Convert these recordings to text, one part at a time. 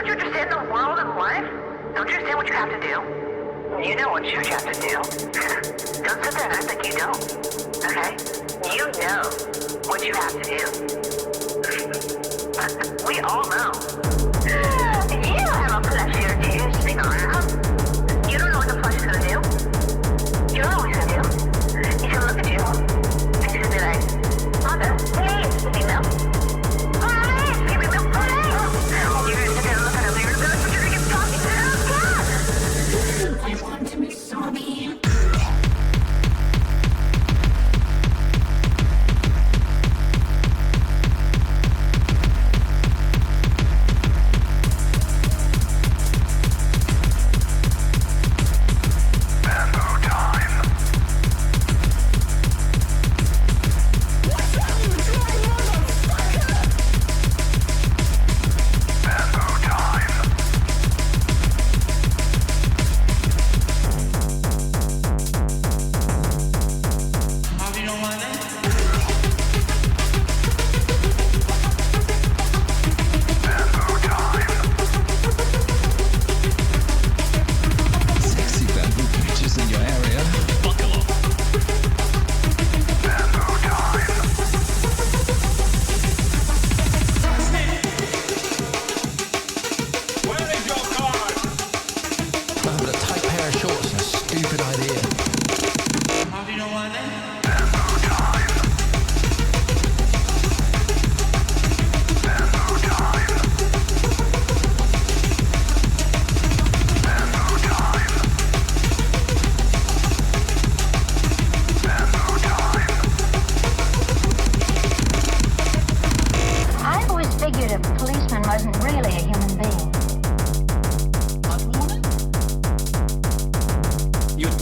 Don't you understand the world and life? Don't you understand what you have to do? You know what you have to do. Don't sit there and act like you don't. Okay? You know what you have to do. We all know. You have a pleasure to stick around. You don't know what the flesh is gonna do. You don't know what he's gonna do. He's gonna look at you and he's gonna be like, Mother, please, give me milk. Please, give me milk, please. And you're gonna sit there and look at him and you're gonna be like, but you're gonna get talking to him. God. I want to be sorry.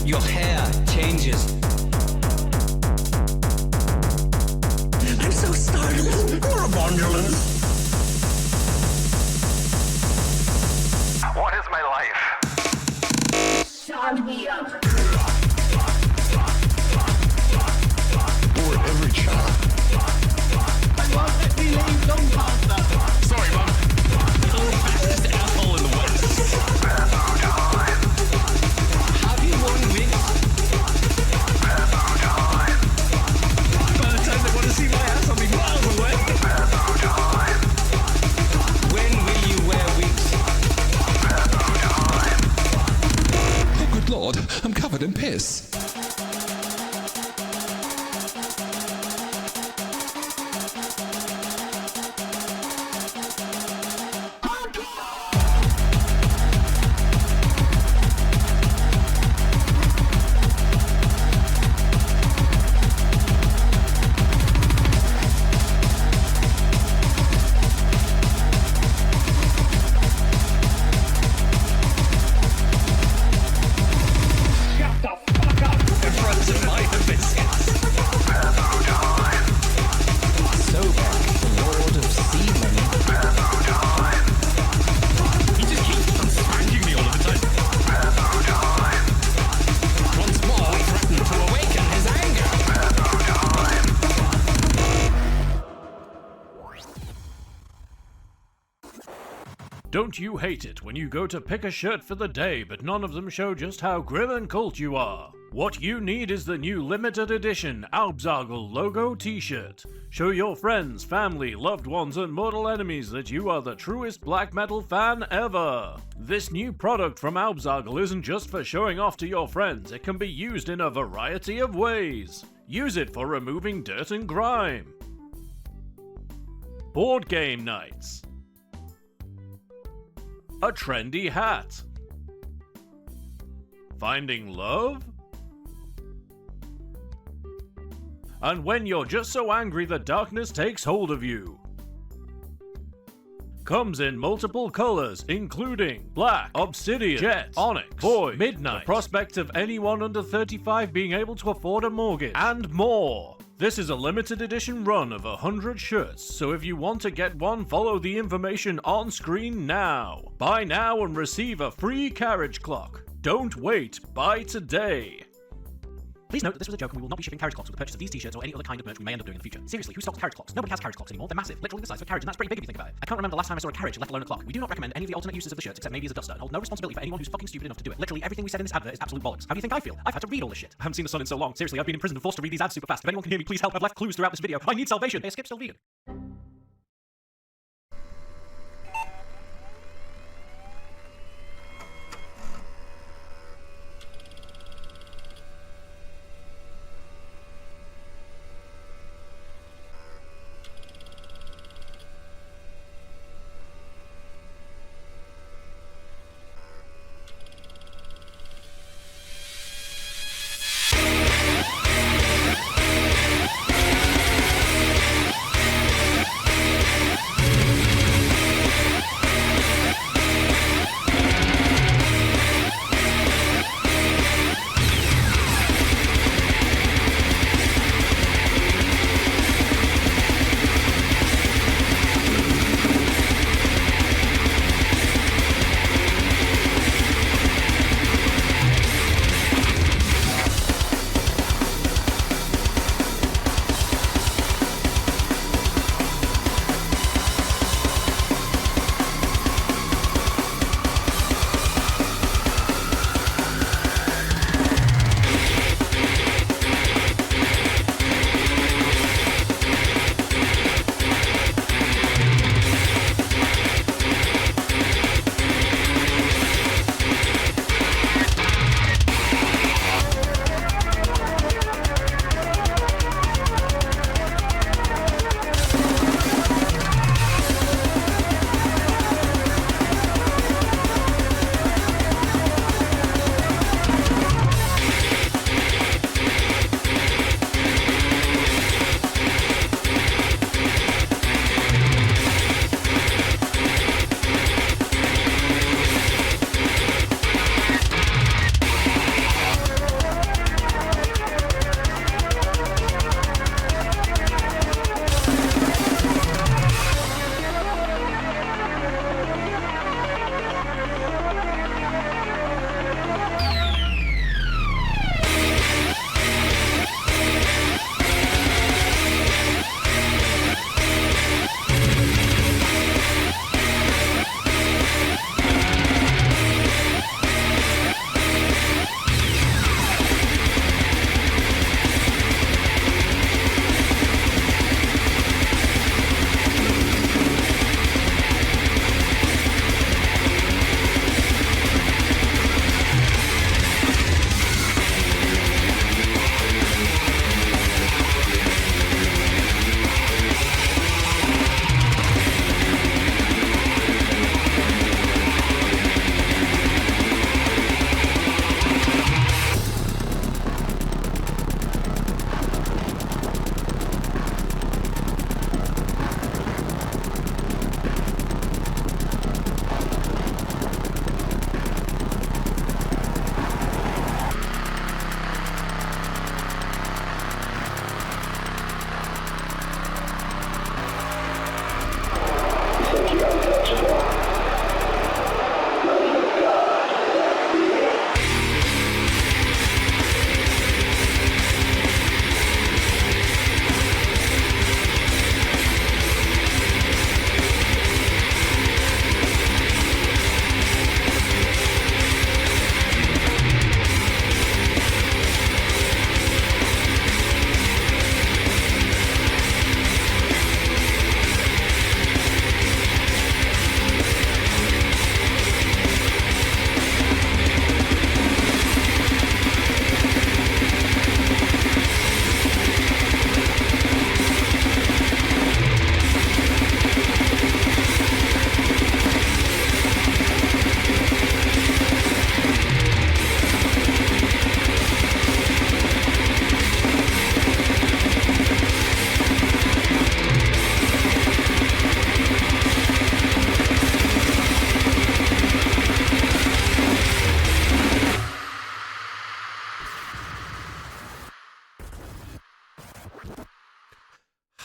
Your hair changes. I'm so startled. You're a Bondulin. What is my life? Sign me up. Or every child. I won't let me leave Doncaster. Sorry, Mum. You're the fastest asshole in the West. Have you won wigs? By the time they want to see my ass, I'll be miles away. When will you wear wigs? Oh, good Lord. I'm covered in piss. Don't you hate it when you go to pick a shirt for the day, but none of them show just how grim and cult you are? What you need is the new limited edition AUBZ logo t-shirt. Show your friends, family, loved ones, and mortal enemies that you are the truest black metal fan ever. This new product from AUBZ isn't just for showing off to your friends, it can be used in a variety of ways. Use it for removing dirt and grime. Board game nights. A trendy hat. Finding love? And when you're just so angry that darkness takes hold of you. Comes in multiple colors, including black, obsidian, jet, onyx, void, midnight, the prospect of anyone under 35 being able to afford a mortgage, and more. This is a limited edition run of 100 shirts, so if you want to get one, follow the information on screen now. Buy now and receive a free carriage clock. Don't wait, buy today. Please note that this was a joke and we will not be shipping carriage clocks with the purchase of these t-shirts or any other kind of merch we may end up doing in the future. Seriously, who stocks carriage clocks? Nobody has carriage clocks anymore. They're massive, literally the size of a carriage, and that's pretty big if you think about it. I can't remember the last time I saw a carriage, let alone a clock. We do not recommend any of the alternate uses of the shirts except maybe as a duster, and hold no responsibility for anyone who's fucking stupid enough to do it. Literally everything we said in this advert is absolute bollocks. How do you think I feel? I've had to read all this shit. I haven't seen the sun in so long. Seriously, I've been in prison and forced to read these ads super fast. If anyone can hear me, please help. I've left clues throughout this video. I need salvation. Hey, Skip's still vegan.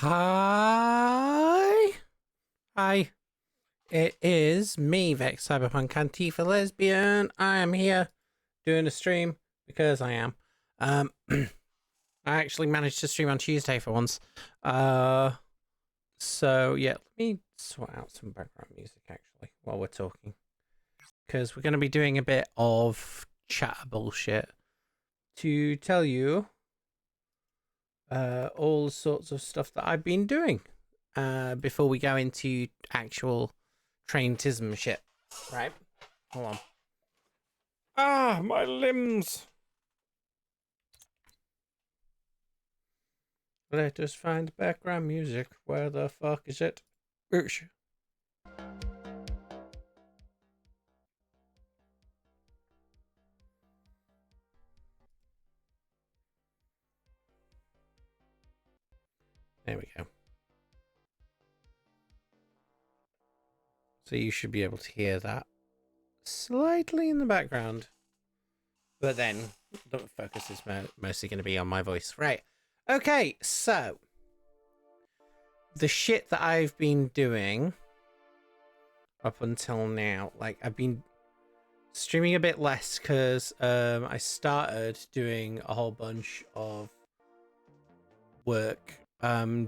Hi. Hi. It is me, Vex Cyberpunk Antifa Lesbian. I am here doing a stream because I am. I actually managed to stream on Tuesday for once. So yeah, let me sort out some background music actually while we're talking, because we're going to be doing a bit of chat bullshit to tell you all sorts of stuff that I've been doing before we go into actual train TISM shit. Right? Hold on. Ah, my limbs. Let us find background music. Where the fuck is it? Oosh. There we go. So you should be able to hear that slightly in the background. But then the focus is mostly going to be on my voice. Right. Okay, so the shit that I've been doing up until now, like I've been streaming a bit less because I started doing a whole bunch of work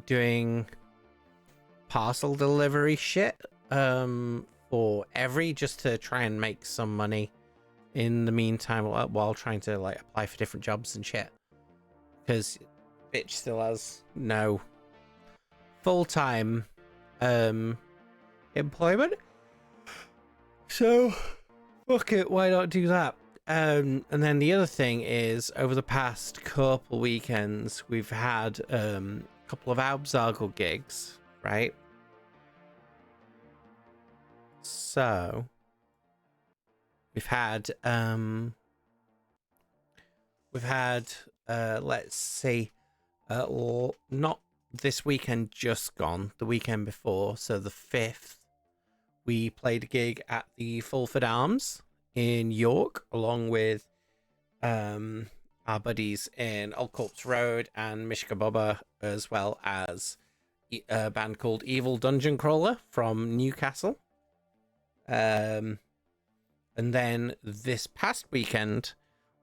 doing parcel delivery shit for every, just to try and make some money in the meantime while trying to like apply for different jobs and shit, because bitch still has no full-time employment. So fuck it, why not do that? And then the other thing is, over the past couple weekends we've had a couple of AUBZ gigs, right? So we've had let's see, not this weekend just gone, the weekend before, so the 5th, we played a gig at the Fulford Arms in York, along with our buddies in Old Corpse Road and Mishka Bubba, as well as a band called Evil Dungeon Crawler from Newcastle. And then this past weekend,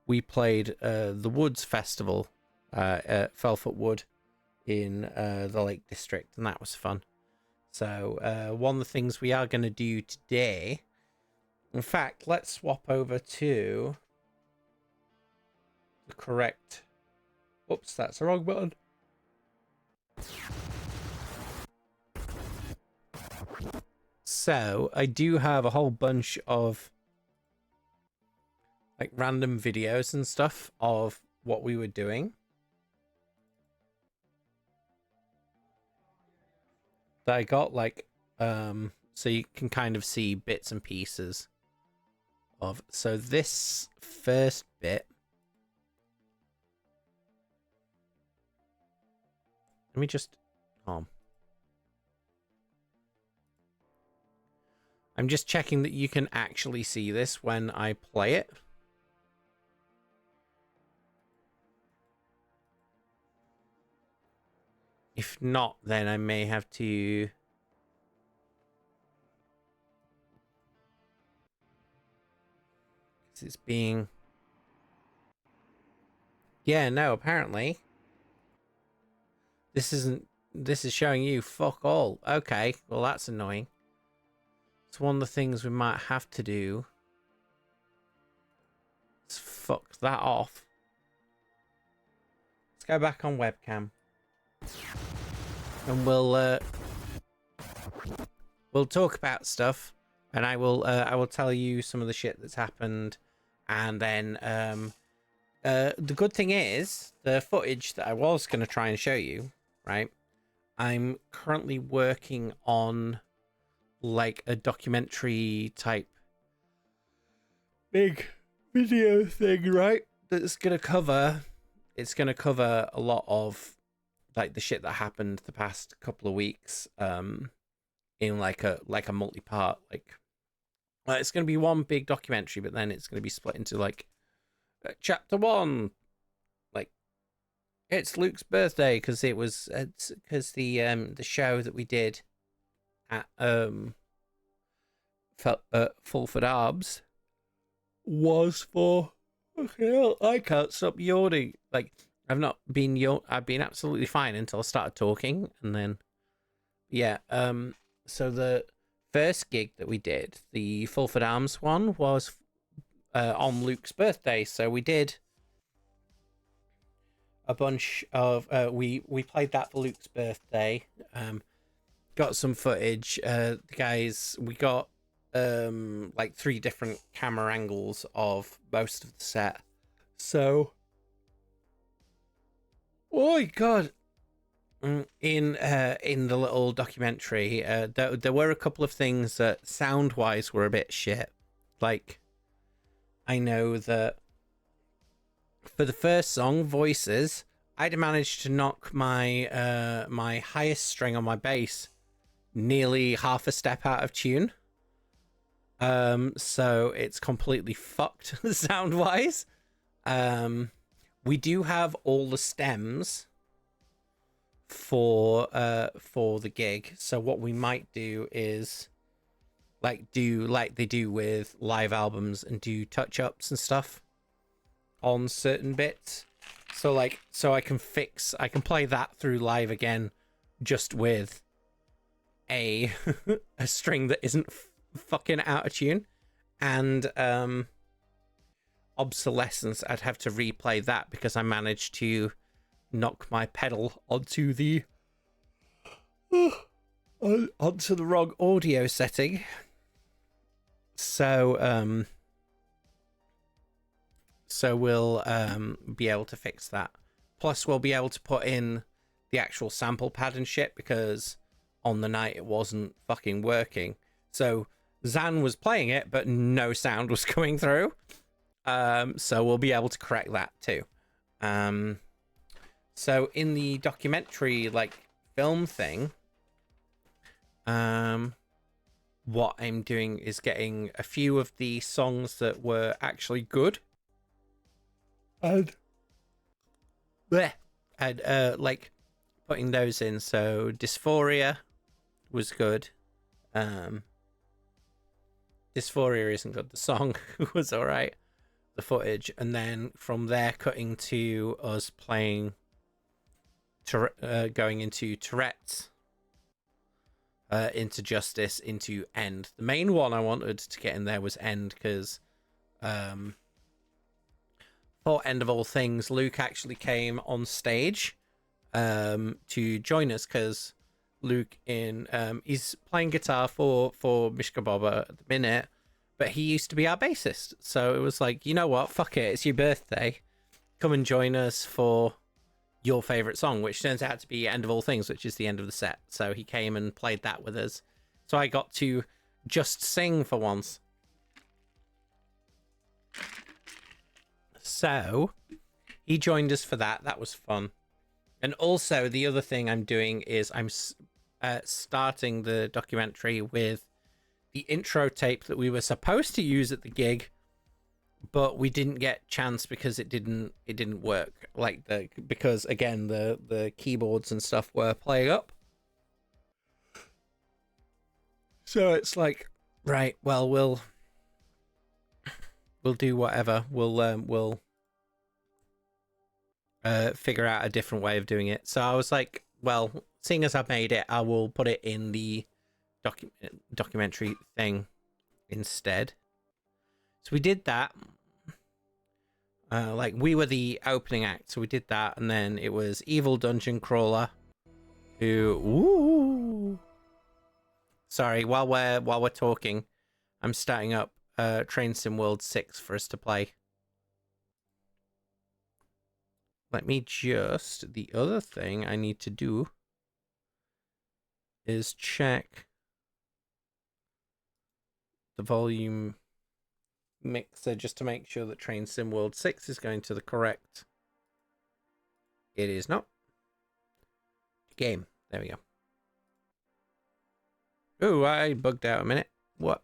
we played the Woods Festival at Felfoot Wood in the Lake District, and that was fun. So one of the things we are going to do today, in fact, let's swap over to the correct... Oops, that's the wrong button. So I do have a whole bunch of like random videos and stuff of what we were doing that I got, like so you can kind of see bits and pieces of. So this first bit, let me just I'm just checking that you can actually see this when I play it. If not, then I may have to... It's being... Yeah, no, apparently. This isn't... This is showing you fuck all. Okay, well that's annoying. It's one of the things we might have to do. Let's fuck that off. Let's go back on webcam. And we'll talk about stuff, and I will tell you some of the shit that's happened, and then the good thing is the footage that I was going to try and show you, right? I'm currently working on like a documentary type big video thing, right? That's going to cover, it's going to cover a lot of like the shit that happened the past couple of weeks in like a multi-part, like it's going to be one big documentary, but then it's going to be split into like chapter 1, like it's Luke's birthday, because the show that we did at Fulford Arms was for Okay, I can't stop yawning. Like, I've not been I've been absolutely fine until I started talking, and then yeah. So the first gig that we did, the Fulford Arms one, was on Luke's birthday. So we did a bunch of we played that for Luke's birthday. Got some footage. The guys, we got like 3 different camera angles of most of the set. So, oh my god! In the little documentary, there were a couple of things that sound wise were a bit shit. Like, I know that for the first song, Voices, I'd managed to knock my my highest string on my bass nearly half a step out of tune. So it's completely fucked sound wise. We do have all the stems for the gig. So what we might do is do like they do with live albums and do touch-ups and stuff on certain bits. So I can play that through live again just with a a string that isn't fucking out of tune, and Obsolescence, I'd have to replay that because I managed to knock my pedal onto the wrong audio setting. So we'll be able to fix that. Plus we'll be able to put in the actual sample pad and shit, because on the night it wasn't fucking working. So Zan was playing it, but no sound was coming through. So we'll be able to correct that too. So in the documentary, like, film thing, what I'm doing is getting a few of the songs that were actually good, and like putting those in. So Dysphoria was good. Dysphoria isn't good. The song was all right. The footage, and then from there cutting to us playing going into Tourette's, into Justice, into End. The main one I wanted to get in there was End, because for End of All Things, Luke actually came on stage to join us, because Luke he's playing guitar for Mishka Bobba at the minute, but he used to be our bassist. So it was like, you know what, fuck it, it's your birthday, come and join us for your favorite song, which turns out to be End of All Things, which is the end of the set. So he came and played that with us, so I got to just sing for once. So he joined us for that. That was fun. And also the other thing I'm doing is I'm starting the documentary with the intro tape that we were supposed to use at the gig, but we didn't get chance because it didn't work. Because again, the keyboards and stuff were playing up. So it's like, right, well, we'll do whatever. We'll figure out a different way of doing it. So I was like, well, seeing as I've made it, I will put it in the documentary thing instead. So we did that. Like, we were the opening act, so we did that, and then it was Evil Dungeon Crawler, who sorry, while we're talking, I'm starting up Train Sim World 6 for us to play. Let me just, the other thing I need to do is check the volume mixer just to make sure that Train Sim World 6 is going to the correct. It is not. Game. There we go. Oh, I bugged out a minute. What?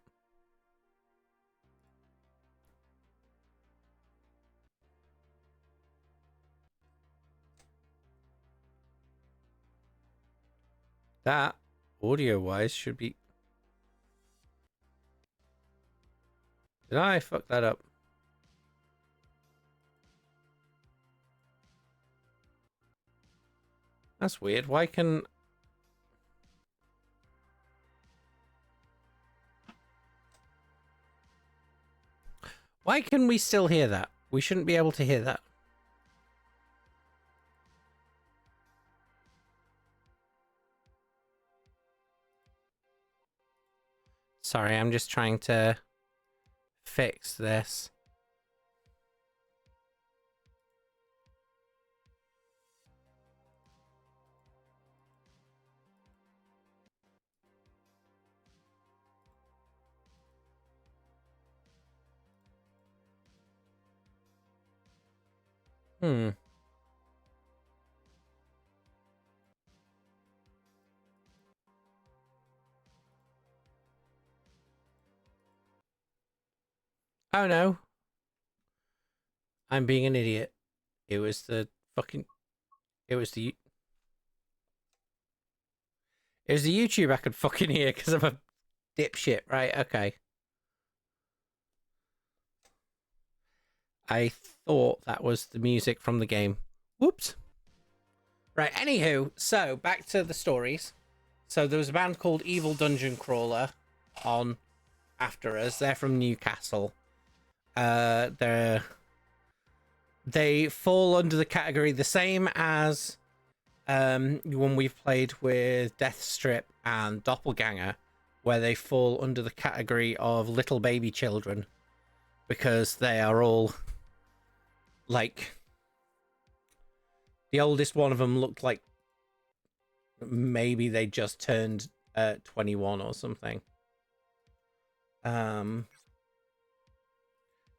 That, audio-wise, should be... Did I fuck that up? That's weird. Why can... Why can we still hear that? We shouldn't be able to hear that. Sorry, I'm just trying to fix this. Hmm. Oh no. I'm being an idiot. It was the fucking... It was the YouTube I could fucking hear because I'm a dipshit. Right, okay. I thought that was the music from the game. Whoops. Right, anywho, so back to the stories. So there was a band called Evil Dungeon Crawler on after us. They're from Newcastle. They fall under the category the same as when we've played with Deathstrip and Doppelganger, where they fall under the category of little baby children, because they are all like, the oldest one of them looked like maybe they just turned 21 or something.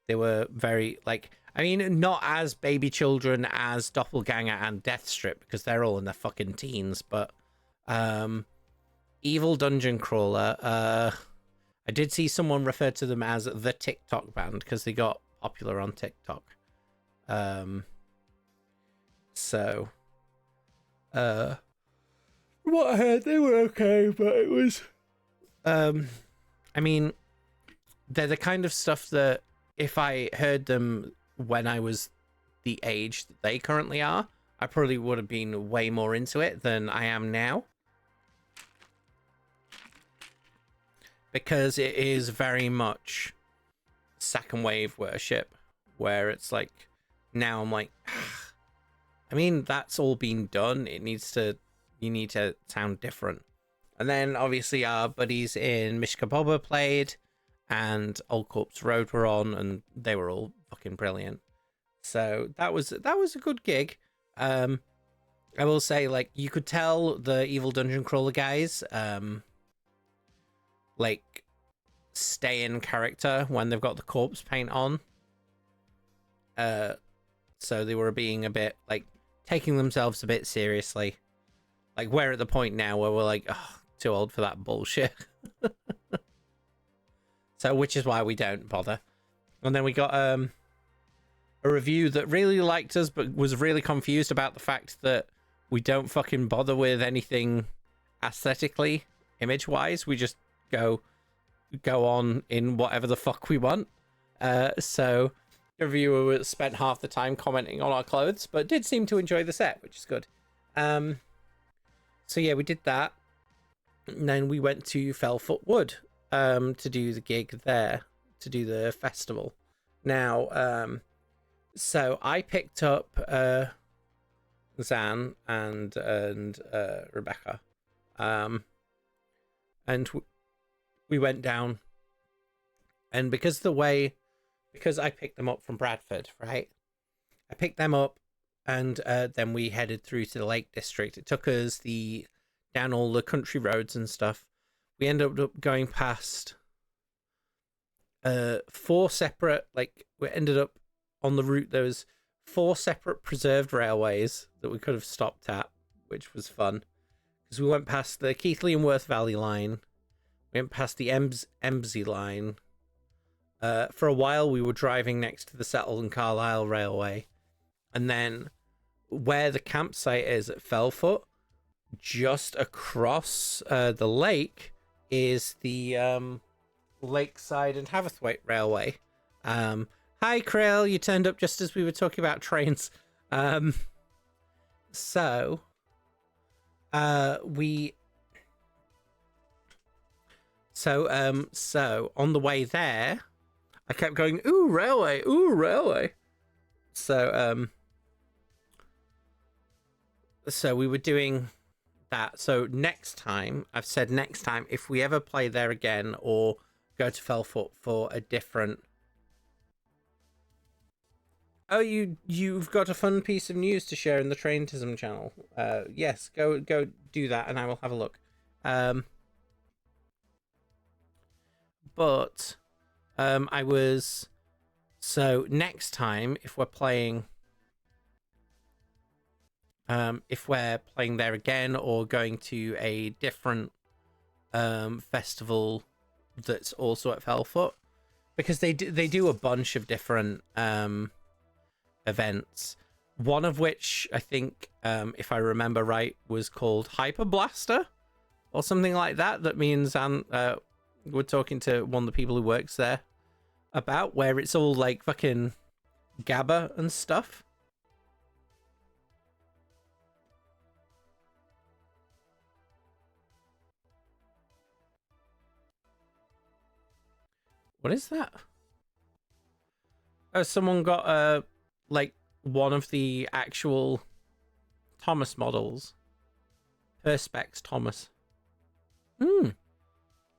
They were very, like, I mean, not as baby children as Doppelganger and Deathstrip, because they're all in their fucking teens, but Evil Dungeon Crawler, I did see someone refer to them as the TikTok band because they got popular on TikTok. So from what I heard, they were okay, but it was I mean, they're the kind of stuff that if I heard them when I was the age that they currently are, I probably would have been way more into it than I am now. Because it is very much second wave worship, where it's like, now I'm like, I mean, that's all been done. You need to sound different. And then obviously our buddies in Mishka Boba played, and Old Corpse Road were on, and they were all fucking brilliant. So that was a good gig. I will say, like, you could tell the Evil Dungeon Crawler guys, like, stay in character when they've got the corpse paint on. So they were being a bit, like, taking themselves a bit seriously. Like, we're at the point now where we're like, oh, too old for that bullshit. So, which is why we don't bother. And then we got a review that really liked us, but was really confused about the fact that we don't fucking bother with anything aesthetically, image-wise. We just go on in whatever the fuck we want. So the reviewer spent half the time commenting on our clothes, but did seem to enjoy the set, which is good. So yeah, we did that. And then we went to Fellfoot Wood to do the gig there, to do the festival. Now, so I picked up Zan and Rebecca, and we went down, and because I picked them up from Bradford, right? I picked them up, and then we headed through to the Lake District. It took us down all the country roads and stuff. We ended up going past four separate, like, we ended up on the route. There was 4 separate preserved railways that we could have stopped at, which was fun, because we went past the Keighley and Worth Valley line. We went past the Emsey line. For a while, we were driving next to the Settle and Carlisle Railway. And then where the campsite is at Fellfoot, just across the lake, is the Lakeside and Haverthwaite Railway. Hi, Krill. You turned up just as we were talking about trains. So we so on the way there, I kept going, ooh, railway, ooh, railway. So so we were doing that. So next time, I've said next time, if we ever play there again or go to Felfoot for a different... Oh, you've got a fun piece of news to share in the TISM channel. Yes, go do that, and I will have a look. But I was... So next time, if we're playing there again or going to a different festival that's also at Felfoot, because they do a bunch of different events. One of which I think, if I remember right, was called Hyper Blaster or something like that. That me and Zan were talking to one of the people who works there about, where it's all like fucking GABA and stuff. What is that? Oh, someone got like one of the actual Thomas models. Perspex Thomas.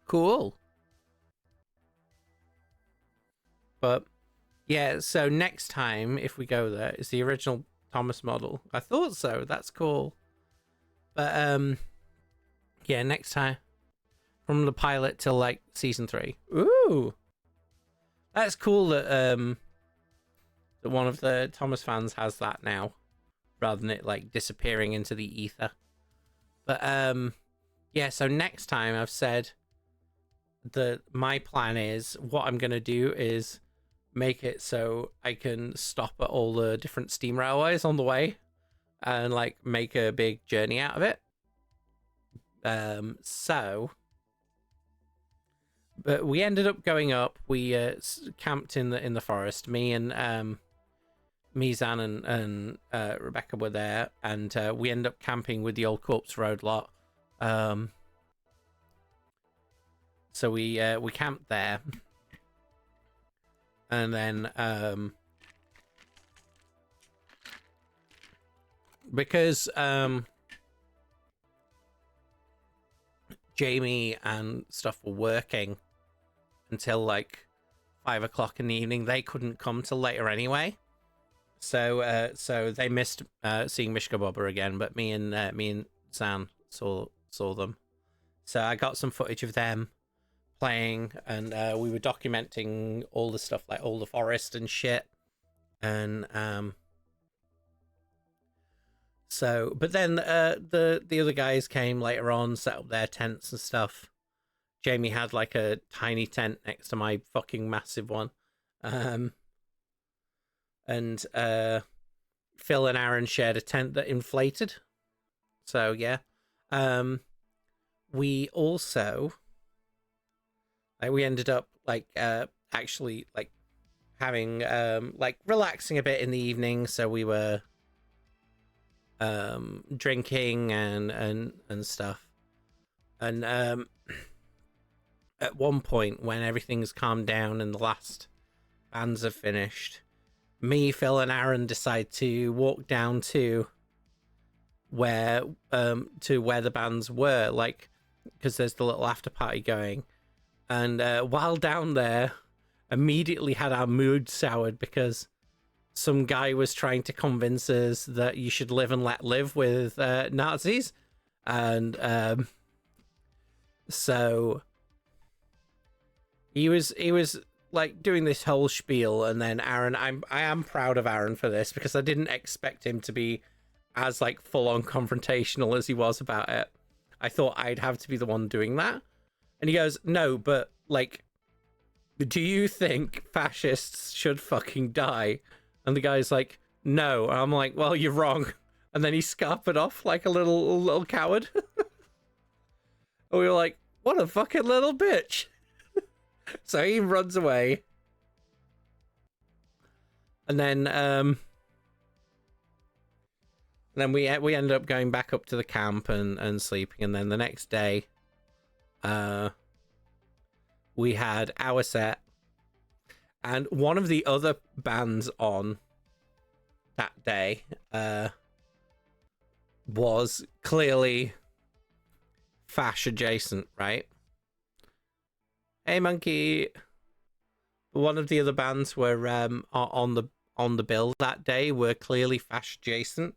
Cool. But yeah, so next time if we go there, it's the original Thomas model. I thought so. That's cool. But yeah, next time from the pilot till like season 3. Ooh. That's cool that that one of the Thomas fans has that now, rather than it like disappearing into the ether. But yeah, so next time I've said that my plan is, what I'm gonna do is make it so I can stop at all the different steam railways on the way and like make a big journey out of it. So but we ended up going up. We camped in the forest. Me and Zan and Rebecca were there, and we ended up camping with the old Corpse Road lot. So we camped there, and then because Jamie and stuff were working until like 5 o'clock in the evening, they couldn't come till later anyway. So so they missed seeing Mishka Bobber again, but me and Zan saw them. So I got some footage of them playing, and we were documenting all the stuff, like all the forest and shit. And so, but then the other guys came later on, set up their tents and stuff. Jamie had like a tiny tent next to my fucking massive one. And Phil and Aaron shared a tent that inflated. So yeah. We also, like, we ended up like actually like having like relaxing a bit in the evening. So we were drinking and stuff. And at one point, when everything's calmed down and the last bands have finished, me, Phil, and Aaron decide to walk down to where the bands were, like, because there's the little after party going. And while down there, immediately had our mood soured because some guy was trying to convince us that you should live and let live with Nazis. And so he was like doing this whole spiel, and then Aaron, I am proud of Aaron for this, because I didn't expect him to be as like full on confrontational as he was about it. I thought I'd have to be the one doing that. And he goes, no, but like, do you think fascists should fucking die? And the guy's like, no. And I'm like, well, you're wrong. And then he scarpered off like a little coward. And we were like, what a fucking little bitch. So he runs away. And then Then we ended up going back up to the camp and sleeping, and then the next day, we had our set, and one of the other bands on that day was clearly fash adjacent, right? Hey, Monkey. One of the other bands were on the bill that day were clearly fash adjacent,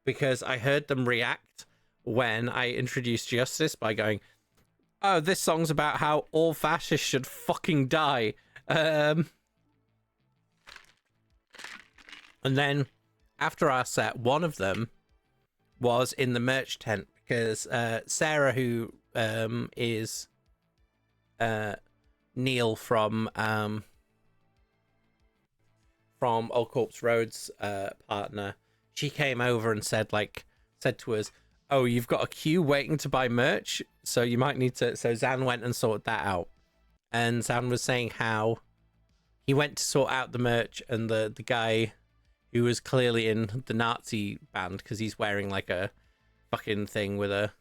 because I heard them react when I introduced Justice by going, "Oh, this song's about how all fascists should fucking die." And then after our set, one of them was in the merch tent because Sarah, who is Neil from Old Corpse Road's partner, she came over and said to us, "Oh, you've got a queue waiting to buy merch, so you might need to." So Zan went and sorted that out, and Zan was saying how he went to sort out the merch, and the guy who was clearly in the Nazi band, because he's wearing like a fucking thing with a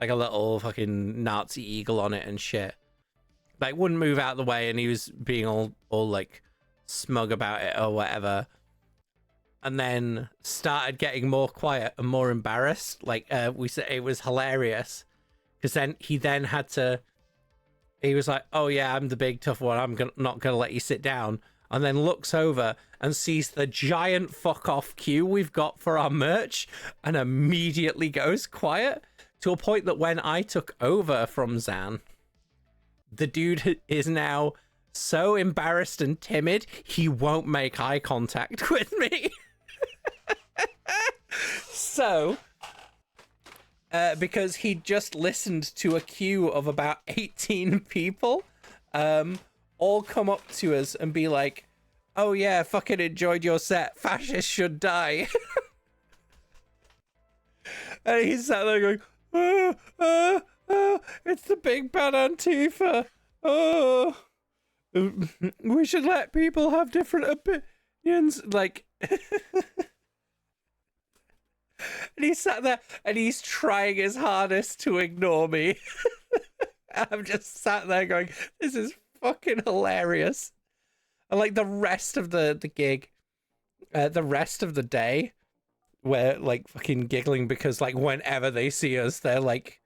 little fucking Nazi eagle on it and shit, like wouldn't move out of the way, and he was being all like smug about it or whatever, and then started getting more quiet and more embarrassed. Like we said, it was hilarious because then he had to, he was like, "Oh yeah, I'm the big tough one, I'm not gonna let you sit down," and then looks over and sees the giant fuck off queue we've got for our merch and immediately goes quiet, to a point that when I took over from Zan, the dude is now so embarrassed and timid he won't make eye contact with me. So because he just listened to a queue of about 18 people all come up to us and be like, "Oh yeah, fucking enjoyed your set, fascists should die." And he's sat there going, "It's the big bad Antifa. Oh, we should let people have different opinions." Like, and he sat there and he's trying his hardest to ignore me. I'm just sat there going, "This is fucking hilarious." And like the rest of the gig, the rest of the day, we're like fucking giggling because like whenever they see us, they're like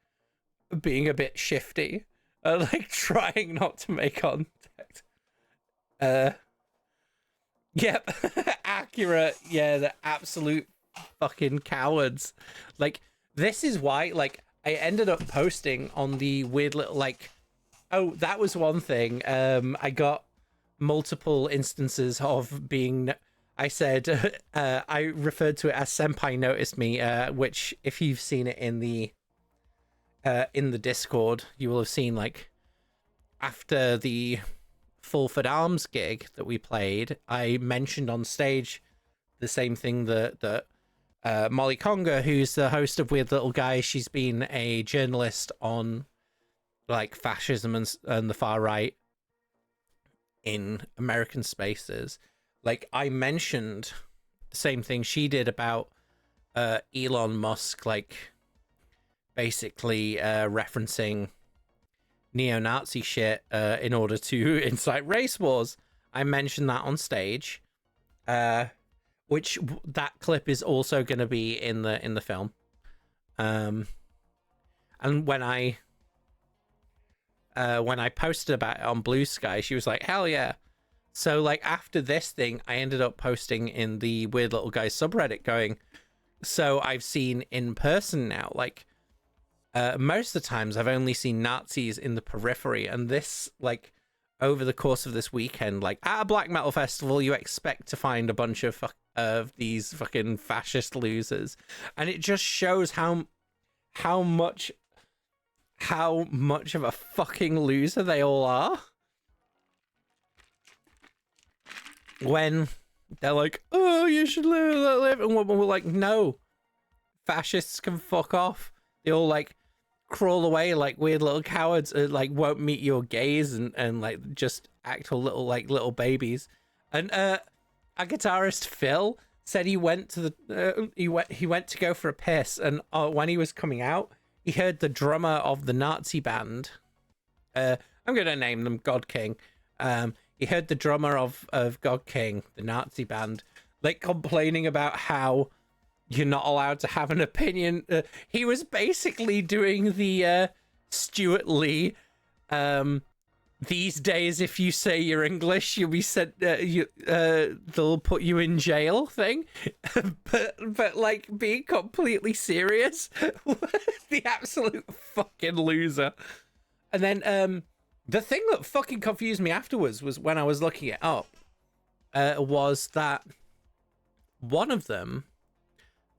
being a bit shifty, like trying not to make contact. Yep, accurate. Yeah, the absolute fucking cowards. Like, this is why, like, I ended up posting on the weird little, like, oh, that was one thing. I got multiple instances of being, I said, I referred to it as Senpai Noticed Me, which, if you've seen it in the Discord, you will have seen, like, after the Fulford Arms gig that we played, I mentioned on stage the same thing that Molly Conger, who's the host of Weird Little Guys, she's been a journalist on like fascism and the far right in American spaces. Like, I mentioned the same thing she did about Elon Musk, like basically referencing neo-Nazi shit in order to incite race wars. I mentioned that on stage, which that clip is also going to be in the film. And when I posted about it on Blue Sky, she was like, "Hell yeah!" So like after this thing, I ended up posting in the Weird Little Guys subreddit, going, "So I've seen in person now, like." Most of the times I've only seen Nazis in the periphery, and this, like, over the course of this weekend, like, at a black metal festival, you expect to find a bunch of these fucking fascist losers, and it just shows how much of a fucking loser they all are. When they're like, "Oh, you should live," and we're like, "No, fascists can fuck off." They all like crawl away like weird little cowards, like won't meet your gaze and like just act all little babies. And our guitarist Phil said he went to the he went to go for a piss, and when he was coming out, he heard the drummer of the Nazi band. I'm gonna name them God King. He heard the drummer of God King, the Nazi band, like complaining about how you're not allowed to have an opinion. He was basically doing the Stuart Lee. These days, if you say you're English, you'll be sent. They'll put you in jail thing. but like being completely serious, the absolute fucking loser. And then the thing that fucking confused me afterwards was when I was looking it up. Was that one of them,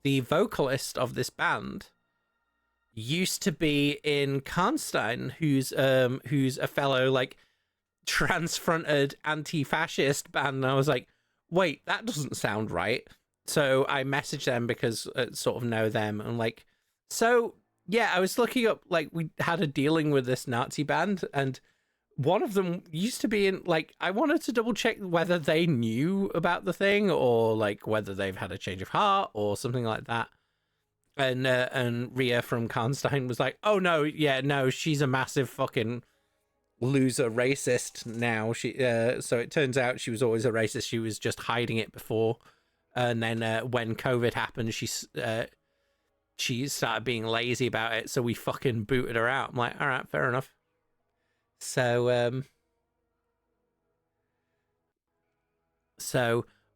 the vocalist of this band, used to be in Karnstein, who's a fellow like trans-fronted anti-fascist band. And I was like, wait, that doesn't sound right. So I messaged them because I sort of know them. And like, so yeah, I was looking up, like, we had a dealing with this Nazi band, and one of them used to be in, like, I wanted to double check whether they knew about the thing or like whether they've had a change of heart or something like that. And Rhea from Karnstein was like, oh no, yeah, no, she's a massive fucking loser racist now. She so it turns out she was always a racist. She was just hiding it before. And then when COVID happened, she started being lazy about it, so we fucking booted her out. I'm like, all right, fair enough. So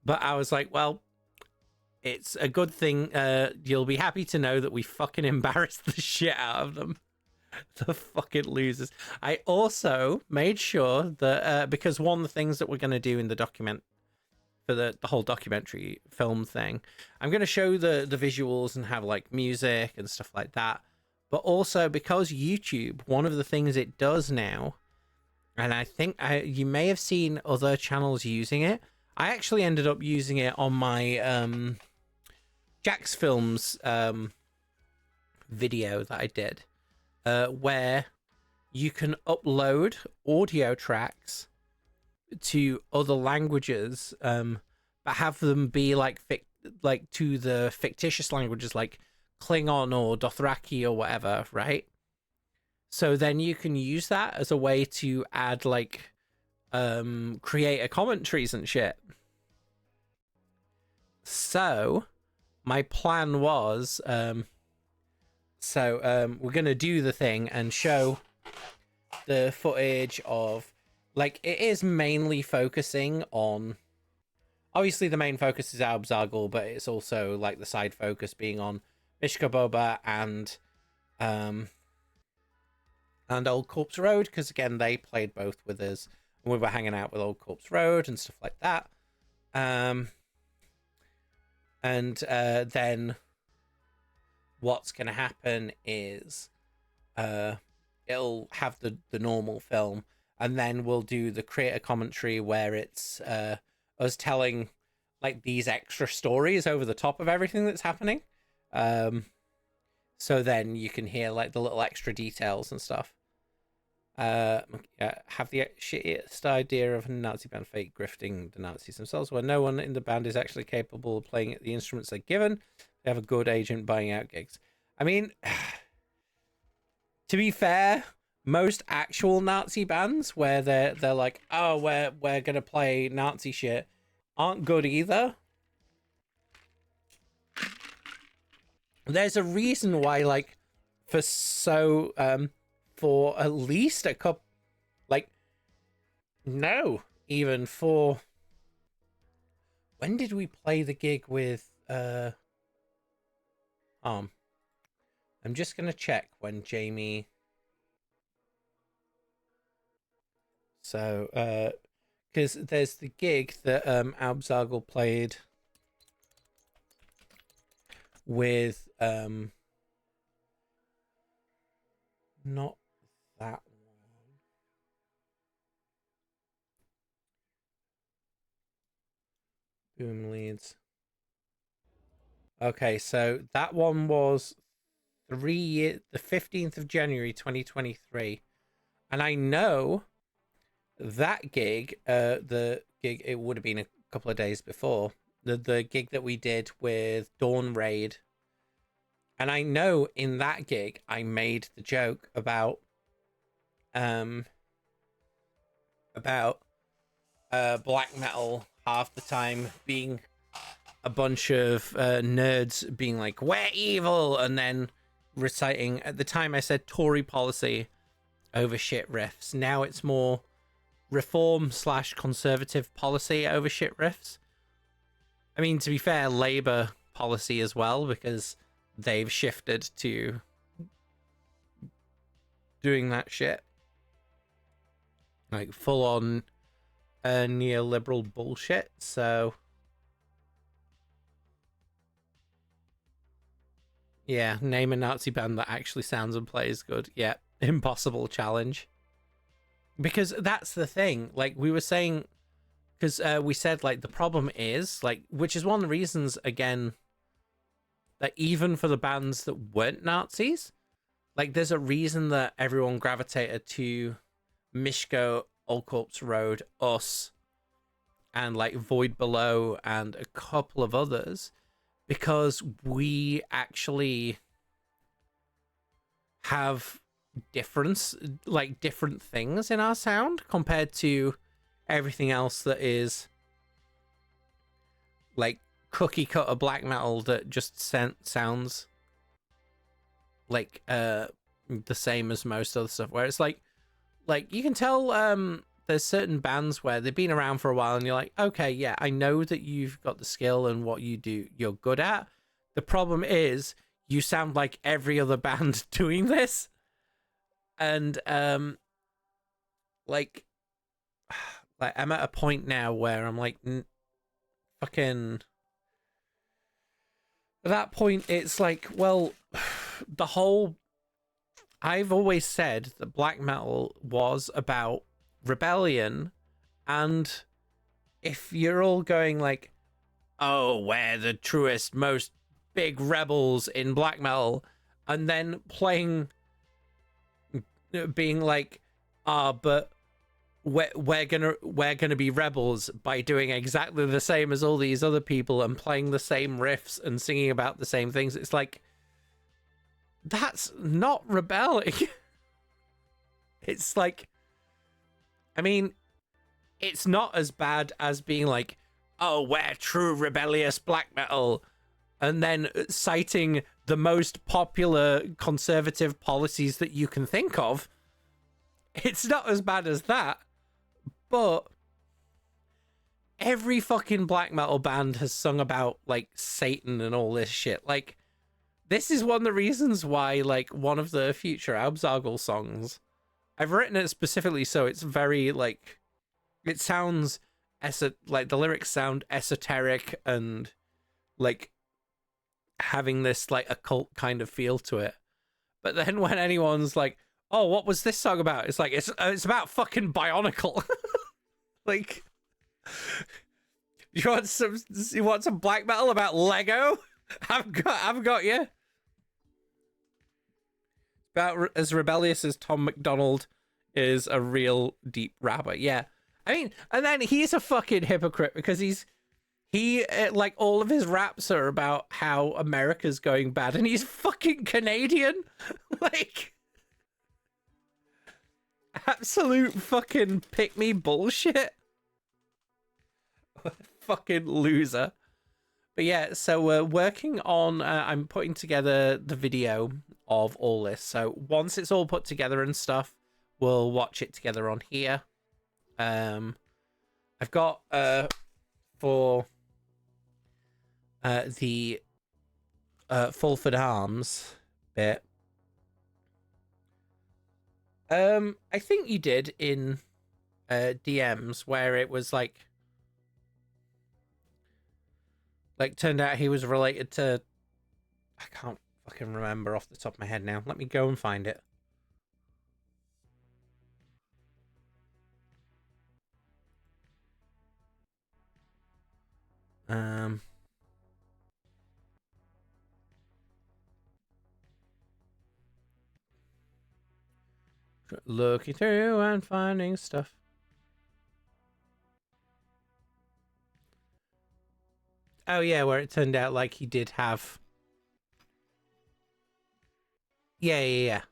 but I was like, well, it's a good thing. You'll be happy to know that we fucking embarrassed the shit out of them. The fucking losers. I also made sure that because one of the things that we're going to do in the document for the whole documentary film thing, I'm going to show the visuals and have like music and stuff like that. But also because YouTube, one of the things it does now, and I think you may have seen other channels using it. I actually ended up using it on my Jack's Films video that I did, where you can upload audio tracks to other languages, but have them be like to the fictitious languages like Klingon or Dothraki or whatever, right? So then you can use that as a way to add like creator commentaries and shit. So my plan was we're gonna do the thing and show the footage of, like, it is mainly focusing on, obviously the main focus is AUBZ, but it's also like the side focus being on Mishka Boba and Old Corpse Road, because again they played both with us and we were hanging out with Old Corpse Road and stuff like that. And then what's going to happen is it'll have the normal film, and then we'll do the creator commentary where it's us telling like these extra stories over the top of everything that's happening. So then you can hear like the little extra details and stuff. Have the shittiest idea of a Nazi band fake grifting the Nazis themselves, where no one in the band is actually capable of playing the instruments they're given. They have a good agent buying out gigs. I mean, to be fair, most actual Nazi bands where they're like, oh, we're gonna play Nazi shit, aren't good either. There's a reason why, like, for at least a couple, like, no, even for, when did we play the gig with, I'm just gonna check when Jamie, so, because there's the gig that, AUBZ played with, not that one. Boom Leads. Okay, so that one was the 15th of January 2023. And I know that gig, the gig, it would have been a couple of days before, the gig that we did with Dawn Raid. And I know in that gig I made the joke about black metal half the time being a bunch of nerds being like, we're evil, and then reciting, at the time I said Tory policy over shit riffs. Now it's more reform / conservative policy over shit riffs. I mean, to be fair, Labour policy as well, because they've shifted to doing that shit. Like, full on neoliberal bullshit, so... Yeah, name a Nazi band that actually sounds and plays good. Yeah, impossible challenge. Because that's the thing, like, we were saying... Because we said, like, the problem is, like, which is one of the reasons, again, that even for the bands that weren't Nazis, like, there's a reason that everyone gravitated to Mishko, Old Corpse Road, Us, and, like, Void Below, and a couple of others, because we actually have different things in our sound compared to everything else that is like cookie cutter black metal that just sounds like the same as most other stuff, where it's like you can tell there's certain bands where they've been around for a while and you're like, okay, yeah, I know that you've got the skill and what you do you're good at. The problem is you sound like every other band doing this. And like I'm at a point now where I'm like, fucking... At that point, it's like, well, the whole... I've always said that black metal was about rebellion, and if you're all going like, oh, we're the truest, most big rebels in black metal, and then being like, but we're gonna be rebels by doing exactly the same as all these other people and playing the same riffs and singing about the same things. It's like, that's not rebelling. It's like, I mean, it's not as bad as being like, oh, we're true rebellious black metal, and then citing the most popular conservative policies that you can think of. It's not as bad as that. But every fucking black metal band has sung about, like, Satan and all this shit. Like, this is one of the reasons why, like, one of the future AUBZ songs, I've written it specifically so it's very, like, it sounds, like, the lyrics sound esoteric and, like, having this, like, occult kind of feel to it. But then when anyone's like, oh, what was this song about? It's like, it's about fucking Bionicle. Like, you want some black metal about Lego? I've got you. About as rebellious as Tom McDonald is a real deep rapper. Yeah, I mean, and then he's a fucking hypocrite because he like all of his raps are about how America's going bad, and he's fucking Canadian. Like, absolute fucking pick me bullshit. Fucking loser. But yeah, so we're working on I'm putting together the video of all this. So once it's all put together and stuff, we'll watch it together on here. I've got for the Fulford Arms bit. I think you did in DMs where it was like turned out he was related to, I can't fucking remember off the top of my head now. Let me go and find it. Looking through and finding stuff. Oh yeah, where it turned out like he did have. Yeah.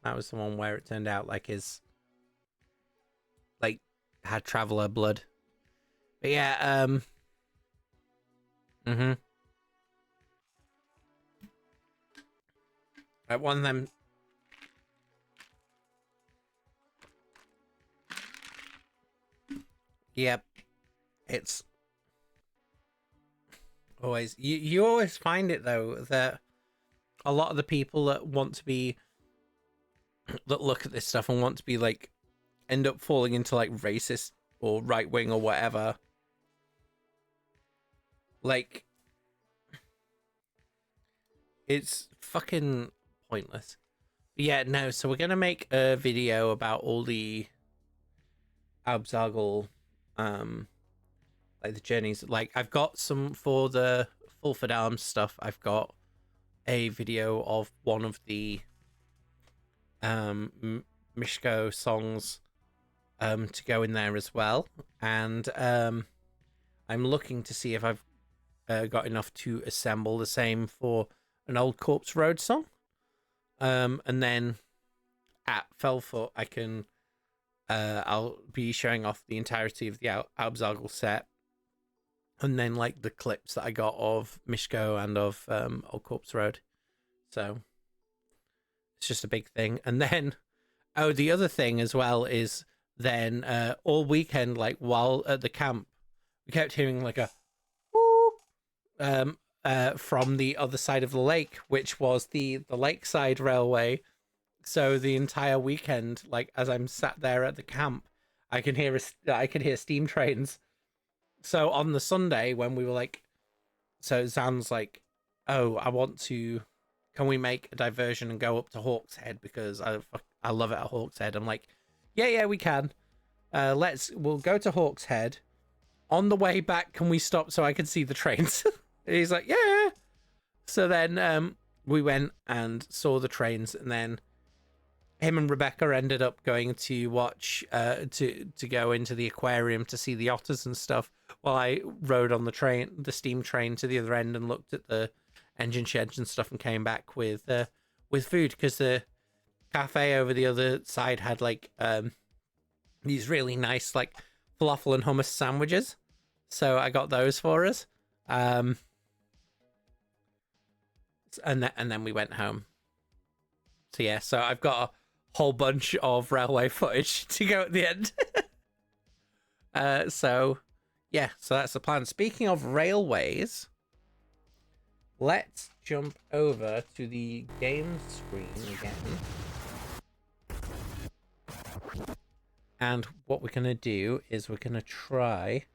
That was the one where it turned out like his like had traveler blood. But yeah, one of them. Yep. It's always you always find it though that a lot of the people that want to be that look at this stuff and want to be like end up falling into like racist or right wing or whatever. Like it's fucking pointless. But yeah, no, so we're gonna make a video about all the AUBZ like the journeys. Like I've got some for the Fulford Arms stuff. I've got a video of one of the Mishko songs to go in there as well, and I'm looking to see if I've got enough to assemble the same for an Old Corpse Road song, and then at Fellfoot I can I'll be showing off the entirety of the AUBZ set, and then like the clips that I got of Mishko and of Old Corpse Road. So it's just a big thing. And then the other thing as well is then all weekend, like while at the camp, we kept hearing like a whoop from the other side of the lake, which was the Lakeside Railway. So the entire weekend, like as I'm sat there at the camp, I can hear steam trains. So on the Sunday when we were like, so Zan's like, oh, can we make a diversion and go up to Hawks Head because I love it at Hawks Head. I'm like, yeah, we can. We'll go to Hawks Head. On the way back, can we stop so I can see the trains? And he's like, yeah. So then we went and saw the trains, and then him and Rebecca ended up going to watch to go into the aquarium to see the otters and stuff, while I rode on the steam train to the other end and looked at the engine sheds and stuff and came back with food, because the cafe over the other side had like these really nice like falafel and hummus sandwiches, so I got those for us, and then we went home. So yeah, so I've got a whole bunch of railway footage to go at the end. So yeah, so that's the plan. Speaking of railways, let's jump over to the game screen again. And what we're going to do is we're going to try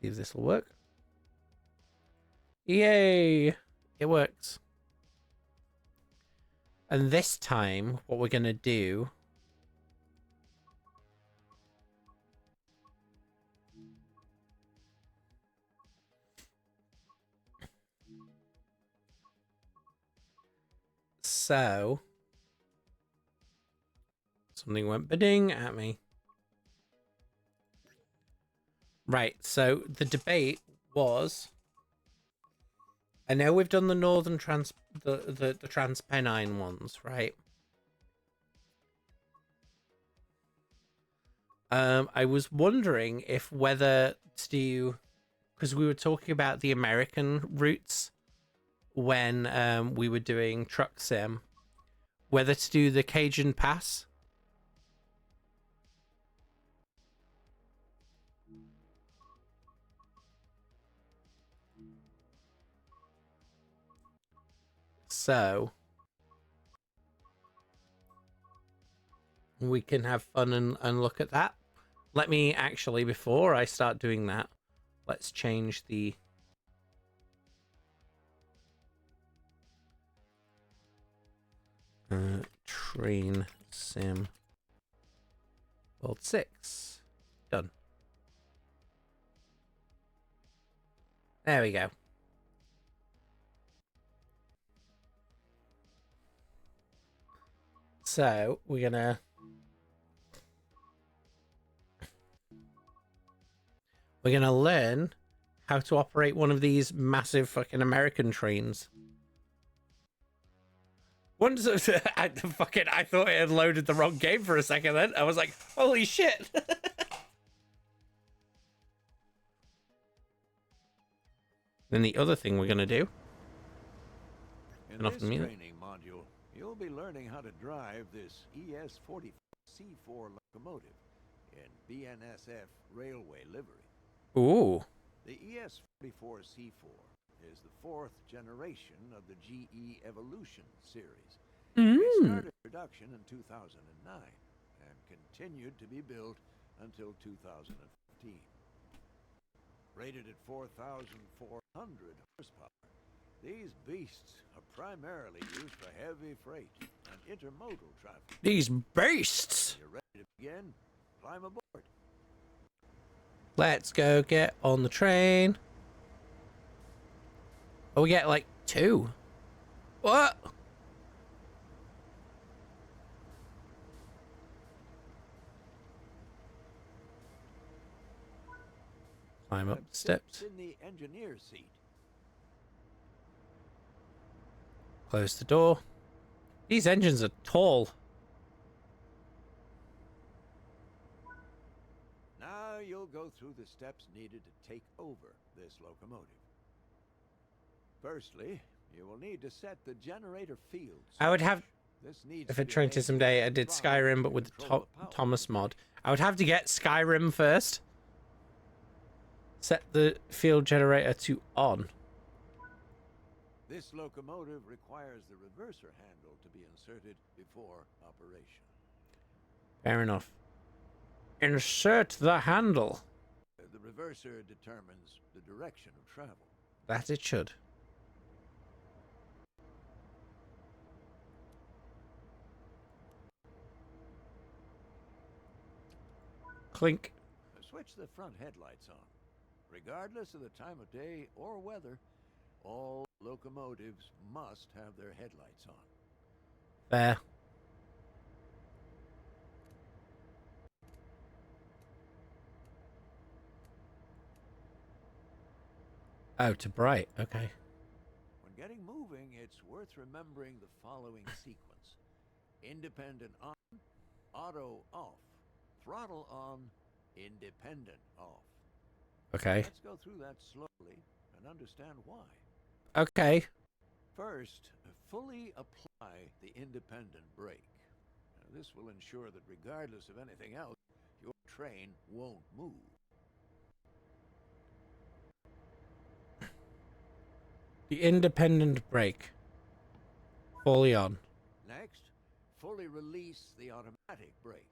see if this will work. Yay! It works. And this time, what we're going to do so something went ba-ding at me. Right, so the debate was, I know we've done the northern the Transpennine ones, right? I was wondering if whether to do, because we were talking about the American routes when we were doing Truck Sim, whether to do the Cajun Pass. So we can have fun and look at that. Let me actually, before I start doing that, let's change the train sim World 6. Done. There we go. So we're gonna We're gonna learn how to operate one of these massive fucking American trains. Once I thought it had loaded the wrong game for a second. Then I was like, "Holy shit!" Then the other thing we're gonna do. In this training module, you'll be learning how to drive this ES-44C4 locomotive in BNSF railway livery. Ooh. The ES-44C4 is the fourth generation of the GE Evolution series. It started production in 2009 and continued to be built until 2015. Rated at 4,400 horsepower, these beasts are primarily used for heavy freight and intermodal traffic. These beasts! You're ready to begin? Climb aboard. Let's go get on the train. Oh, we get like 2. What? Climb up the steps. In the engineer seat. Close the door. These engines are tall. Now you'll go through the steps needed to take over this locomotive. Firstly, you will need to set the generator fields. I would have, This needs if to at be Train enabled TISM Day I with did throttle Skyrim, but to with the control the power. Thomas mod, I would have to get Skyrim first. Set the field generator to on. This locomotive requires the reverser handle to be inserted before operation. Fair enough. Insert the handle. The reverser determines the direction of travel. That it should. Clink. Switch the front headlights on. Regardless of the time of day or weather, all locomotives must have their headlights on. There. Oh, to bright. Okay. When getting moving, it's worth remembering the following sequence. Independent on, auto off, throttle on, independent off. Okay. Let's go through that slowly and understand why. Okay. First, fully apply the independent brake. Now, this will ensure that regardless of anything else, your train won't move. The independent brake. Fully on. Next, fully release the automatic brake.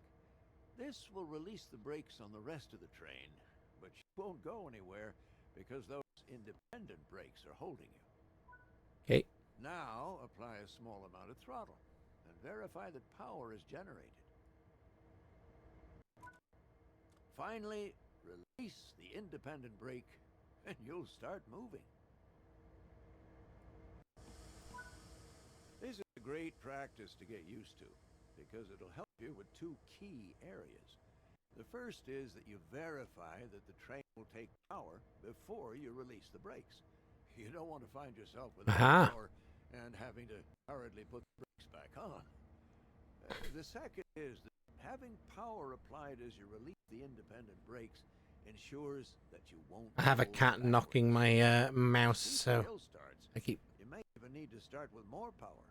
This will release the brakes on the rest of the train, but you won't go anywhere because those independent brakes are holding you. Okay. Now, apply a small amount of throttle and verify that power is generated. Finally, release the independent brake and you'll start moving. This is a great practice to get used to because it'll help you with 2 key areas. The first is that you verify that the train will take power before you release the brakes. You don't want to find yourself without power and having to hurriedly put the brakes back on. The second is that having power applied as you release the independent brakes ensures that you won't. I have a cat knocking my mouse, so I keep. You may even need to start with more power.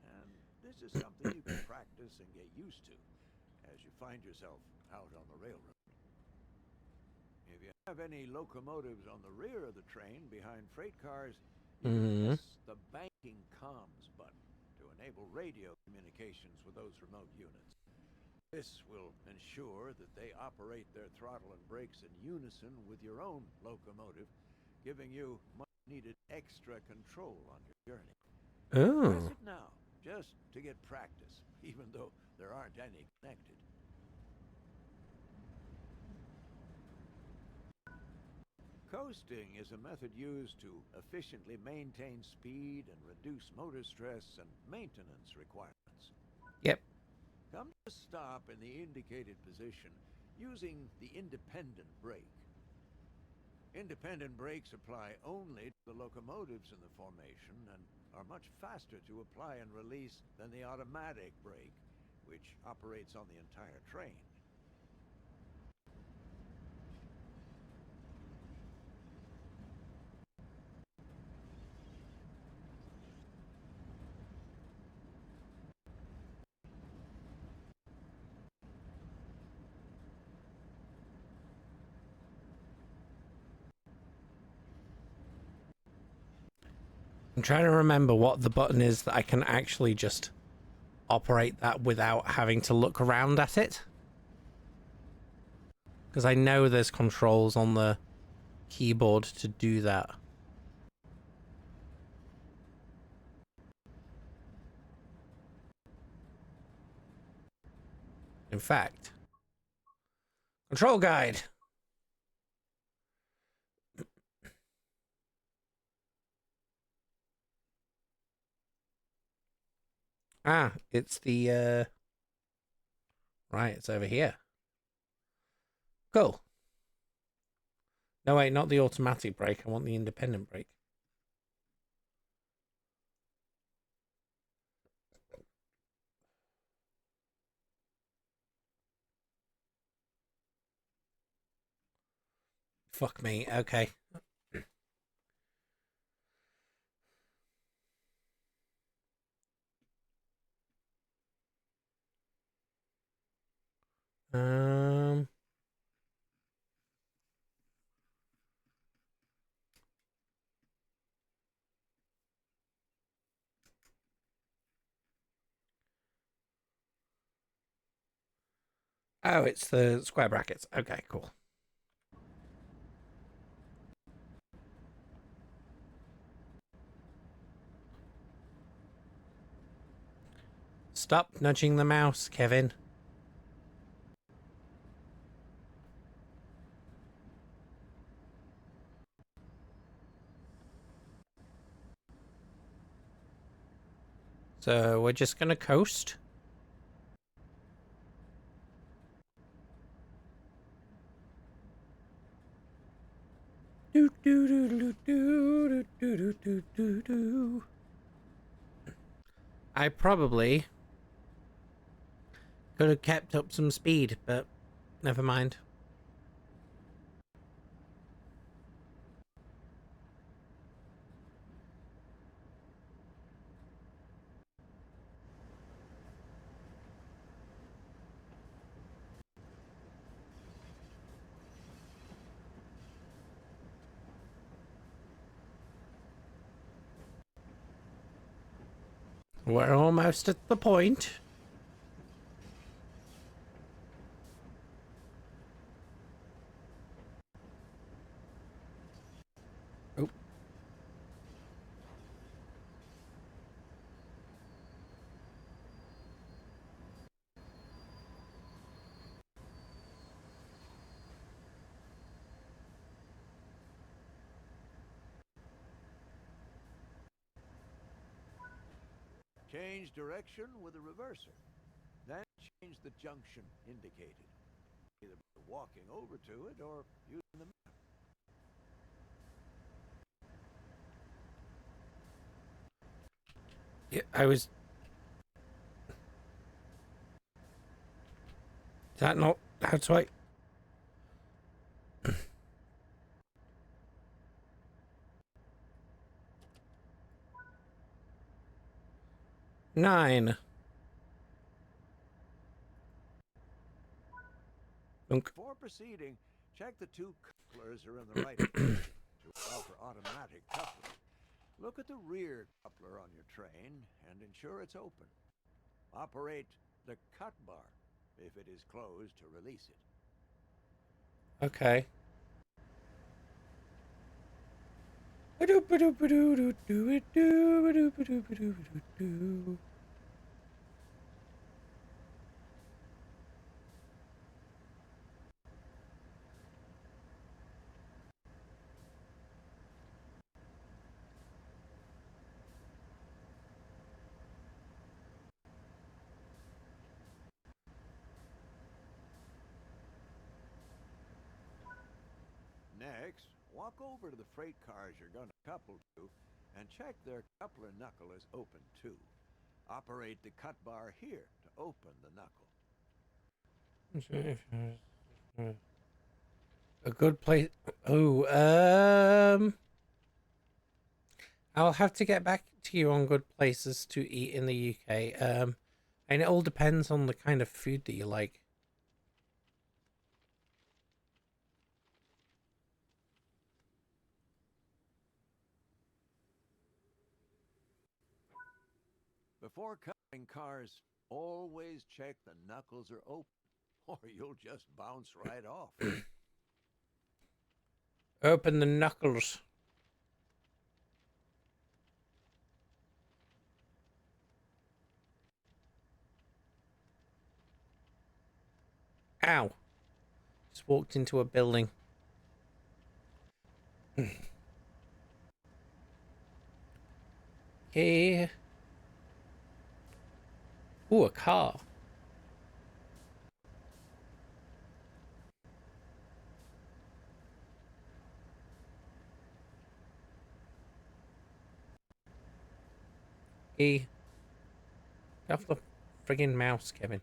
And this is something you can practice and get used to as you find yourself out on the railroad. If you have any locomotives on the rear of the train behind freight cars, you can press the banking comms button to enable radio communications with those remote units. This will ensure that they operate their throttle and brakes in unison with your own locomotive, giving you much-needed extra control on your journey. Oh. Press it now, just to get practice, even though there aren't any connected. Coasting is a method used to efficiently maintain speed and reduce motor stress and maintenance requirements. Yep. Come to a stop in the indicated position using the independent brake. Independent brakes apply only to the locomotives in the formation and are much faster to apply and release than the automatic brake, which operates on the entire train. I'm trying to remember what the button is that I can actually just operate that without having to look around at it. Because I know there's controls on the keyboard to do that. In fact, control guide. Ah, it's the, right, it's over here. Cool. No, wait, not the automatic brake. I want the independent brake. Fuck me. Okay. Um... Oh, it's the square brackets. Okay, cool. Stop nudging the mouse, Kevin. So we're just gonna coast. Do do do do do do do do do do. I probably could have kept up some speed, but never mind. We're almost at the point. Oh. Change direction with a reverser. Then change the junction indicated, either by walking over to it or using the map. Yeah, I was... Is that not... How do I... Nine. Before proceeding, check the two couplers are in the right position to allow for automatic coupling. Look at the rear coupler on your train and ensure it's open. Operate the cut bar if it is closed to release it. Okay. Next, walk over to the freight cars you're going to couple to and check their coupler knuckle is open too. Operate the cut bar here to open the knuckle. A good place. Oh, I'll have to get back to you on good places to eat in the UK. And it all depends on the kind of food that you like. Before coupling cars, always check the knuckles are open, or you'll just bounce right off. Open the knuckles. Ow. Just walked into a building. Okay. Ooh, a car. Get off the friggin' mouse, Kevin.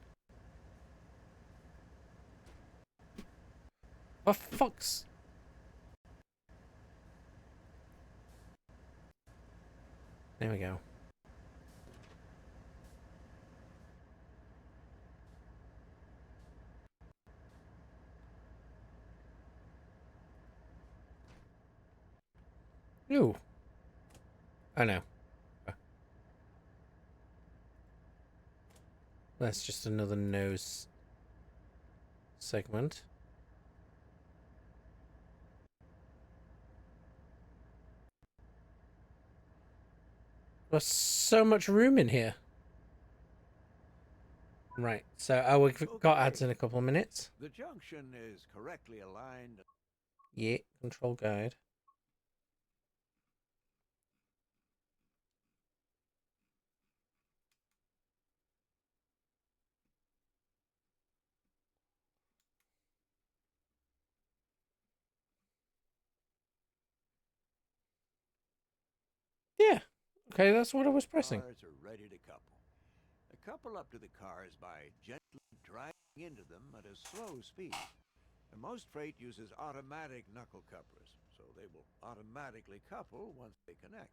For fuck's... There we go. Ooh. Oh no. That's just another nose segment. There's so much room in here. Right, so we've got ads in a couple of minutes. The junction is correctly aligned. Yeah, control guide. Yeah, okay, that's what I was pressing. Cars are ready to couple. Couple up to the cars by gently driving into them at a slow speed. And most freight uses automatic knuckle couplers, so they will automatically couple once they connect.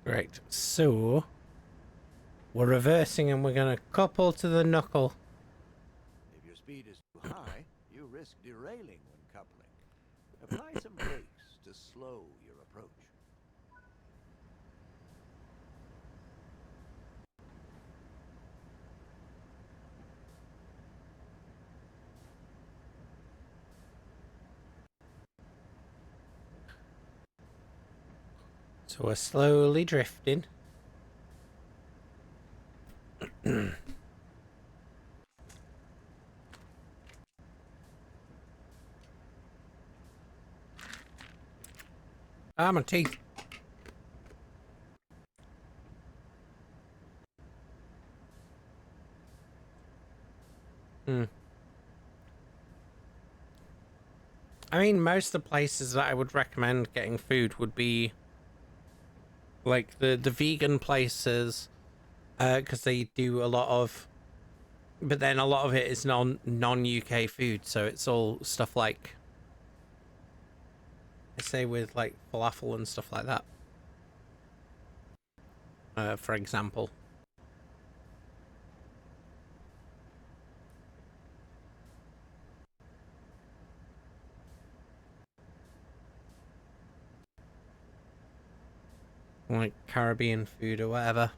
Right, so we're reversing and we're going to couple to the knuckle. If your speed is too high, you risk derailing when coupling. Apply some brakes to slow your approach. So we're slowly drifting. Ah, my teeth. I mean, most of the places that I would recommend getting food would be like the vegan places, because they do a lot of, but then a lot of it is non-UK food, so it's all stuff like, I say, with like falafel and stuff like that, for example. Like Caribbean food or whatever.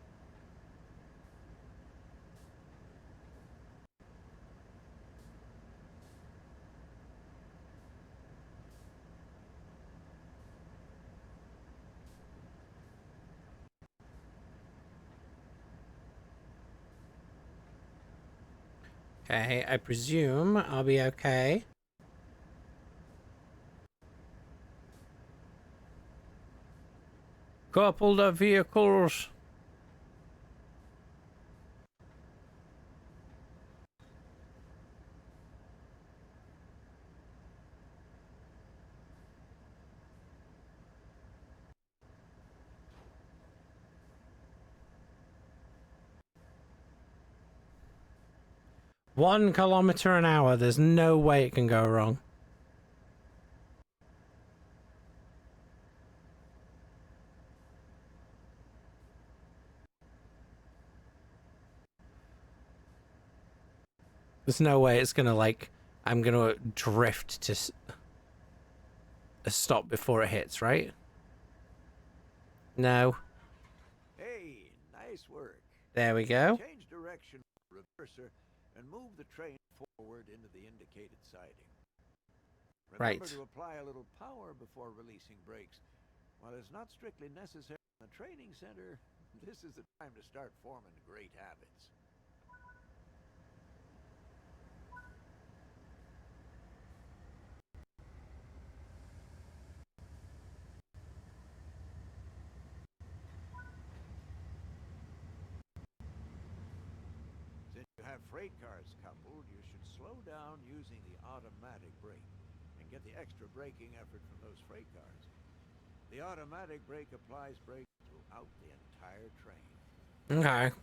Okay, I presume I'll be okay. Couple of vehicles. One kilometer an hour. There's no way it can go wrong. There's no way it's gonna, like, I'm gonna drift to a stop before it hits, right? No. Hey, nice work. There we go. Change direction, reverser, and move the train forward into the indicated siding. Remember Right. to apply a little power before releasing brakes. While it's not strictly necessary in the training center, this is the time to start forming great habits. Since you have freight cars coupled, you should slow down using the automatic brake and get the extra braking effort from those freight cars. The automatic brake applies brake throughout the entire train. Okay.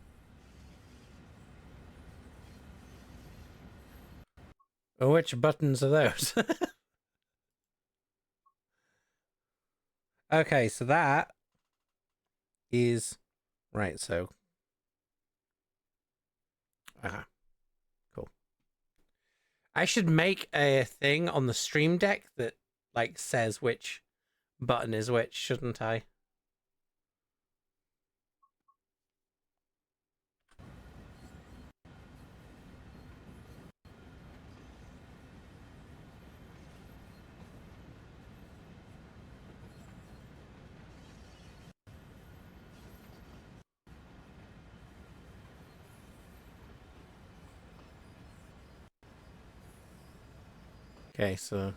Which buttons are those? Okay, so that is right. So, cool. I should make a thing on the stream deck that, like, says which button is which, shouldn't I? Okay, so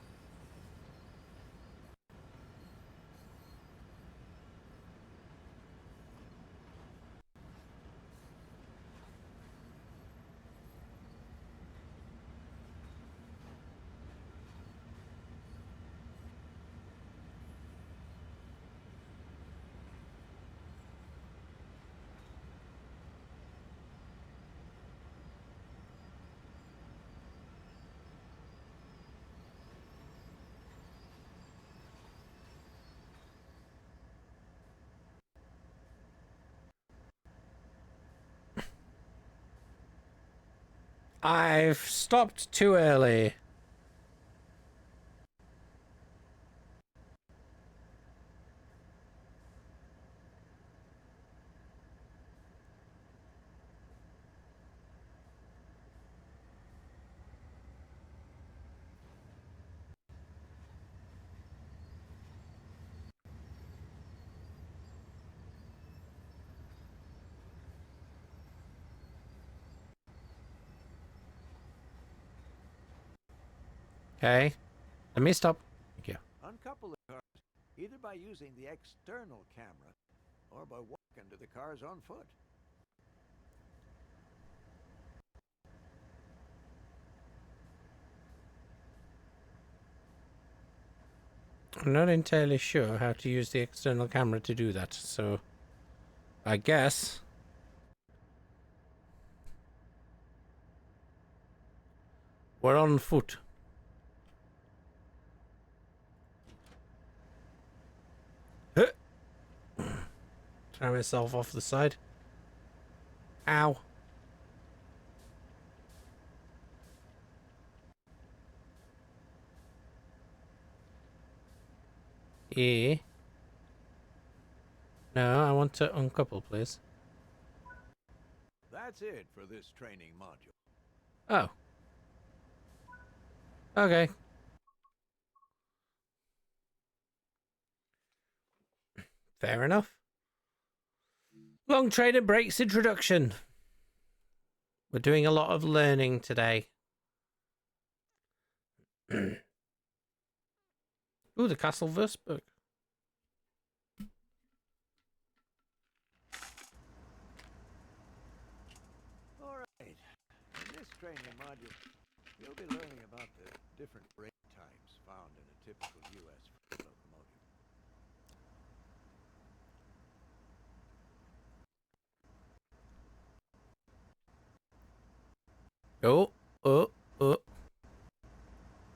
I've stopped too early. Okay, let me stop. Thank you. Uncouple the cars either by using the external camera or by walking to the cars on foot. I'm not entirely sure how to use the external camera to do that, so I guess we're on foot. Try myself off the side. Ow. E. No, I want to uncouple, please. That's it for this training module. Oh. Okay. Fair enough. Long training breaks introduction. We're doing a lot of learning today. Ooh, the Castle Würzburg. All right. In this training module, you'll be learning about the different brake types found in a typical U.S. freight locomotive. Oh, oh, oh.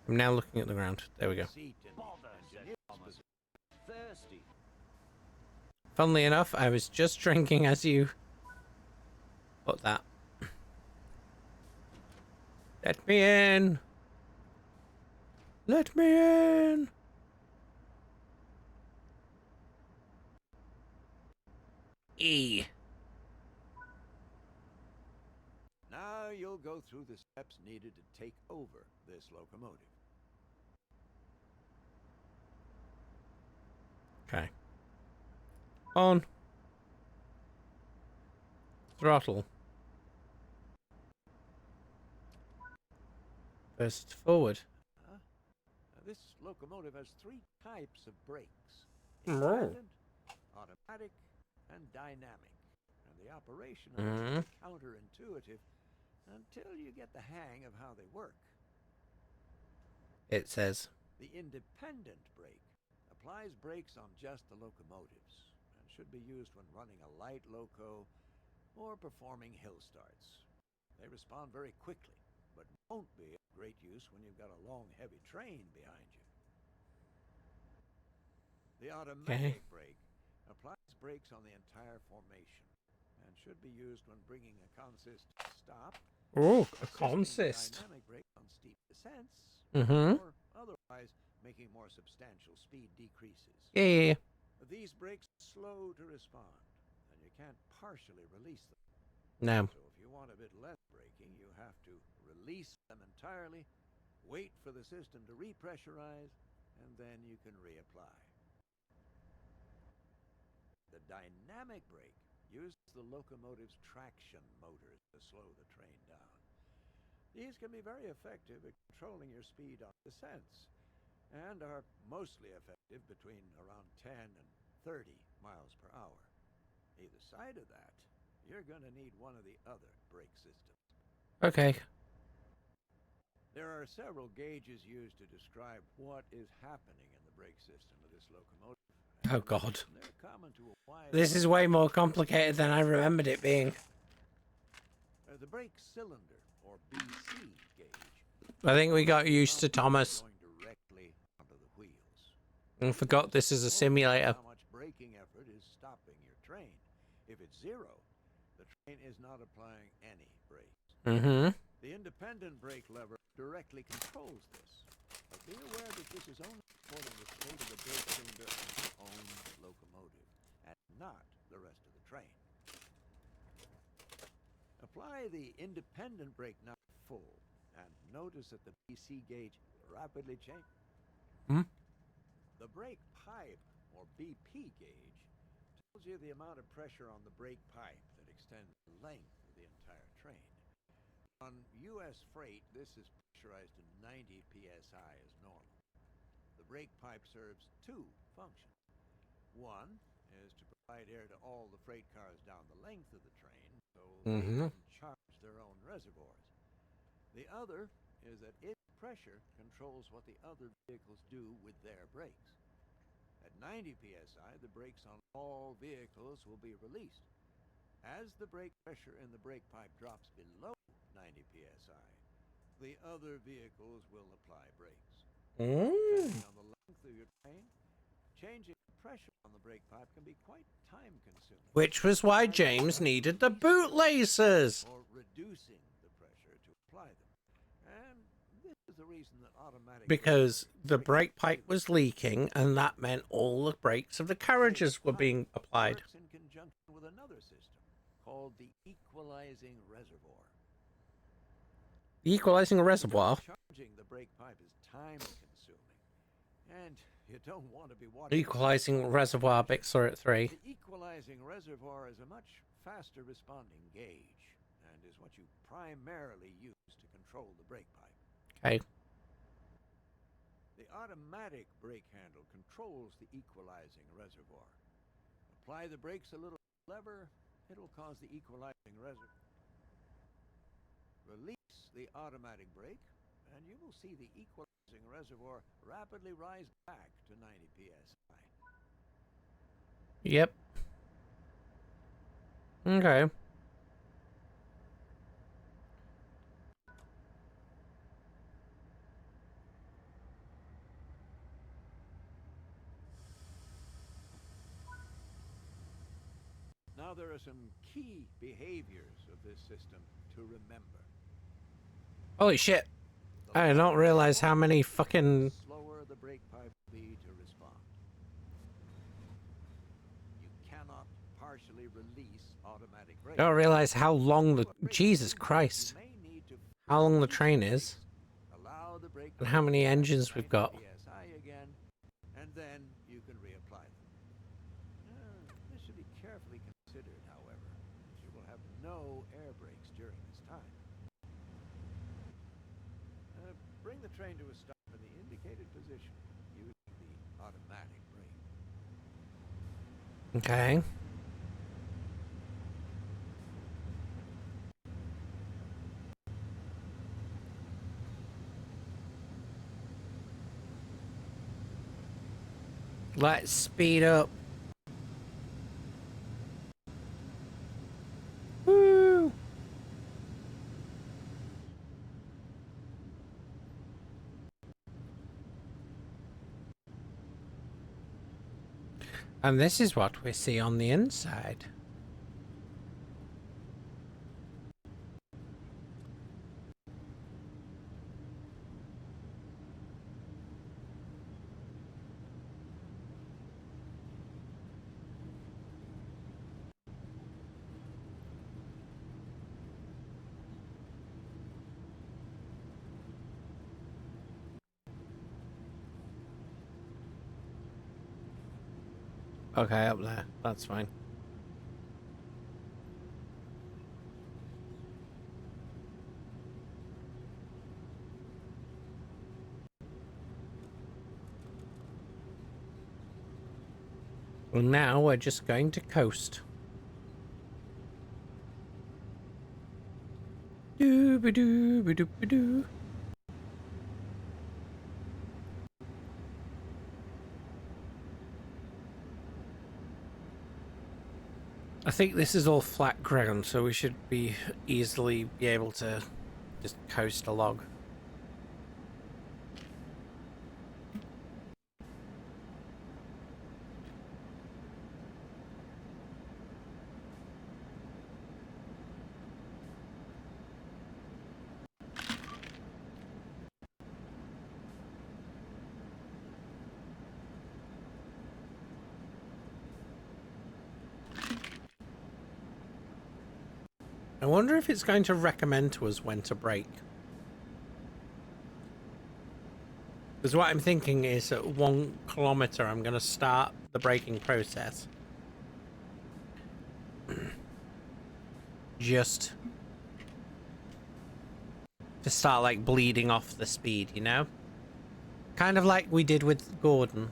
I'm now looking at the ground. There we go. Seat in the engineer's position. Thirsty. Funnily enough, I was just drinking as you put that. Let me in. Let me in. E. Now you'll go through the steps needed to take over this locomotive. Okay. On. Throttle. First forward. Now, this locomotive has 3 types of brakes: Oh. independent, automatic, and dynamic. And the operation of it is counterintuitive until you get the hang of how they work. It says. The independent brake applies brakes on just the locomotives and should be used when running a light loco or performing hill starts. They respond very quickly, but won't be of great use when you've got a long, heavy train behind you. The automatic brake applies brakes on the entire formation and should be used when bringing a consist to stop. Oh, a assisting the consist. dynamic brake on steep descents, Mm-hmm. or otherwise making more substantial speed decreases. Yeah. These brakes are slow to respond, and you can't partially release them. No. So if you want a bit less braking, you have to release them entirely, wait for the system to repressurize, and then you can reapply. The dynamic brake uses the locomotive's traction motors to slow the train down. These can be very effective at controlling your speed on descents, and are mostly effective between around 10 and 30 miles per hour. Either side of that, you're going to need one of the other brake systems. Okay. There are several gauges used to describe what is happening in the brake system of this locomotive. Oh, God. They're common to a wide This is way more complicated than I remembered it being. the brake cylinder, or BC gauge. I think we got used to Thomas Going directly onto the wheels. and forgot this is a simulator. How much braking effort is stopping your train? If it's 0, the train is not applying any brakes. Mm-hmm. The independent brake lever directly controls this. But be aware that this is only supporting the state of the brake cylinder on its own locomotive, and not the rest of the train. Apply the independent brake now full, and notice that the BC gauge rapidly changes. Hmm? The brake pipe, or BP gauge, tells you the amount of pressure on the brake pipe that extends the length of the entire train. On U.S. freight, this is pressurized to 90 psi as normal. The brake pipe serves 2 functions. One is to provide air to all the freight cars down the length of the train, so they can charge their own reservoirs. The other is that its pressure controls what the other vehicles do with their brakes. At 90 psi, the brakes on all vehicles will be released. As the brake pressure in the brake pipe drops below 90 psi, the other vehicles will apply brakes. Depending on the length of your train, changing the pressure on the brake pipe can be quite time-consuming. Which was why James needed the bootlaces. Or reducing the pressure to apply them. And this is the reason that automatic Because the brake pipe was leaking, and that meant all the brakes of the carriages were being applied. works in conjunction with another system called the equalizing reservoir. Equalizing a reservoir. Charging the brake pipe is time-consuming, and you don't want to be watching. Equalizing reservoir bit saw at 3. The equalizing reservoir is a much faster responding gauge and is is what you primarily use to control the brake pipe. Okay. The automatic brake handle controls the equalizing reservoir. Apply the brakes a little lever, it'll cause the equalizing reservoir. Release the automatic brake, and you will see the equalizing reservoir rapidly rise back to 90 psi. Yep. Okay. Now there are some key behaviors of this system to remember. Holy shit. I did not realize how many fucking... Slower the brake pipe will be to respond. You cannot partially release automatic brakes. I don't realize how long the... Jesus Christ. How long the train is. Allow the brake And how many engines we've got. PSI again, and then you can reapply them. This should be carefully considered, however, as you will have no air brakes during this time. Bring the train to a stop in the indicated position using the automatic brake. Okay. Let's speed up. Woo! And this is what we see on the inside. Okay, up there. That's fine. Well, now we're just going to coast. Doo-ba-doo-ba-doo-ba-doo. I think this is all flat ground, so we should be easily be able to just coast along. I wonder if it's going to recommend to us when to brake. Because what I'm thinking is at 1 kilometer, I'm going to start the braking process. Just to start like bleeding off the speed, you know? Kind of like we did with Gordon.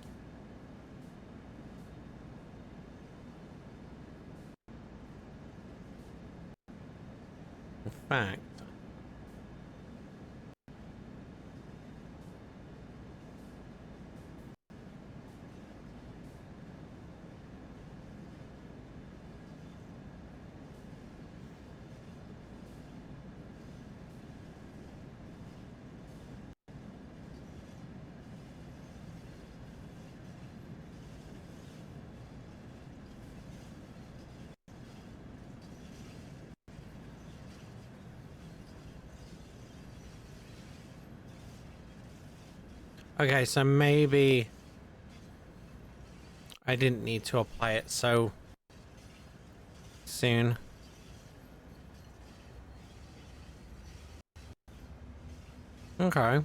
In fact, okay, so maybe I didn't need to apply it so soon. Okay.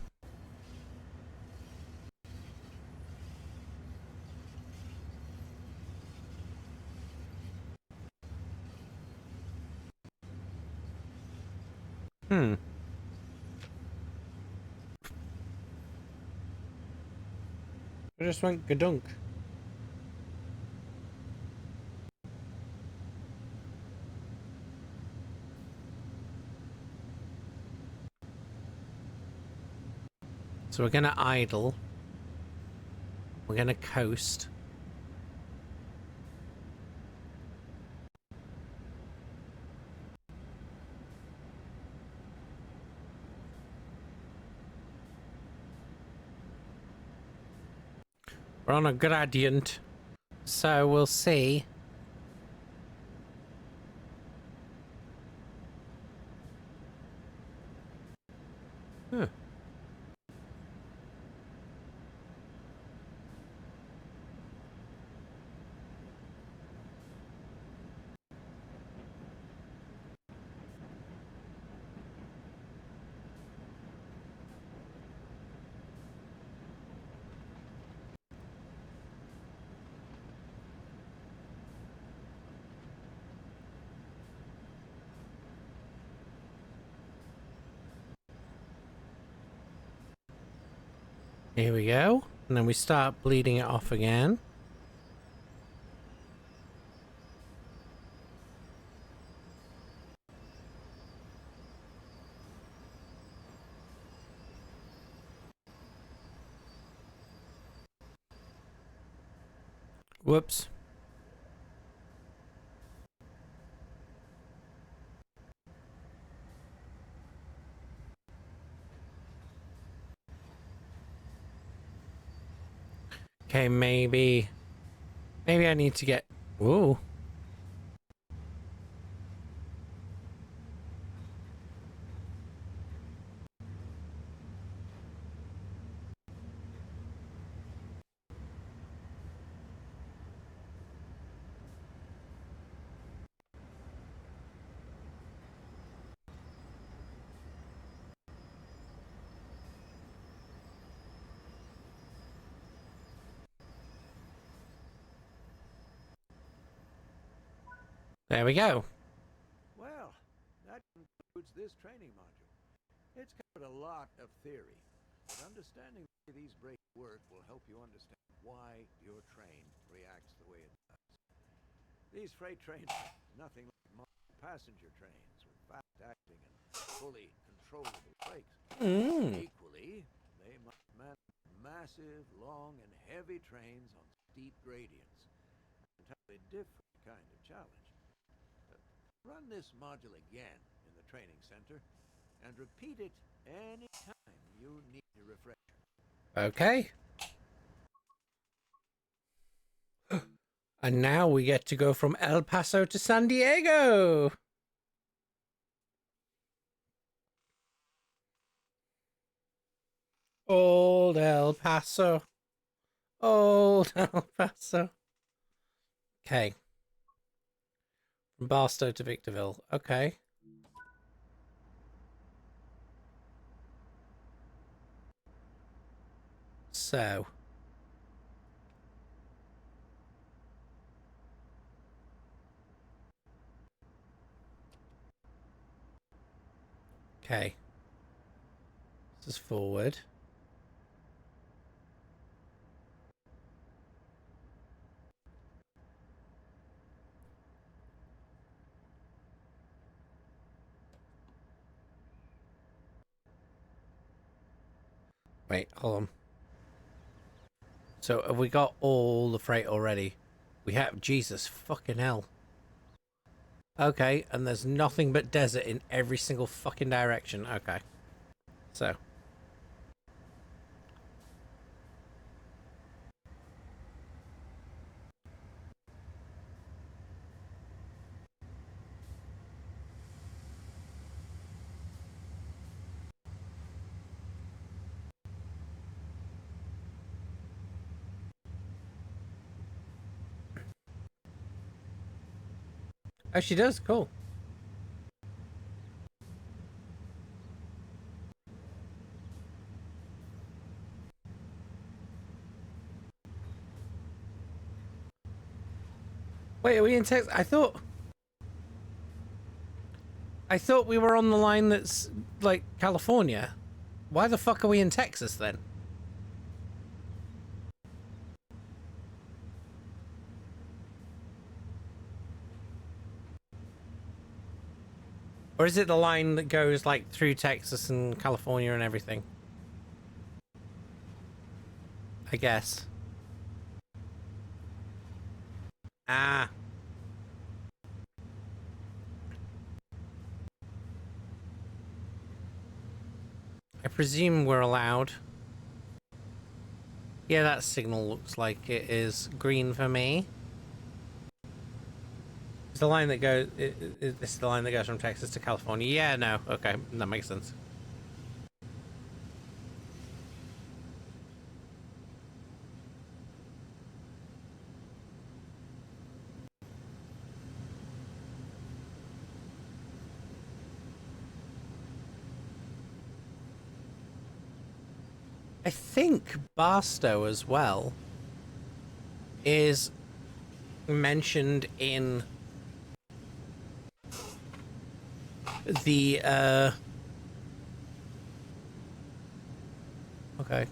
I just went gadunk. So we're gonna idle. We're gonna coast. We're on a gradient, so we'll see. Huh. Here we go. And then we start bleeding it off again. Whoops. Okay, maybe I need to get... Whoa. There we go. Well, that concludes this training module. It's covered a lot of theory, but understanding the way these brakes work will help you understand why your train reacts the way it does. These freight trains are nothing like modern passenger trains with fast-acting and fully controllable brakes. Equally, they must manage massive, long, and heavy trains on steep gradients. An entirely different kind of challenge. Run this module again in the training center and repeat it any time you need a refresher. Okay. And now we get to go from El Paso to San Diego. Old El Paso. Old El Paso. Okay. From Barstow to Victorville. Okay. So. Okay. This is forward. Wait, hold on. So have we got all the freight already? We have. Jesus fucking hell. Okay, and there's nothing but desert in every single fucking direction. Okay. So. Oh, she does? Cool. Wait, are we in Texas? I thought... I thought we were on the line that's, like, California. Why the fuck are we in Texas, then? Or is it the line that goes, like, through Texas and California and everything? I guess. Ah. I presume we're allowed. Yeah, that signal looks like it is green for me. It's the line that goes... This is the line that goes from Texas to California. Yeah, no. Okay, that makes sense. I think Barstow as well is mentioned in the okay.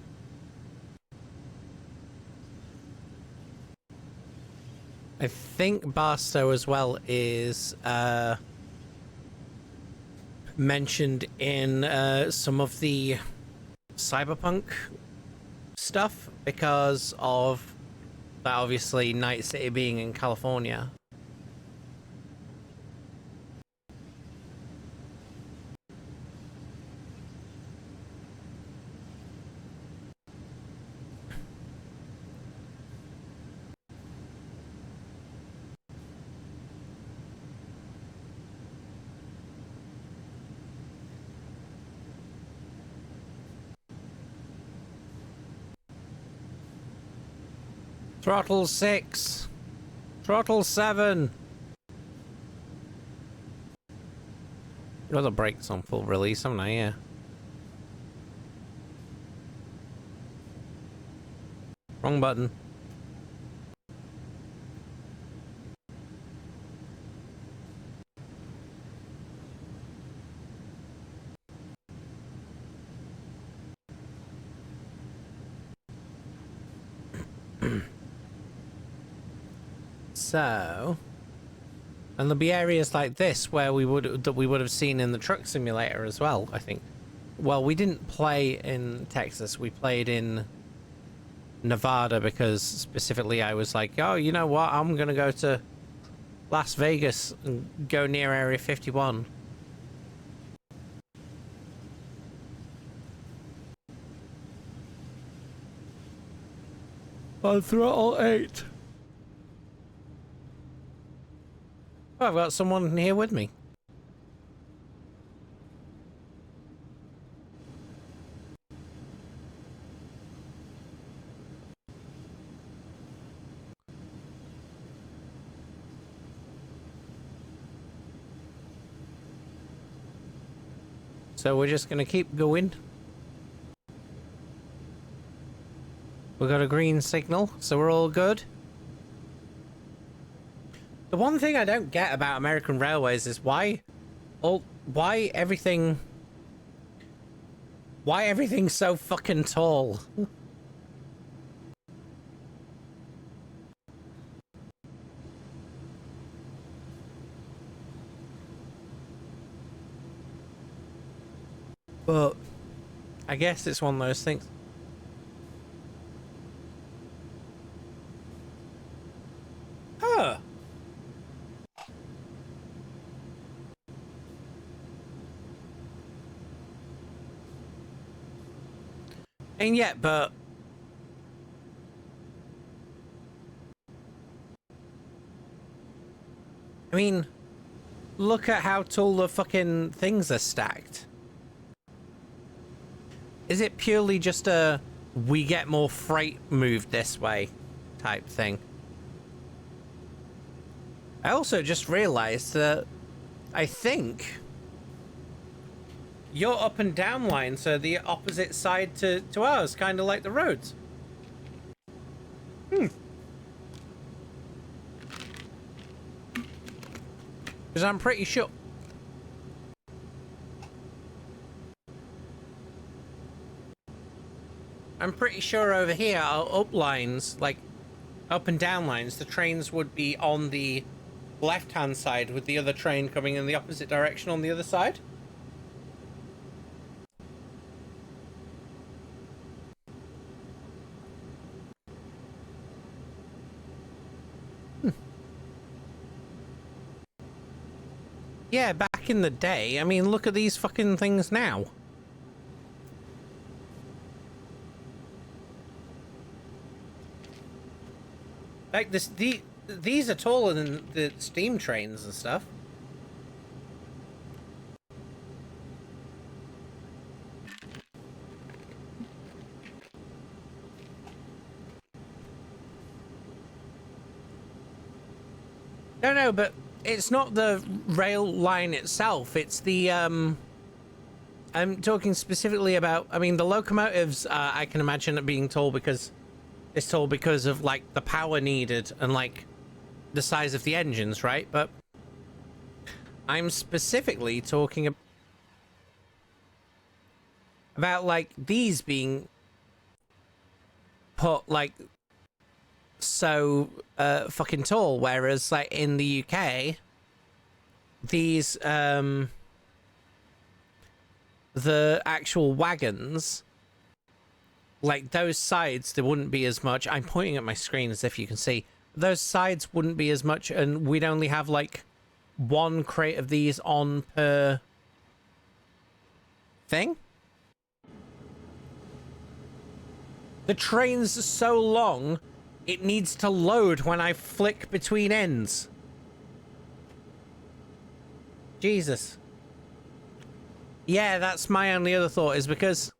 I think Barstow as well is mentioned in some of the cyberpunk stuff because of that, obviously Night City being in California. Throttle 6. Throttle 7. Got the brakes on full release, haven't I? Yeah. Wrong button. So, and there'll be areas like this where we would have seen in the truck simulator as well, I think. Well, we didn't play in Texas. We played in Nevada because specifically I was like, oh, you know what? I'm going to go to Las Vegas and go near Area 51. On throttle 8. Oh, I've got someone here with me. So we're just gonna keep going. We got a green signal, so we're all good. The one thing I don't get about American Railways is why everything's so fucking tall. But I guess it's one of those things. Huh. And yet, but I mean, look at how tall the fucking things are stacked. Is it purely just a we get more freight moved this way type thing? I also just realized that I think your up and down lines are the opposite side to ours, kind of like the roads. Because I'm pretty sure I'm pretty sure over here are up lines, like up and down lines. The trains would be on the left-hand side with the other train coming in the opposite direction on the other side. Yeah, back in the day. I mean, look at these fucking things now. Like this, these are taller than the steam trains and stuff. No, but it's not the rail line itself. It's the I'm talking specifically about. I mean, the locomotives. I can imagine it being tall because it's tall because of like the power needed and like the size of the engines, right? But I'm specifically talking about like these being put like so fucking tall, whereas like in the UK these the actual wagons, like those sides, there wouldn't be as much. I'm pointing at my screen as if you can see. Those sides wouldn't be as much, and we'd only have like one crate of these on per thing. The train's so long, it needs to load when I flick between ends. Jesus. Yeah, that's my only other thought, is because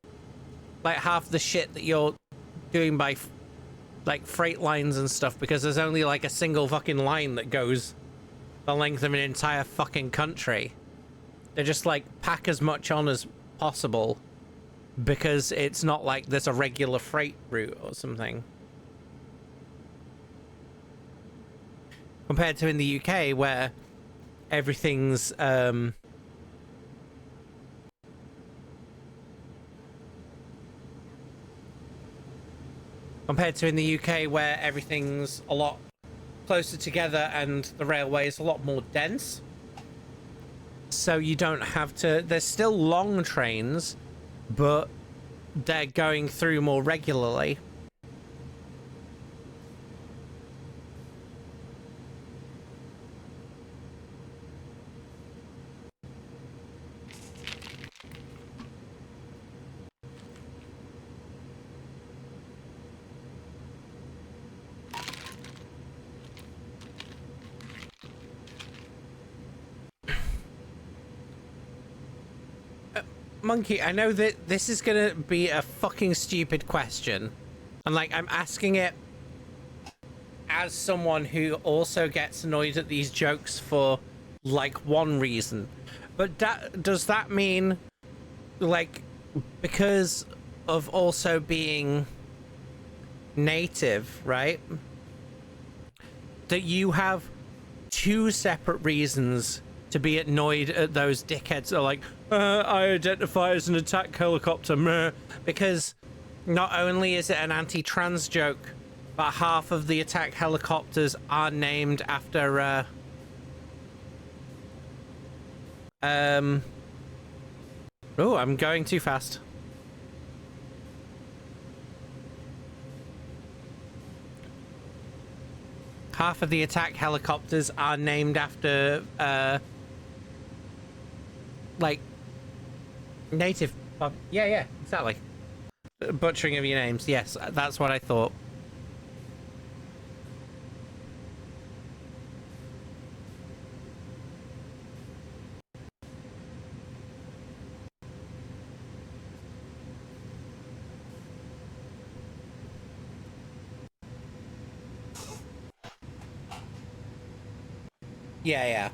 like half the shit that you're doing by like freight lines and stuff, because there's only like a single fucking line that goes the length of an entire fucking country. They just like pack as much on as possible because it's not like there's a regular freight route or something. Compared to in the UK where everything's compared to in the UK where everything's a lot closer together and the railway is a lot more dense. So you don't have to... There's still long trains, but they're going through more regularly. Monkey, I know that this is gonna be a fucking stupid question, and like I'm asking it as someone who also gets annoyed at these jokes for like one reason, but does that mean like because of also being native, right, that you have two separate reasons to be annoyed at those dickheads that are like, I identify as an attack helicopter, meh. Because not only is it an anti-trans joke, but half of the attack helicopters are named after oh, I'm going too fast. Half of the attack helicopters are named after like native yeah, exactly. Butchering of your names. Yes, that's what I thought. Yeah.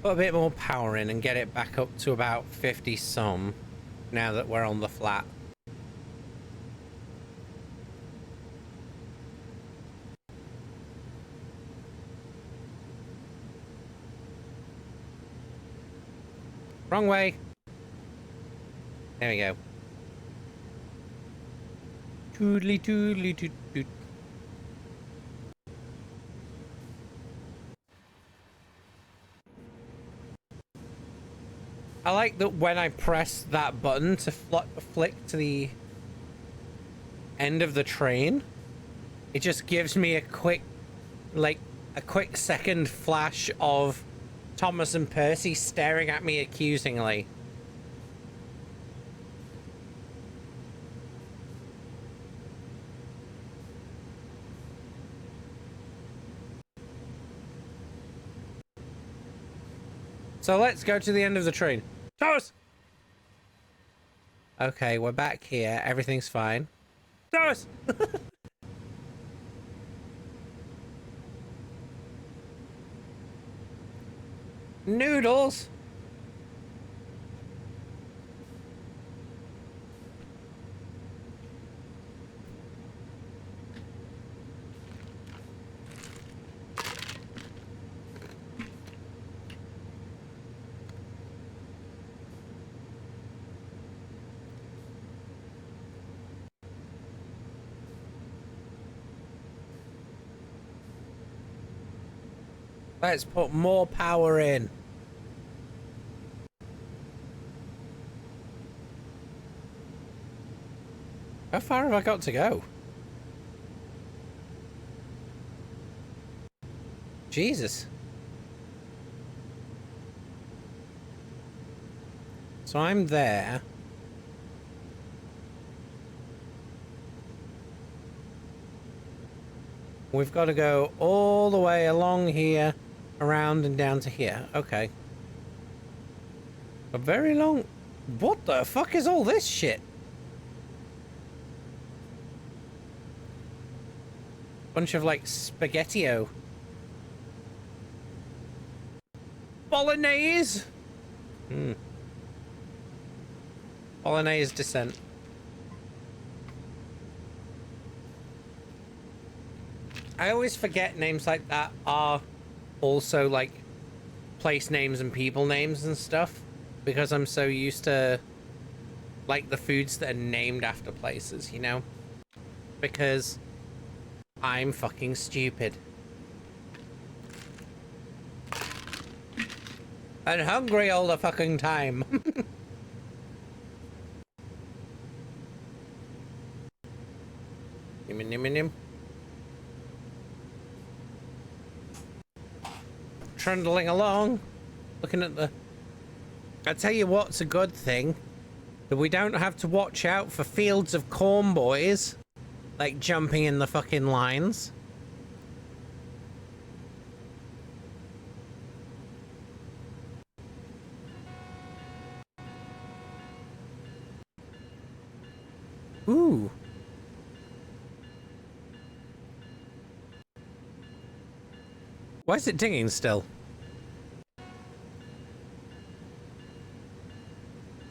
Put a bit more power in and get it back up to about 50 some now that we're on the flat. Wrong way. There we go. Toodly toodly toot toot. I like that when I press that button to flick to the end of the train, it just gives me a quick, like, a quick second flash of Thomas and Percy staring at me accusingly. So let's go to the end of the train. Thomas! Okay, we're back here. Everything's fine. Thomas! Noodles! Let's put more power in. How far have I got to go? Jesus. So I'm there. We've got to go all the way along here, around and down to here. Okay. A very long... What the fuck is all this shit? Bunch of, like, spaghetti-o. Bolognese! Hmm. Bolognese descent. I always forget names like that are also, like, place names and people names and stuff, because I'm so used to, like, the foods that are named after places, you know? Because I'm fucking stupid. And hungry all the fucking time. Nim. Trundling along, looking at the... I tell you what's a good thing, that we don't have to watch out for fields of corn boys, like jumping in the fucking lines. Ooh. Why is it dinging still?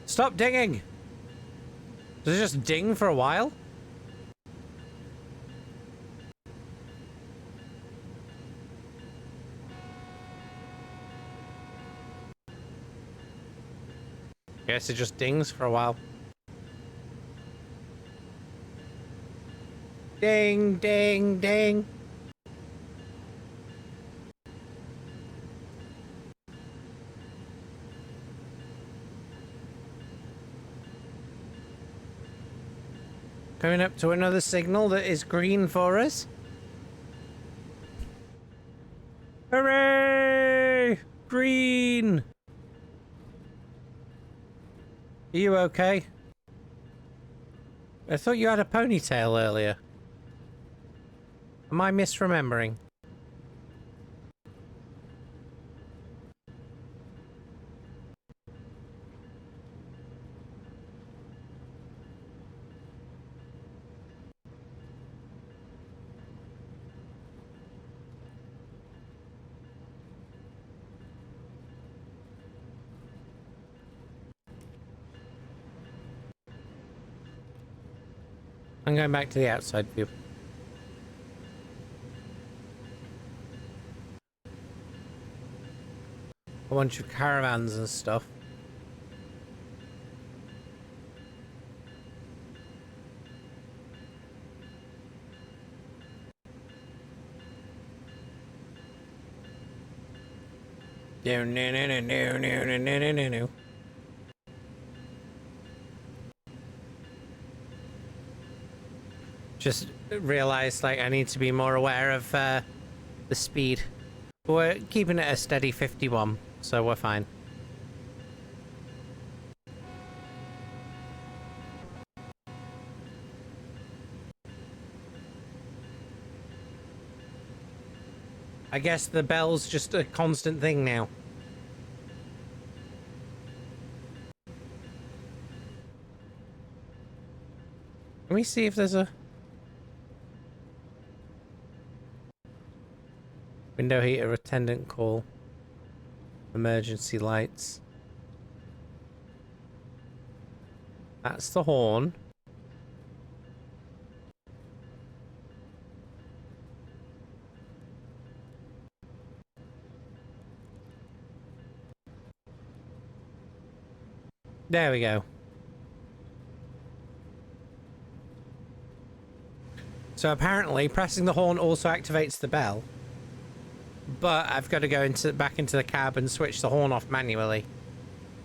Stop dinging! Does it just ding for a while? Guess it just dings for a while. Ding, ding, ding. Coming up to another signal that is green for us. Hooray! Green! Are you okay? I thought you had a ponytail earlier. Am I misremembering? I'm going back to the outside view. A bunch of caravans and stuff. No, no, no, no, no, no, no, no, no, no. Just realized, like, I need to be more aware of the speed. We're keeping it a steady 51, so we're fine. I guess the bell's just a constant thing now. Let me see if there's a window heater attendant call. Emergency lights. That's the horn. There we go. So apparently pressing the horn also activates the bell. But I've got to go back into the cab and switch the horn off manually.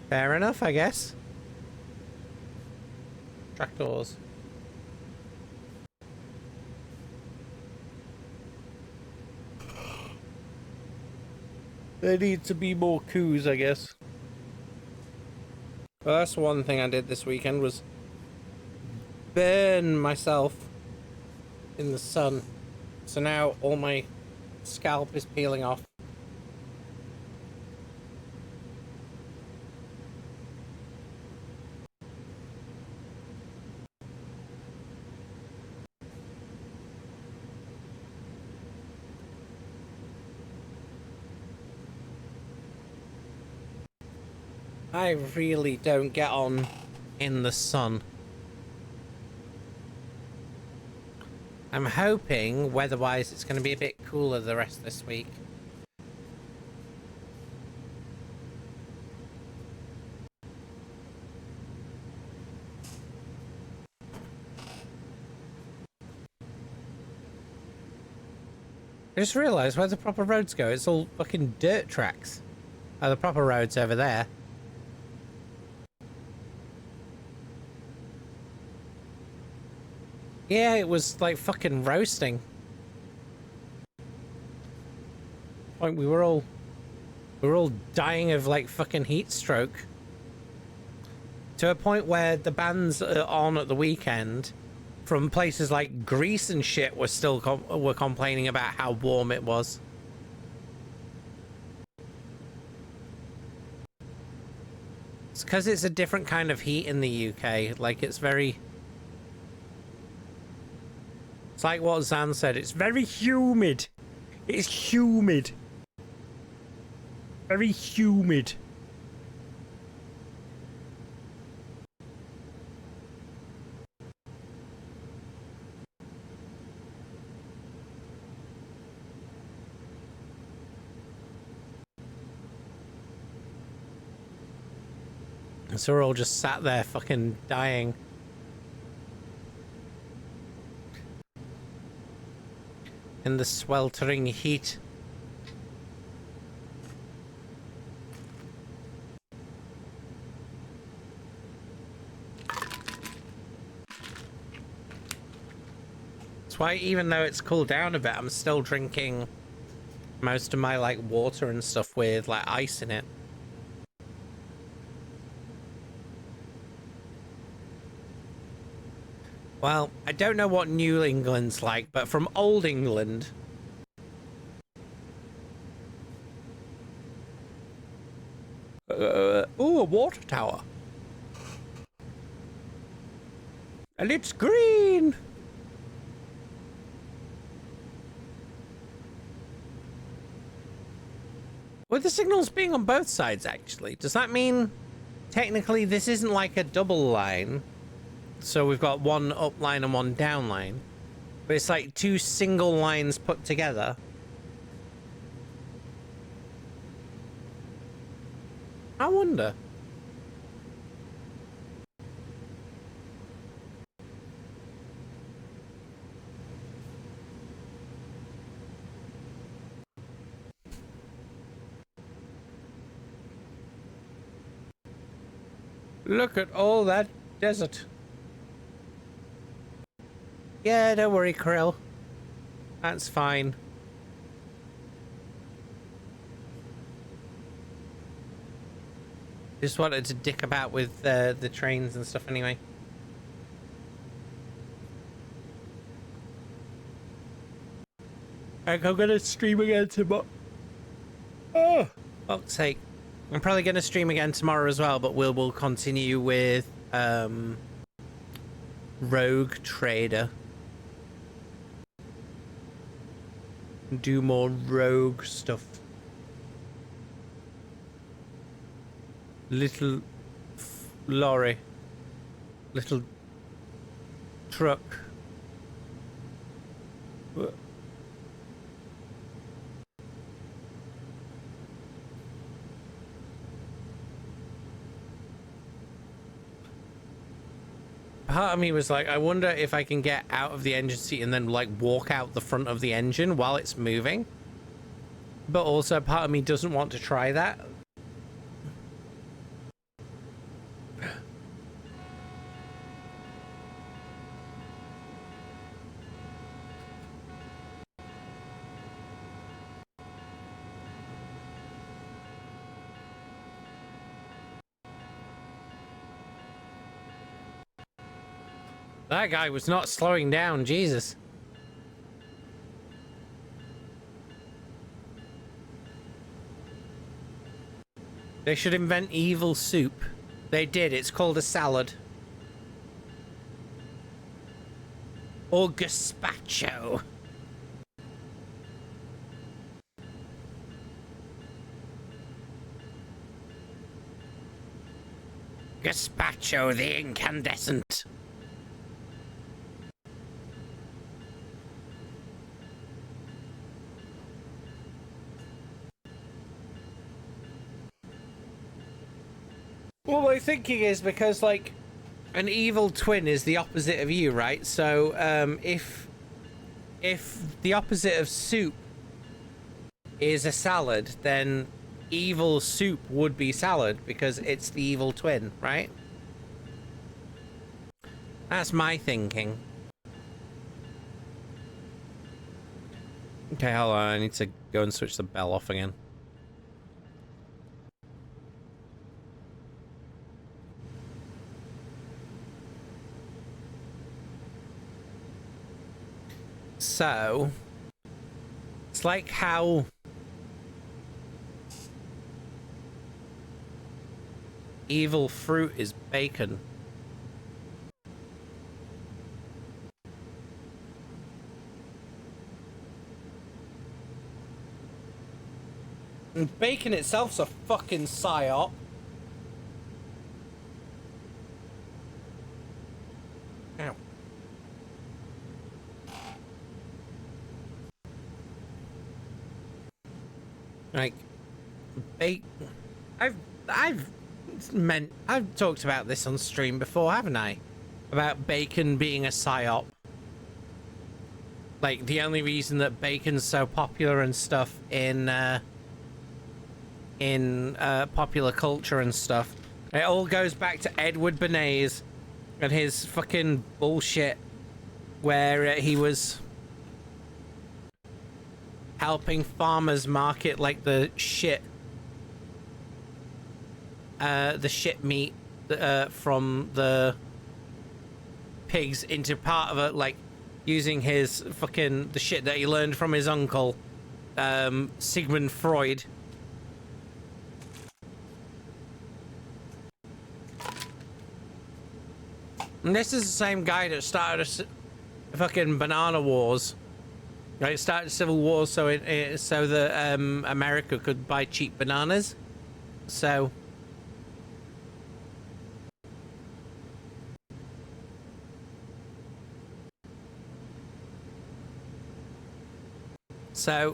Fair enough, I guess. Tractors. There need to be more coups, I guess. Well, that's one thing I did this weekend was burn myself in the sun. So now all my scalp is peeling off. I really don't get on in the sun. I'm hoping weather-wise it's going to be a bit cooler the rest of this week. I just realised where the proper roads go. It's all fucking dirt tracks. Oh, the proper road's over there. Yeah, it was like fucking roasting. Like we were all dying of like fucking heat stroke. To a point where the bands on at the weekend from places like Greece and shit were still complaining about how warm it was. It's because it's a different kind of heat in the UK. Like it's very... It's like what Zan said, it's very humid. It's humid. Very humid. So we're all just sat there fucking dying. In the sweltering heat. That's why even though it's cooled down a bit, I'm still drinking most of my like water and stuff with like ice in it. Well, I don't know what New England's like, but from Old England... oh, a water tower. And it's green! With the signals being on both sides, actually, does that mean technically this isn't like a double line? So we've got one up line and one down line. But it's like two single lines put together. I wonder. Look at all that desert. Yeah, don't worry, Krill. That's fine. Just wanted to dick about with the trains and stuff anyway. I'm gonna stream again tomorrow. Oh, fuck's sake. I'm probably gonna stream again tomorrow as well, but we'll continue with Rogue Trader. Do more rogue stuff. Little lorry. Little truck. Part of me was like, I wonder if I can get out of the engine seat and then like walk out the front of the engine while it's moving. But also part of me doesn't want to try that. That guy was not slowing down, Jesus. They should invent evil soup. They did, it's called a salad. Or gazpacho. Gazpacho the incandescent. Well, my thinking is because, like, an evil twin is the opposite of you, right? So, if the opposite of soup is a salad, then evil soup would be salad because it's the evil twin, right? That's my thinking. Okay, hold on. I need to go and switch the bell off again. So, it's like how evil fruit is bacon. And bacon itself's a fucking psyop. Ow. Like, I've talked about this on stream before, haven't I? About bacon being a psyop. Like, the only reason that bacon's so popular and stuff in popular culture and stuff, it all goes back to Edward Bernays and his fucking bullshit where he was helping farmers market like the shit meat from the pigs into part of it, like using his fucking the shit that he learned from his uncle Sigmund Freud. And this is the same guy that started a fucking banana wars. Right, started civil war so that America could buy cheap bananas. So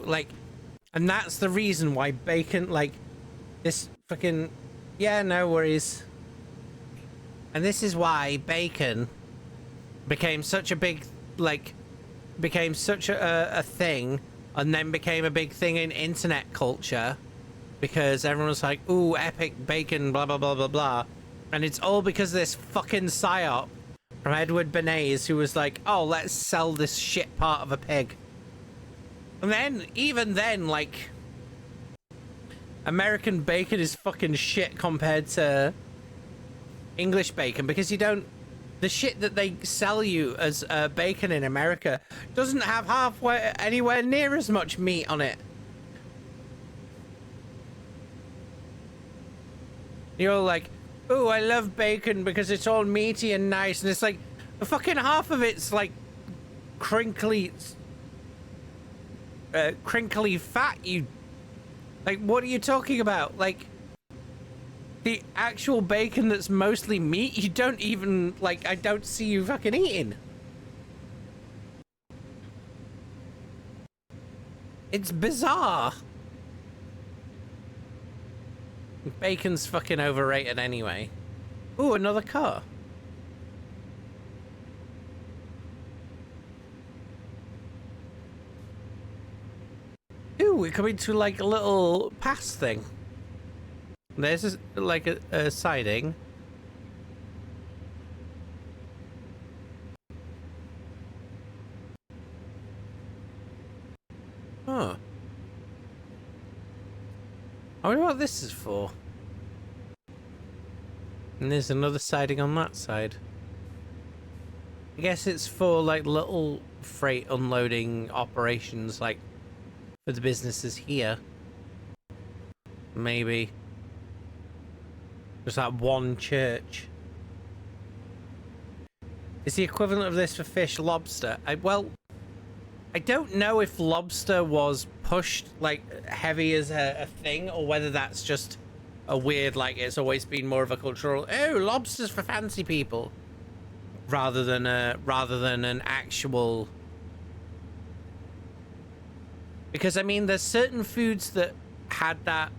like, and that's the reason why bacon, like, this fucking, yeah, no worries. And this is why bacon became such a big, like, became such a thing, and then became a big thing in internet culture, because everyone was like, ooh, epic bacon, blah blah blah blah blah. And it's all because of this fucking psyop from Edward Bernays, who was like, oh, let's sell this shit part of a pig. And then, even then, like, American bacon is fucking shit compared to English bacon, because you don't... The shit that they sell you as bacon in America doesn't have halfway anywhere near as much meat on it. You're like, oh, I love bacon because it's all meaty and nice, and it's like, fucking half of it's like crinkly fat. You, like, what are you talking about? Like, the actual bacon that's mostly meat, you don't even, like, I don't see you fucking eating. It's bizarre. Bacon's fucking overrated anyway. Ooh, another car. Ooh, we're coming to like a little pass thing. There's like a siding. Huh. I wonder what this is for. And there's another siding on that side. I guess it's for like little freight unloading operations, like for the businesses here. Maybe. There's that one church. Is the equivalent of this for fish lobster? Well, I don't know if lobster was pushed like heavy as a thing, or whether that's just a weird, like, it's always been more of a cultural, oh, lobsters for fancy people, rather than an actual. Because I mean, there's certain foods that had that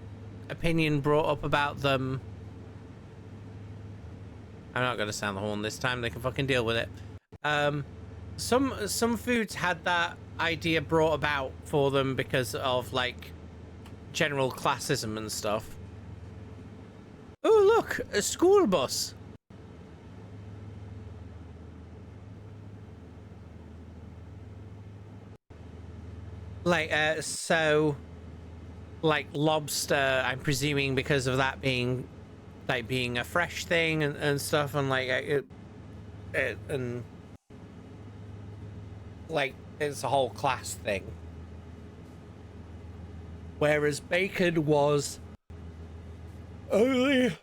opinion brought up about them. I'm not gonna sound the horn this time. They can fucking deal with it. Some foods had that idea brought about for them because of like general classism and stuff. Oh look, a school bus. Like so, like lobster, I'm presuming because of that being like being a fresh thing and stuff, and like it and like it's a whole class thing. Whereas bacon was only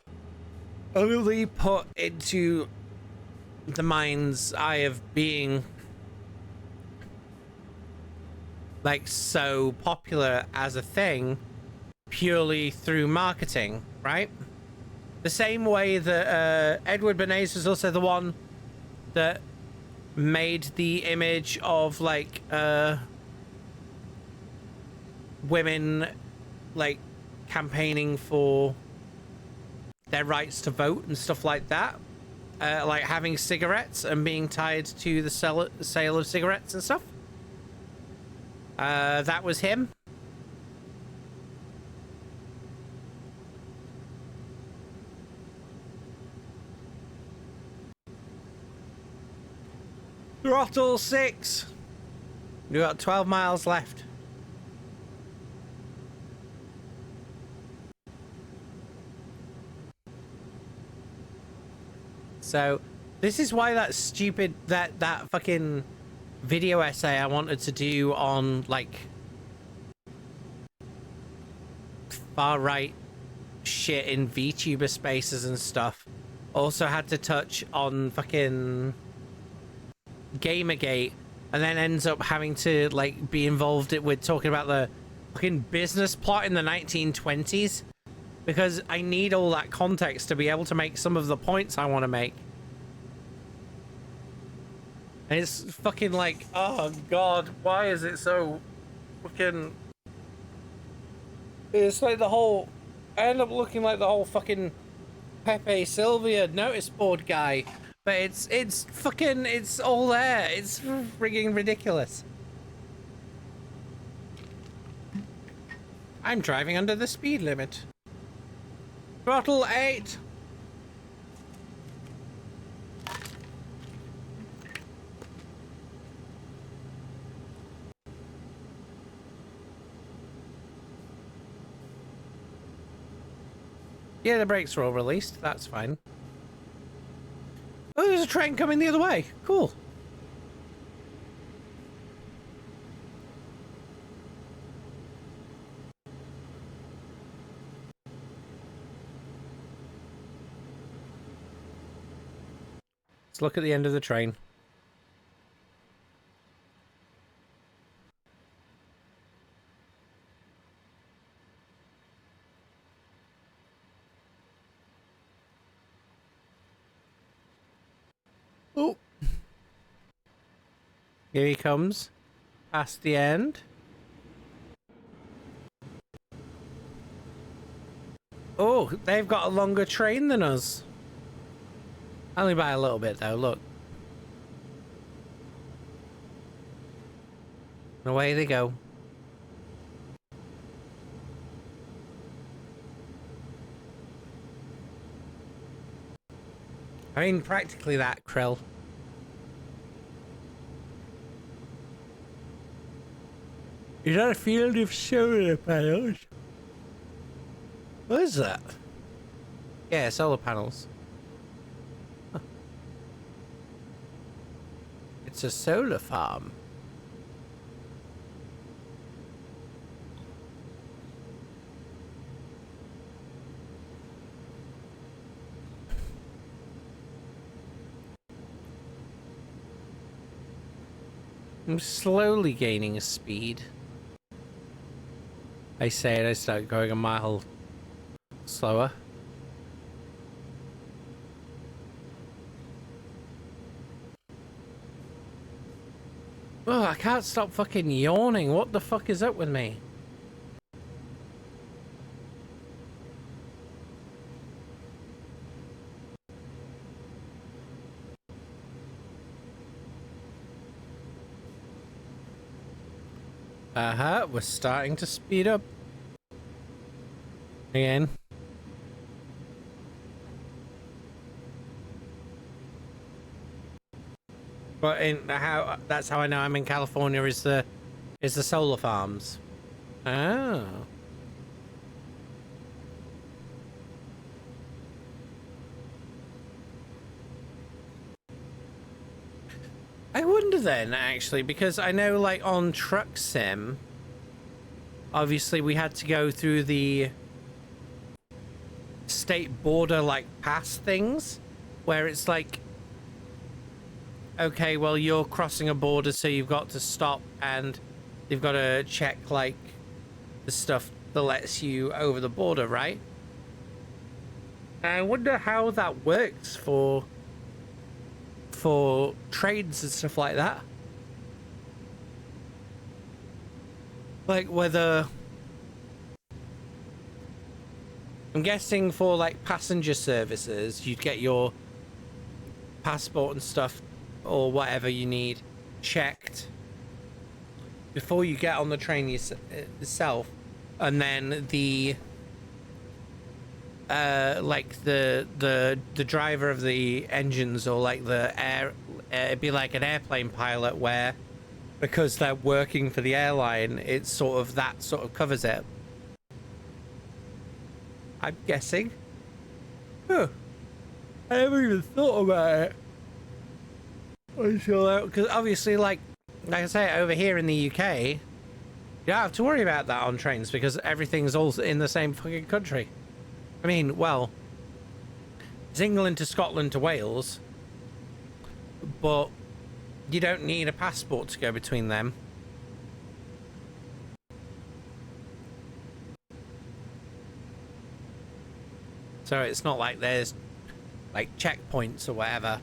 put into the mind's eye of being like so popular as a thing purely through marketing, right? The same way that Edward Bernays was also the one that made the image of like women like campaigning for their rights to vote and stuff like that, like having cigarettes and being tied to the sale of cigarettes and stuff. That was him. Throttle 6. We got 12 miles left. So, this is why that stupid, that fucking video essay I wanted to do on, like, far-right shit in VTuber spaces and stuff also had to touch on fucking Gamergate, and then ends up having to like be involved with talking about the fucking business plot in the 1920s, because I need all that context to be able to make some of the points I want to make. And it's fucking like, oh god, why is it so fucking... It's like the whole... I end up looking like the whole fucking Pepe Sylvia notice board guy. But it's fucking, it's all there. It's frigging ridiculous. I'm driving under the speed limit. Throttle 8. Yeah, the brakes are all released. That's fine. Oh, there's a train coming the other way. Cool. Let's look at the end of the train. Oh. Here he comes. Past the end. Oh, they've got a longer train than us. Only by a little bit, though. Look. And away they go. I mean, practically that, Krill. Is that a field of solar panels? What is that? Yeah, solar panels. Huh. It's a solar farm. I'm slowly gaining speed. I say it, I start going a mile slower. Oh, I can't stop fucking yawning. What the fuck is up with me? We're starting to speed up. Again. But that's how I know I'm in California is the solar farms. Oh. I wonder then, actually, because I know, like, on Truck Sim, obviously we had to go through the state border, like, pass things, where it's like, okay, well, you're crossing a border, so you've got to stop, and you've got to check, like, the stuff that lets you over the border, right? I wonder how that works for trades and stuff like that. Like, whether... I'm guessing for, like, passenger services, you'd get your passport and stuff, or whatever you need, checked before you get on the train yourself, and then the like the driver of the engines, or like the it'd be like an airplane pilot, where because they're working for the airline, it's sort of that sort of covers it, I'm guessing. Huh. I never even thought about it until, because obviously, like I say, over here in the UK, you don't have to worry about that on trains because everything's all in the same fucking country. I mean, well, it's England to Scotland to Wales, but you don't need a passport to go between them. So it's not like there's, like, checkpoints or whatever.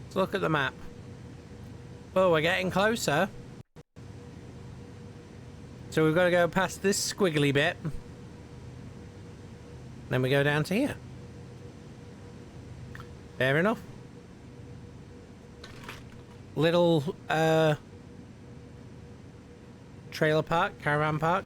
Let's look at the map. Oh, we're getting closer. So we've got to go past this squiggly bit. Then we go down to here. Fair enough. Little, trailer park, caravan park.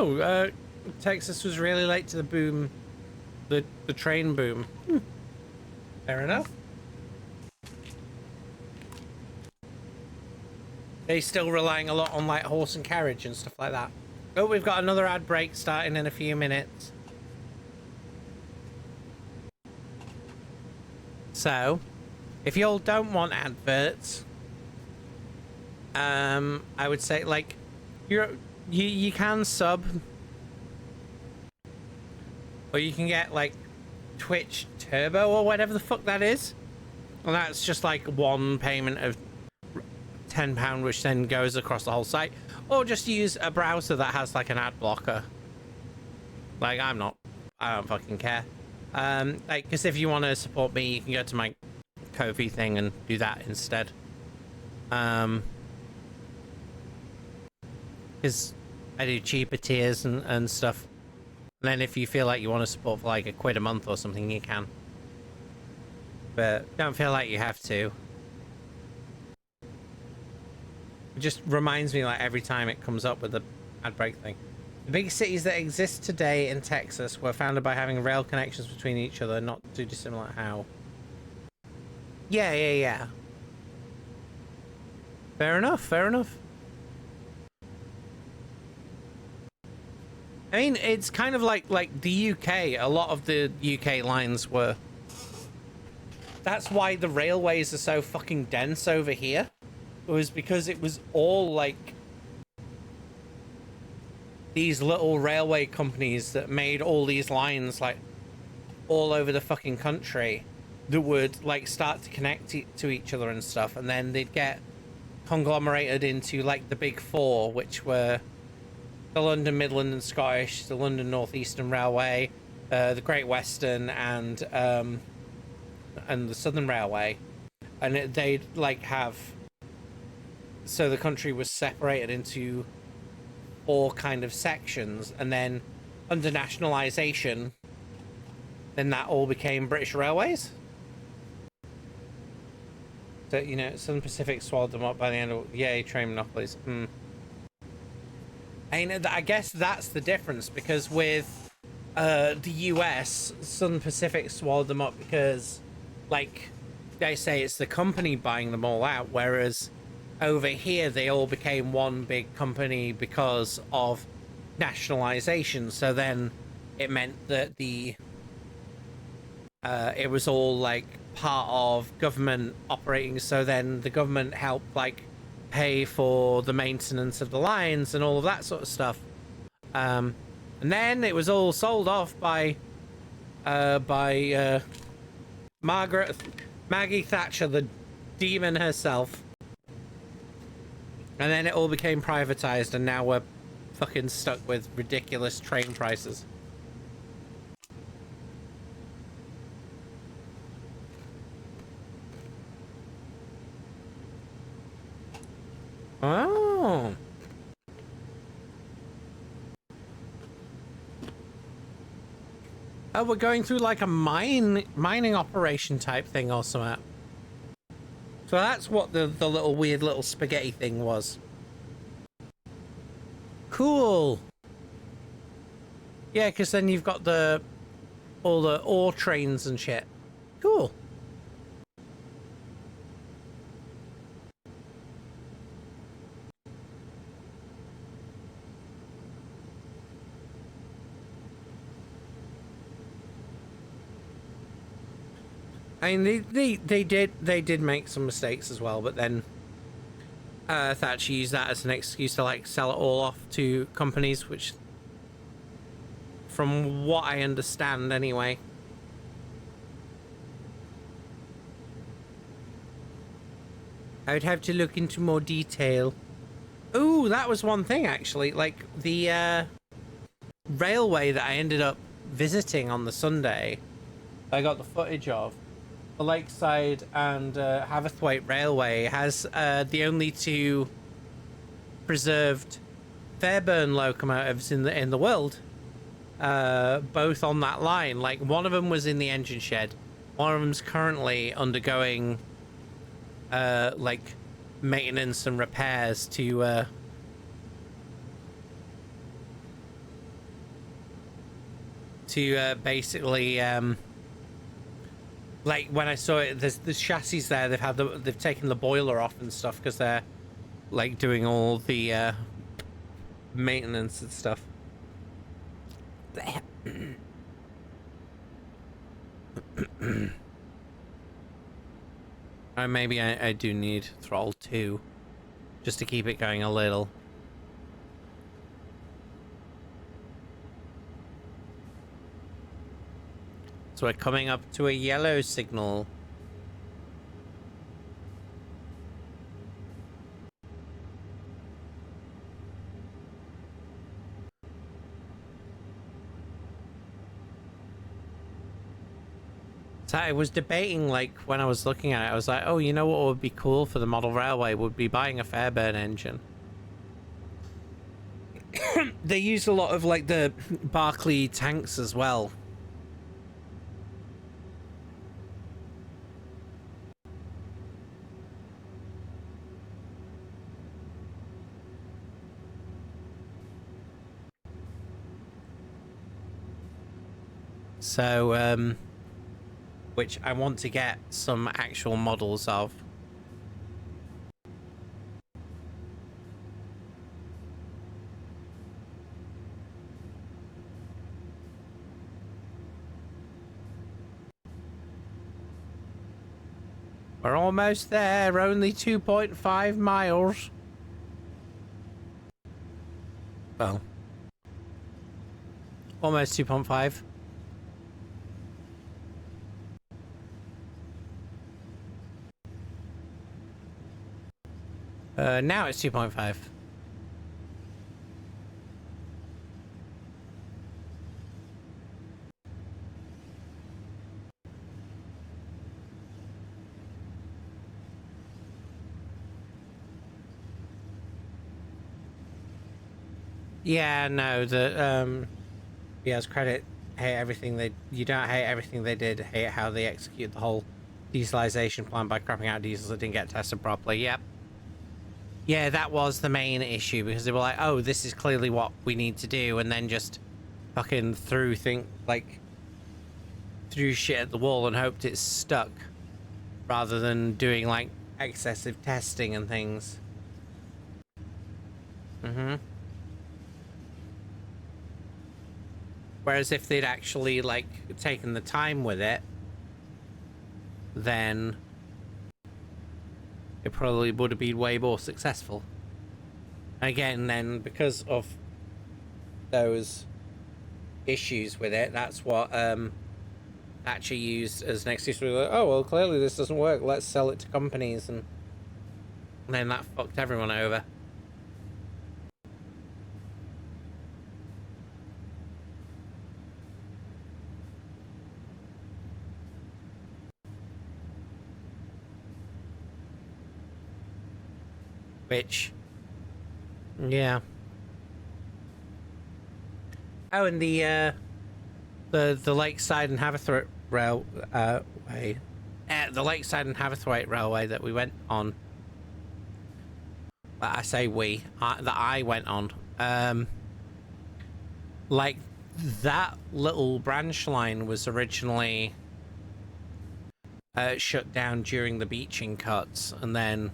Oh, Texas was really late to the boom, the train boom. Fair enough. They're still relying a lot on like horse and carriage and stuff like that. Oh, we've got another ad break starting in a few minutes. So, if you all don't want adverts, I would say like you can sub, or you can get like Twitch Turbo or whatever the fuck that is, and that's just like one payment of £10, which then goes across the whole site, or just use a browser that has like an ad blocker. Like I don't fucking care. Like, because if you want to support me, you can go to my Ko-fi thing and do that instead. Because I do cheaper tiers and stuff. And then if you feel like you want to support for like £1 a month or something, you can. But don't feel like you have to. It just reminds me like every time it comes up with the ad break thing. The big cities that exist today in Texas were founded by having rail connections between each other, not too dissimilar how. Yeah. Fair enough. I mean, it's kind of like the UK. A lot of the UK lines were... That's why the railways are so fucking dense over here. It was because it was all like these little railway companies that made all these lines like all over the fucking country that would like start to connect to each other and stuff, and then they'd get conglomerated into like the big four, which were the London Midland and Scottish, the London North Eastern Railway, the Great Western, and the Southern Railway, and they'd like have, so the country was separated into 4 kind of sections, and then under nationalisation, then that all became British Railways. So, you know, Southern Pacific swallowed them up by the end of... Yay, train monopolies. I guess that's the difference, because with the US, Southern Pacific swallowed them up because, like, they say it's the company buying them all out, whereas over here they all became one big company because of nationalisation. So then it meant that the it was all like part of government operating, so then the government helped like pay for the maintenance of the lines and all of that sort of stuff, and then it was all sold off by Maggie Thatcher, the demon herself, and then it all became privatized, and now we're fucking stuck with ridiculous train prices. Oh. Oh, we're going through like a mining operation type thing or something. So that's what the little weird little spaghetti thing was. Cool. Yeah, because then you've got all the ore trains and shit. Cool. I mean, they did make some mistakes as well, but then Thatcher used that as an excuse to like sell it all off to companies, which, from what I understand anyway. I would have to look into more detail. Ooh, that was one thing actually, like the railway that I ended up visiting on the Sunday, I got the footage of. The Lakeside and Haverthwaite Railway has the only 2 preserved Fairburn locomotives in the world, both on that line. Like, one of them was in the engine shed, one of them's currently undergoing like maintenance and repairs to to basically like when I saw it, there's chassis there. They've taken the boiler off and stuff because they're like doing all the maintenance and stuff. Or maybe I do need throttle 2 just to keep it going a little. So we're coming up to a yellow signal. So I was debating, like, when I was looking at it, I was like, oh, you know what would be cool for the model railway would be buying a Fairburn engine. They use a lot of, like, the Barclay tanks as well. So, which I want to get some actual models of. We're almost there, only 2.5 miles. Well, almost 2.5. Now it's 2.5. Yeah, no, BS credit, hate everything you don't hate everything they did, hate how they execute the whole dieselization plan by crapping out diesels that didn't get tested properly. Yep. Yeah, that was the main issue, because they were like, oh, this is clearly what we need to do, and then just fucking threw shit at the wall and hoped it stuck, rather than doing, like, excessive testing and things. Whereas if they'd actually, like, taken the time with it, then it probably would have been way more successful. Again, then, because of those issues with it, that's what Thatcher used as an excuse. Like, oh, well, clearly this doesn't work, let's sell it to companies, and then that fucked everyone over. Which, yeah. Oh, and the Lakeside and Haverthwaite Railway, the Lakeside and Haverthwaite Railway that we went on. I say that I went on. Like, that little branch line was originally shut down during the beaching cuts, and then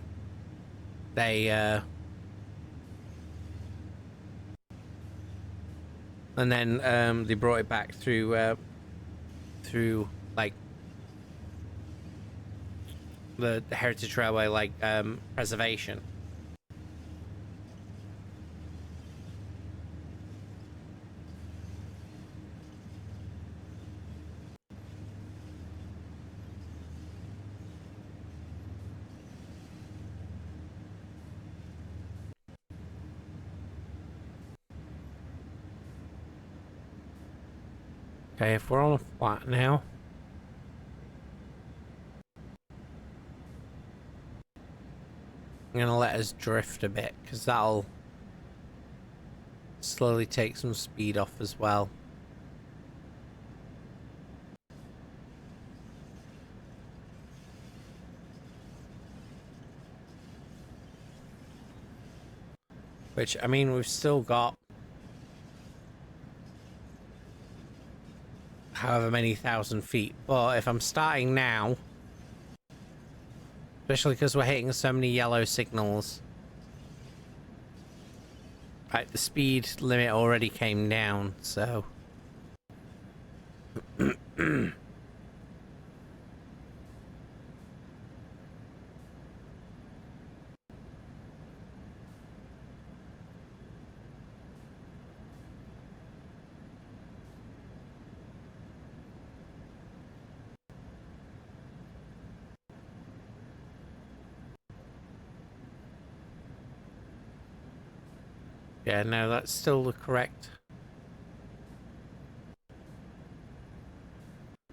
they brought it back through like the Heritage Railway, like preservation. Okay, if we're on a flat now, I'm gonna let us drift a bit, because that'll slowly take some speed off as well. Which, I mean, we've still got however many thousand feet. But if I'm starting now, especially because we're hitting so many yellow signals, right, the speed limit already came down, so... Yeah, no, that's still the correct.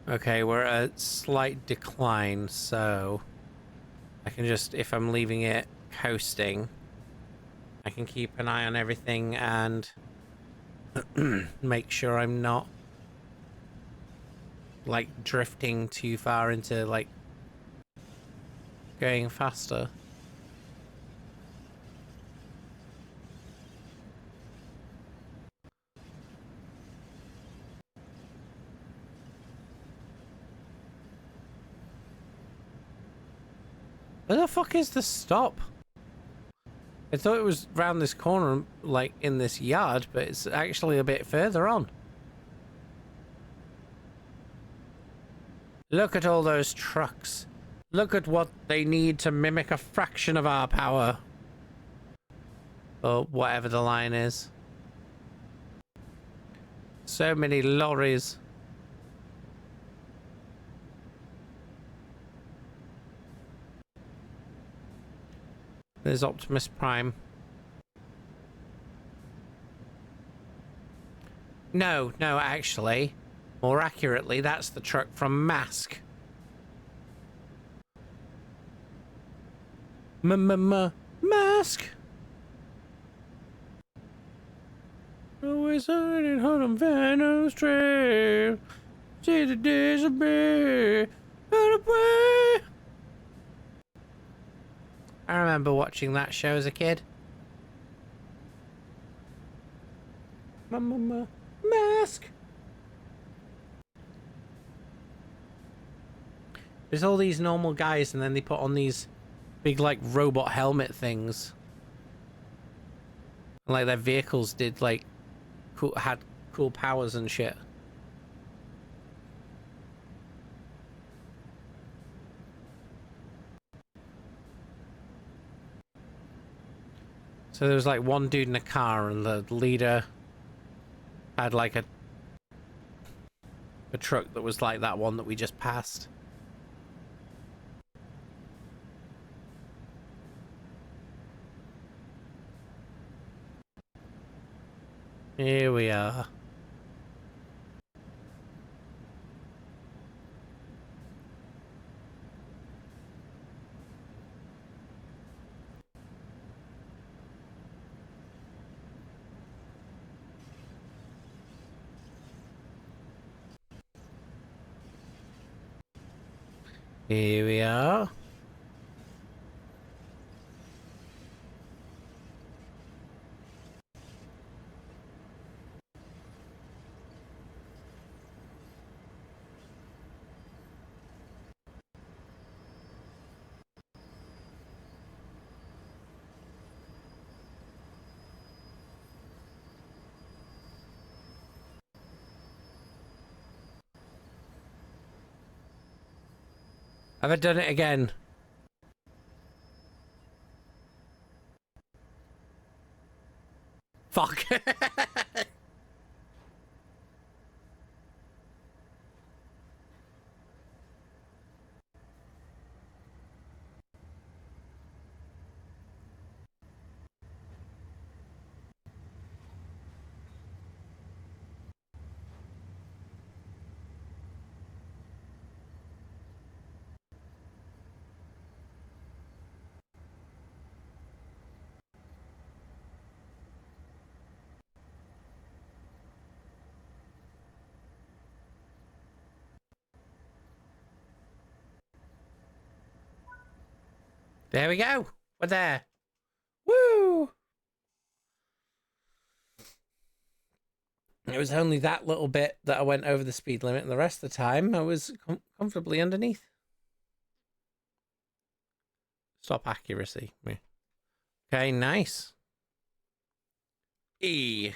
Okay, we're at a slight decline, so I can just, if I'm leaving it coasting, I can keep an eye on everything and make sure I'm not like drifting too far into like going faster. Where the fuck is the stop? I thought it was round this corner, like in this yard, but it's actually a bit further on. Look at all those trucks. Look at what they need to mimic a fraction of our power. Or whatever the line is. So many lorries. There's Optimus Prime. No, actually. More accurately, that's the truck from Mask. Mask! Always hiding hot on Venom's trail. See the days of me. I remember watching that show as a kid. Mask! There's all these normal guys and then they put on these big like robot helmet things. And, like their vehicles did like had cool powers and shit. So there was like one dude in a car and the leader had like a truck that was like that one that we just passed. Here we are. Here we are. Have I done it again? Fuck. There we go. We're there. Woo! It was only that little bit that I went over the speed limit, and the rest of the time I was comfortably underneath. Stop accuracy. Yeah. Okay, nice. E.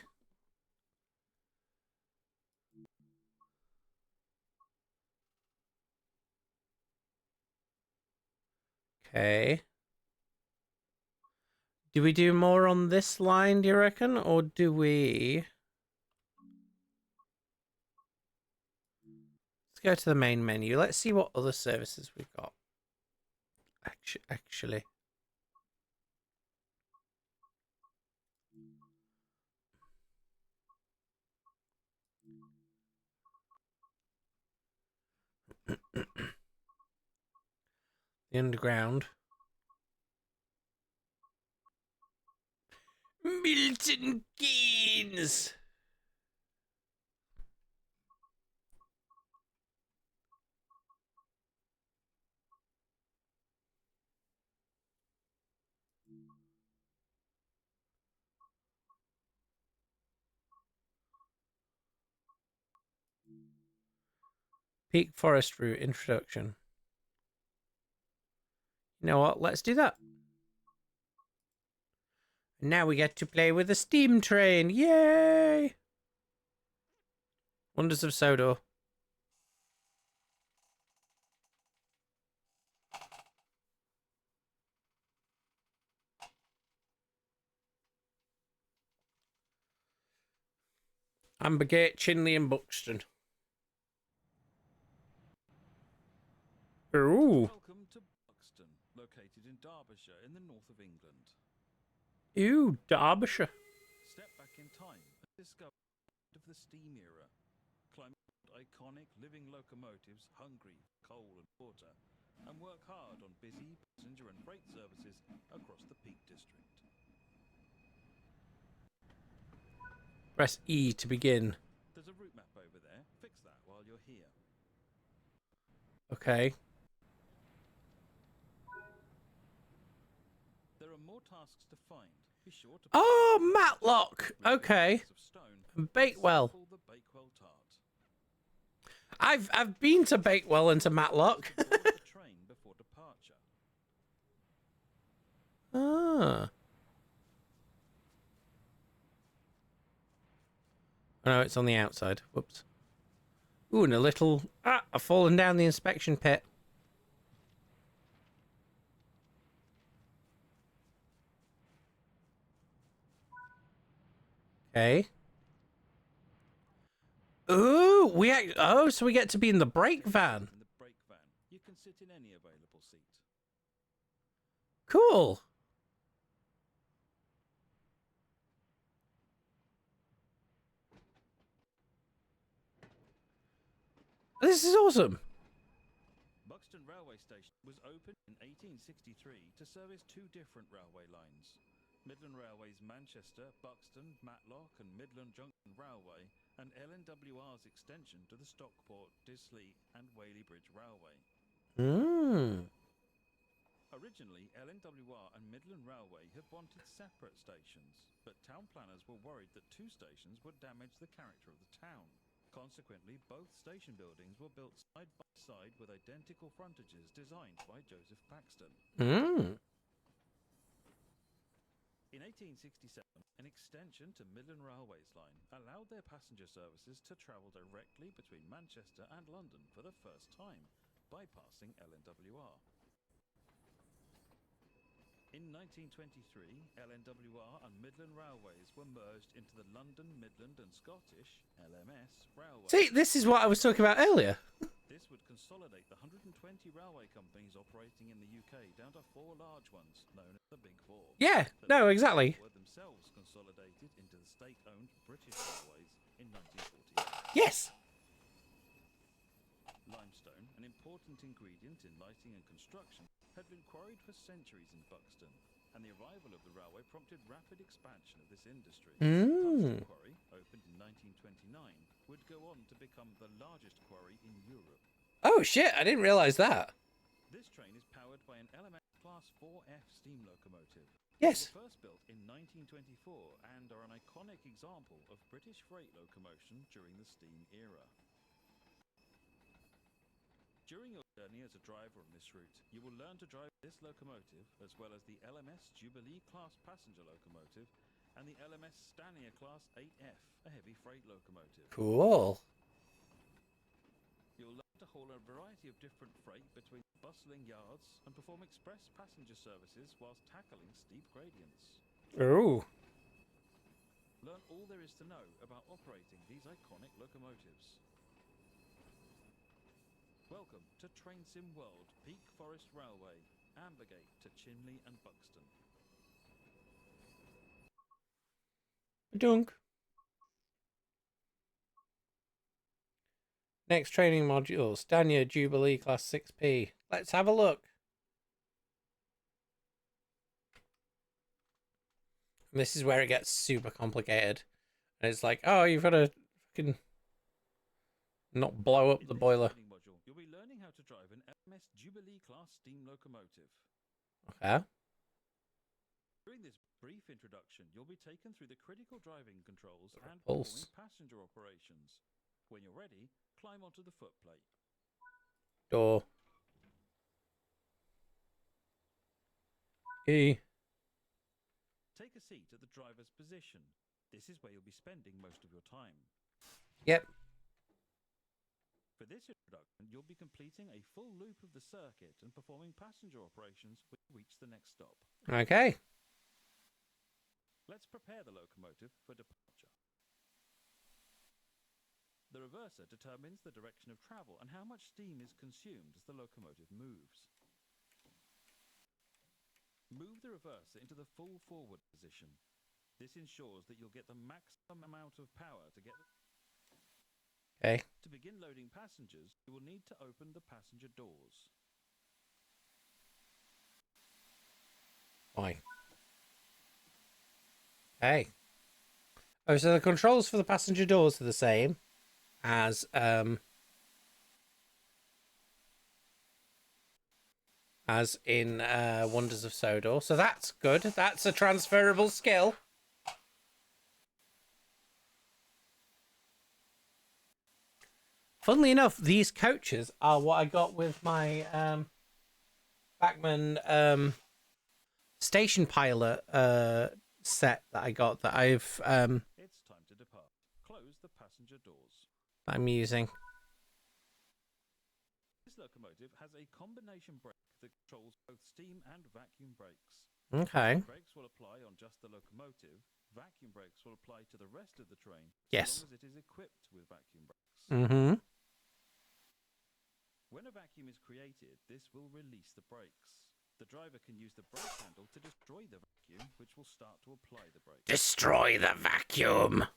Okay. Do we do more on this line, do you reckon? Or do we... Let's go to the main menu. Let's see what other services we've got. Actually. The underground. Milton Keynes. Peak Forest Route introduction. You know what? Let's do that. Now we get to play with a steam train. Yay! Wonders of Sodor. Ambergate, Chinley and Buxton. Ooh. Welcome to Buxton, located in Derbyshire in the north of England. Ooh, Derbyshire. Step back in time and discover the of the steam era. Climb iconic living locomotives hungry for coal and water, and work hard on busy passenger and freight services across the Peak District. Press E to begin. There's a route map over there. Fix that while you're here. Okay. There are more tasks to find. Be sure to Oh, Matlock. Okay. And Bakewell. the Bakewell tart. I've been to Bakewell and to Matlock. Board the train before departure. Ah. Oh, no, it's on the outside. Whoops. Ooh, and a little... Ah, I've fallen down the inspection pit. Okay. Ooh, so we get to be in the brake van. In the brake van, you can sit in any available seat. Cool. This is awesome. Buxton Railway Station was opened in 1863 to service two different railway lines. Midland Railway's Manchester, Buxton, Matlock and Midland Junction Railway, and LNWR's extension to the Stockport, Disley and Whaley Bridge Railway. Originally, LNWR and Midland Railway had wanted separate stations, but town planners were worried that two stations would damage the character of the town. Consequently, both station buildings were built side by side with identical frontages designed by Joseph Paxton. In 1867, an extension to Midland Railway's line allowed their passenger services to travel directly between Manchester and London for the first time, bypassing LNWR. In 1923, LNWR and Midland Railways were merged into the London, Midland and Scottish (LMS) Railway. See, this is what I was talking about earlier. This would consolidate the 120 railway companies operating in the UK down to 4 large ones, known as the Big Four. Yeah, no, exactly. Were themselves consolidated into the state-owned British Railways in 1948. Yes. Limestone, an important ingredient in lighting and construction, had been quarried for centuries in Buxton, and the arrival of the railway prompted rapid expansion of this industry. Tungsten quarry, opened in 1929, would go on to become the largest quarry in Europe. Oh shit, I didn't realise that. This train is powered by an LMS Class 4F steam locomotive. Yes. They were first built in 1924 and are an iconic example of British freight locomotion during the steam era. During your journey as a driver on this route, you will learn to drive this locomotive as well as the LMS Jubilee Class passenger locomotive and the LMS Stanier Class 8F, a heavy freight locomotive. Cool. You'll learn to haul a variety of different freight between bustling yards and perform express passenger services whilst tackling steep gradients. Ooh. Learn all there is to know about operating these iconic locomotives. Welcome to Train Sim World, Peak Forest Railway, Ambergate to Chinley and Buxton. Dunk. Next training module, Stanier Jubilee Class 6P. Let's have a look. And this is where it gets super complicated. And it's like, oh, you've got to fucking not blow up the boiler. In this training module, you'll be learning how to drive an LMS Jubilee Class steam locomotive. Okay. During this brief introduction, you'll be taken through the critical driving controls and Pulse. performing passenger operations. When you're ready, climb onto the footplate. Door. E. Take a seat at the driver's position. This is where you'll be spending most of your time. Yep. For this introduction, you'll be completing a full loop of the circuit and performing passenger operations when you reach the next stop. Okay. Let's prepare the locomotive for departure. The reverser determines the direction of travel and how much steam is consumed as the locomotive moves. Move the reverser into the full forward position. This ensures that you'll get the maximum amount of power to get... Okay. To begin loading passengers, you will need to open the passenger doors. Why? Hey. Oh, so the controls for the passenger doors are the same as in Wonders of Sodor. So that's good. That's a transferable skill. Funnily enough, these coaches are what I got with my Bachmann station pilot set that I got that It's time to depart. Close the passenger doors. I'm using. This locomotive has a combination brake that controls both steam and vacuum brakes. Okay. Brakes will apply on just the locomotive. Vacuum brakes will apply to the rest of the train. Yes. As long as it is equipped with vacuum brakes. Mm-hmm. When a vacuum is created, this will release the brakes. The driver can use the brake handle to destroy the vacuum, which will start to apply the brakes. Destroy the vacuum.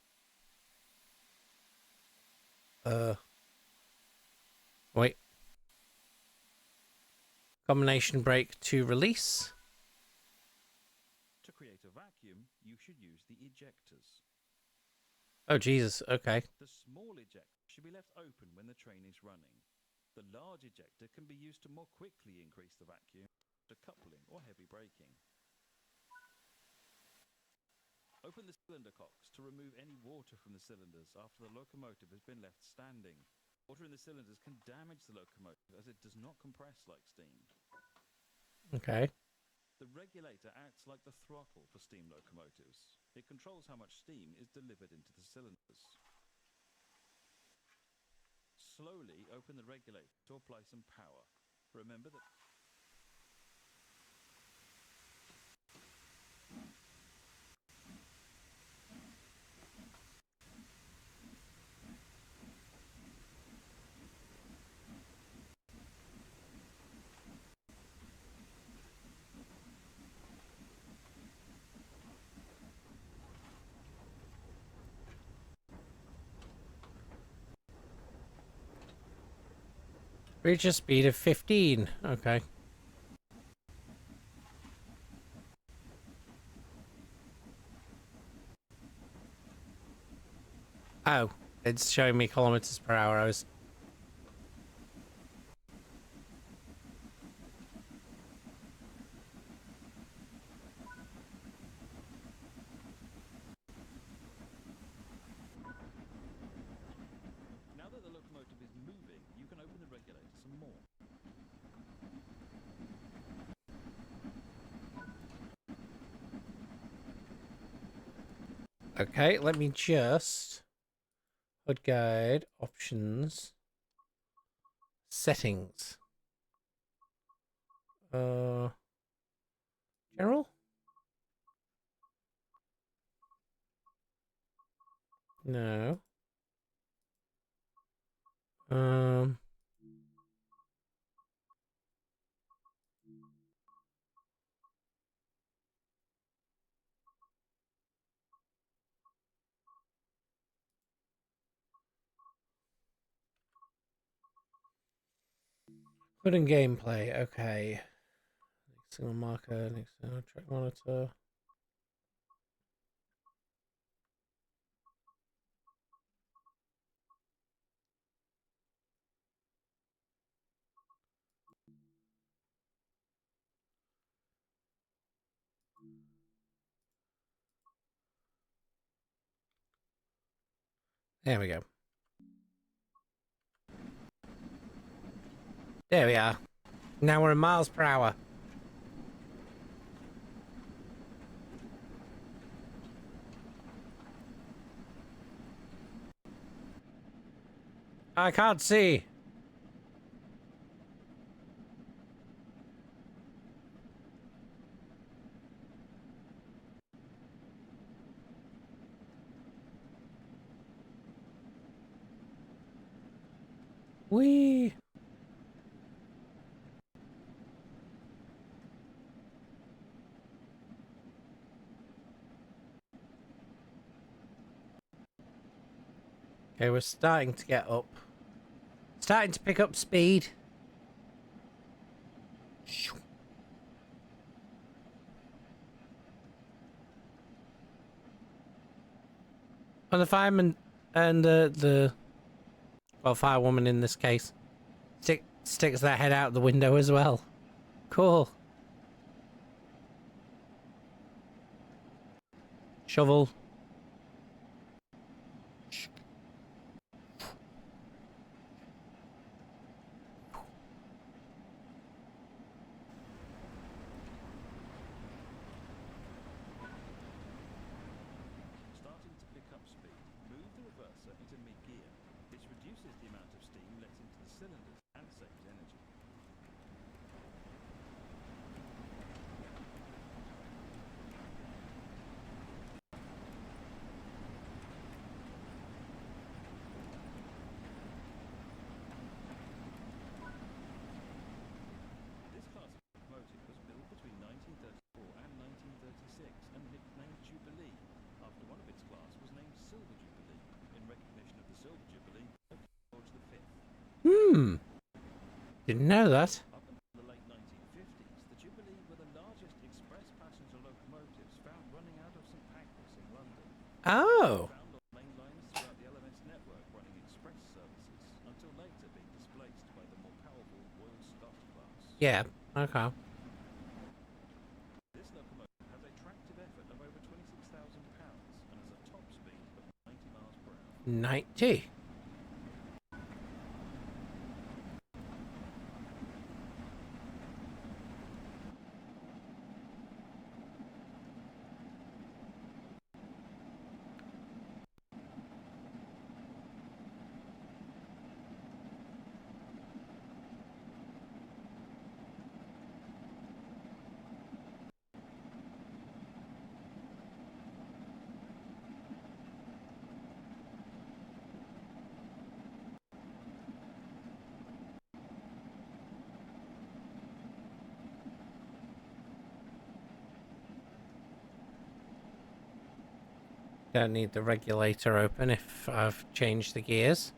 Wait. Combination brake to release. To create a vacuum, you should use the ejectors. Oh, Jesus. Okay. The small ejector should be left open when the train is running. The large ejector can be used to more quickly increase the vacuum after coupling or heavy braking. Open the cylinder cocks to remove any water from the cylinders after the locomotive has been left standing. Water in the cylinders can damage the locomotive as it does not compress like steam. Okay. The regulator acts like the throttle for steam locomotives. It controls how much steam is delivered into the cylinders. Slowly open the regulator to apply some power. Remember that... Reach a speed of 15. Okay. Oh, it's showing me kilometers per hour. I was... Okay, let me just HUD guide options settings. General? No. HUD and gameplay. Okay. Single marker. Next track monitor. There we go. There we are. Now we're in miles per hour. I can't see. Whee! Okay, we're starting to get up. Starting to pick up speed. And the fireman and the firewoman in this case sticks their head out the window as well. Cool. Shovel. Starting to pick up speed, move the reverser into mid-gear. This reduces the amount of steam let into the cylinders and saves energy. This class of locomotive was built between 1934 and 1936 and nicknamed Jubilee, after one of its class was named Silver Jubilee, in recognition of the Silver Jubilee of George V. Didn't know that. Up until the late 1950s, the Jubilee were the largest express passenger locomotives found running out of St Pancras in London. Oh. Found on main lines throughout the LMS network running express services, until later being displaced by the more powerful Royal Scot class. Yeah. Okay. This locomotive has a tractive effort of over 26,000 pounds and has a top speed of 90 miles per hour. 90. Don't need the regulator open if I've changed the gears.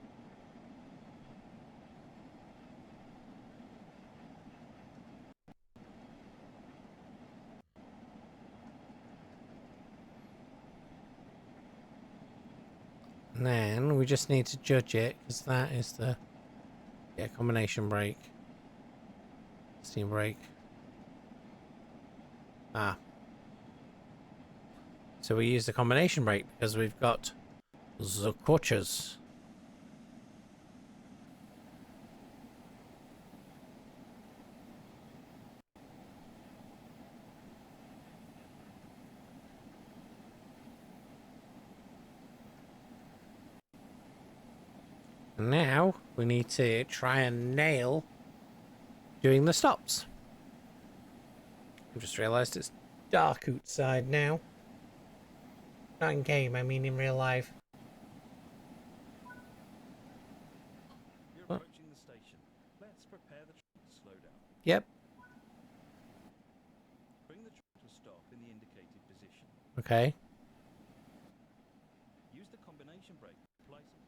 And then we just need to judge it, because that is the combination brake. Steam brake. Ah. So we use the combination brake because we've got the coaches. Now we need to try and nail doing the stops. I just realised it's dark outside now. Not in game, I mean in real life. You're What? approaching the station. Let's prepare the train to slow down. Yep. Bring the train to a stop in the indicated position. Okay. Use the combination brake to apply some.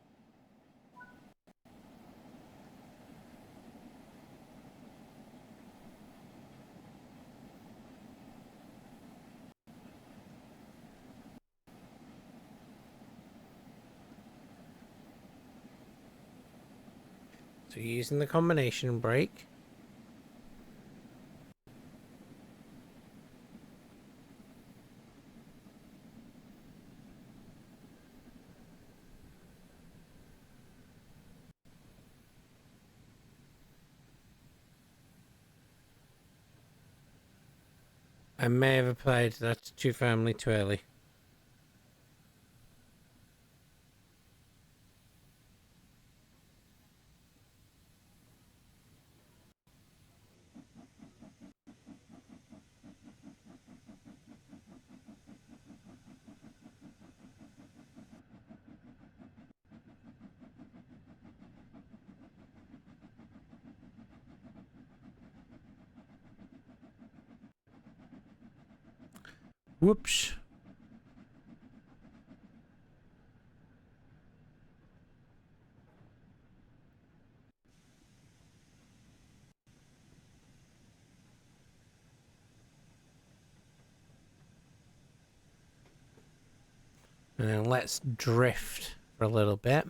So using the combination brake. I may have applied that too firmly too early. Whoops. And then let's drift for a little bit.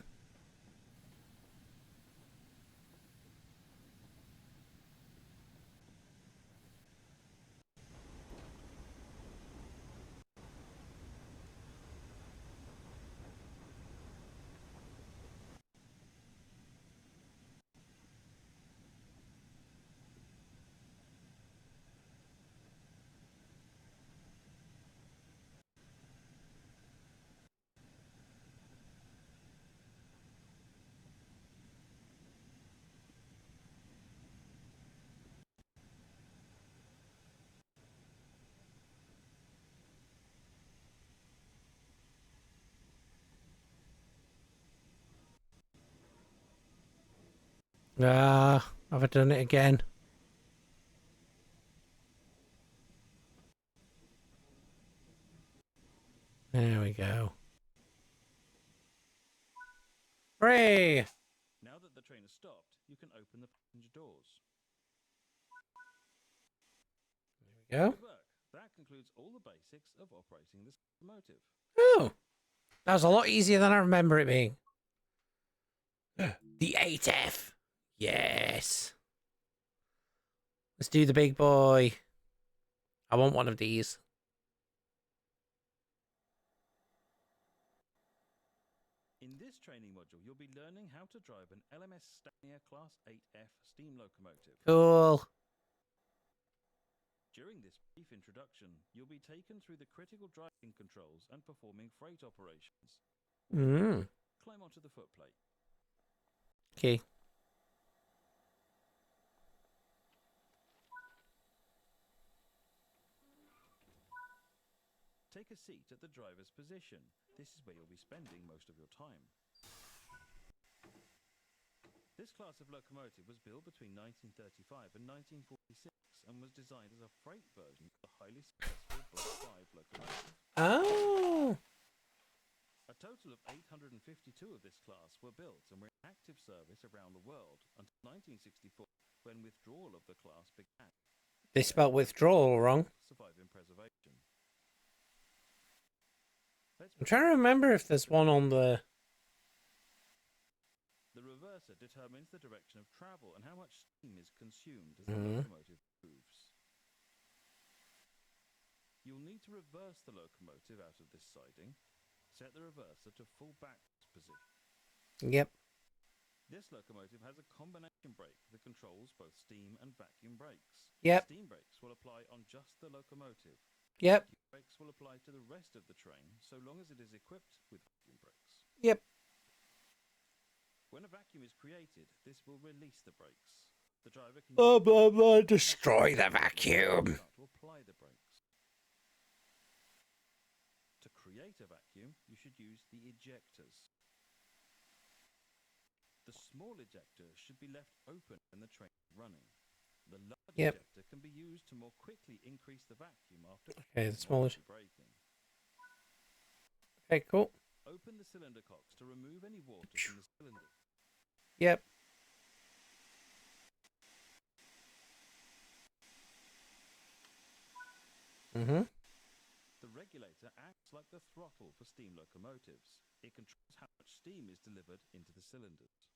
Ah, have I done it again? There we go. Hooray! Now that the train has stopped, you can open the passenger doors. There we go. Good work. That concludes all the basics of operating this locomotive. Oh, that was a lot easier than I remember it being. The 8F. Yes. Let's do the big boy. I want one of these. In this training module, you'll be learning how to drive an LMS Stanier Class 8F steam locomotive. Cool. During this brief introduction, you'll be taken through the critical driving controls and performing freight operations. Climb onto the footplate. Okay. Take a seat at the driver's position. This is where you'll be spending most of your time. This class of locomotive was built between 1935 and 1946 and was designed as a freight version of the highly successful Block 5 locomotive. Oh. A total of 852 of this class were built and were in active service around the world until 1964, when withdrawal of the class began. They spelled withdrawal wrong. Surviving preservation. I'm trying to remember if there's one on the... The reverser determines the direction of travel and how much steam is consumed as the locomotive moves. You'll need to reverse the locomotive out of this siding. Set the reverser to full backwards position. Yep. This locomotive has a combination brake that controls both steam and vacuum brakes. Yep. Steam brakes will apply on just the locomotive. Yep. Vacuum brakes will apply to the rest of the train so long as it is equipped with vacuum brakes. Yep. When a vacuum is created, this will release the brakes. The driver can Blah blah blah. Destroy the start vacuum. to apply the brakes. To create a vacuum, you should use the ejectors. The small ejector should be left open when the train is running. The large ejector can be used to more quickly increase the vacuum after Okay, the small. braking. Okay, cool. Open the cylinder cocks to remove any water from the cylinder. Yep. Mm-hmm. The regulator acts like the throttle for steam locomotives. It controls how much steam is delivered into the cylinders.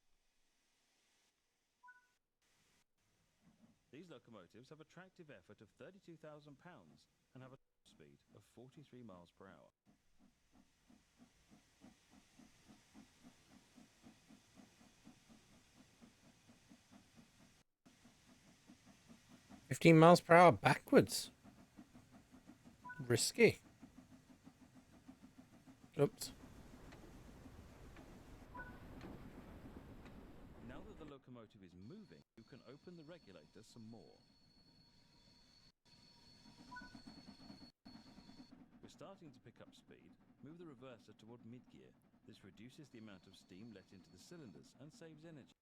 These locomotives have a tractive effort of 32,000 pounds and have a top speed of 43 miles per hour. £15 mph backwards. Risky. Oops. Now that the locomotive is moving, you can open the regulator some more. We're starting to pick up speed. Move the reverser toward mid-gear. This reduces the amount of steam let into the cylinders and saves energy.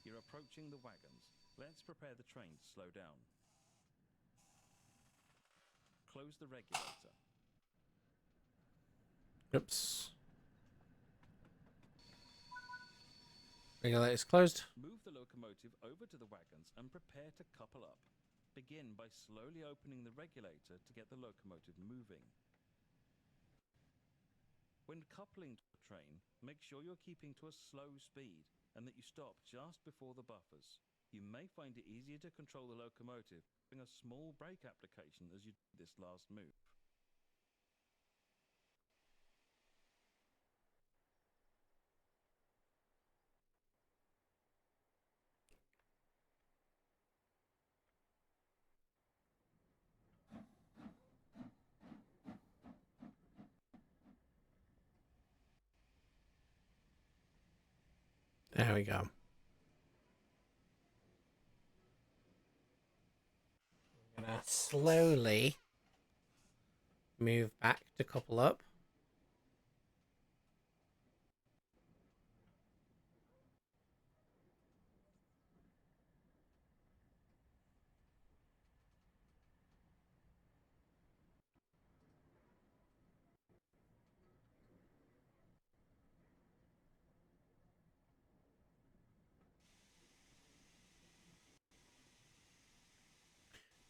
You're approaching the wagons. Let's prepare the train to slow down. Close the regulator. Oops. Regulator's closed. Move the locomotive over to the wagons and prepare to couple up. Begin by slowly opening the regulator to get the locomotive moving. When coupling to a train, make sure you're keeping to a slow speed and that you stop just before the buffers. You may find it easier to control the locomotive doing a small brake application as you do this last move. There we go. I'm gonna slowly move back to couple up.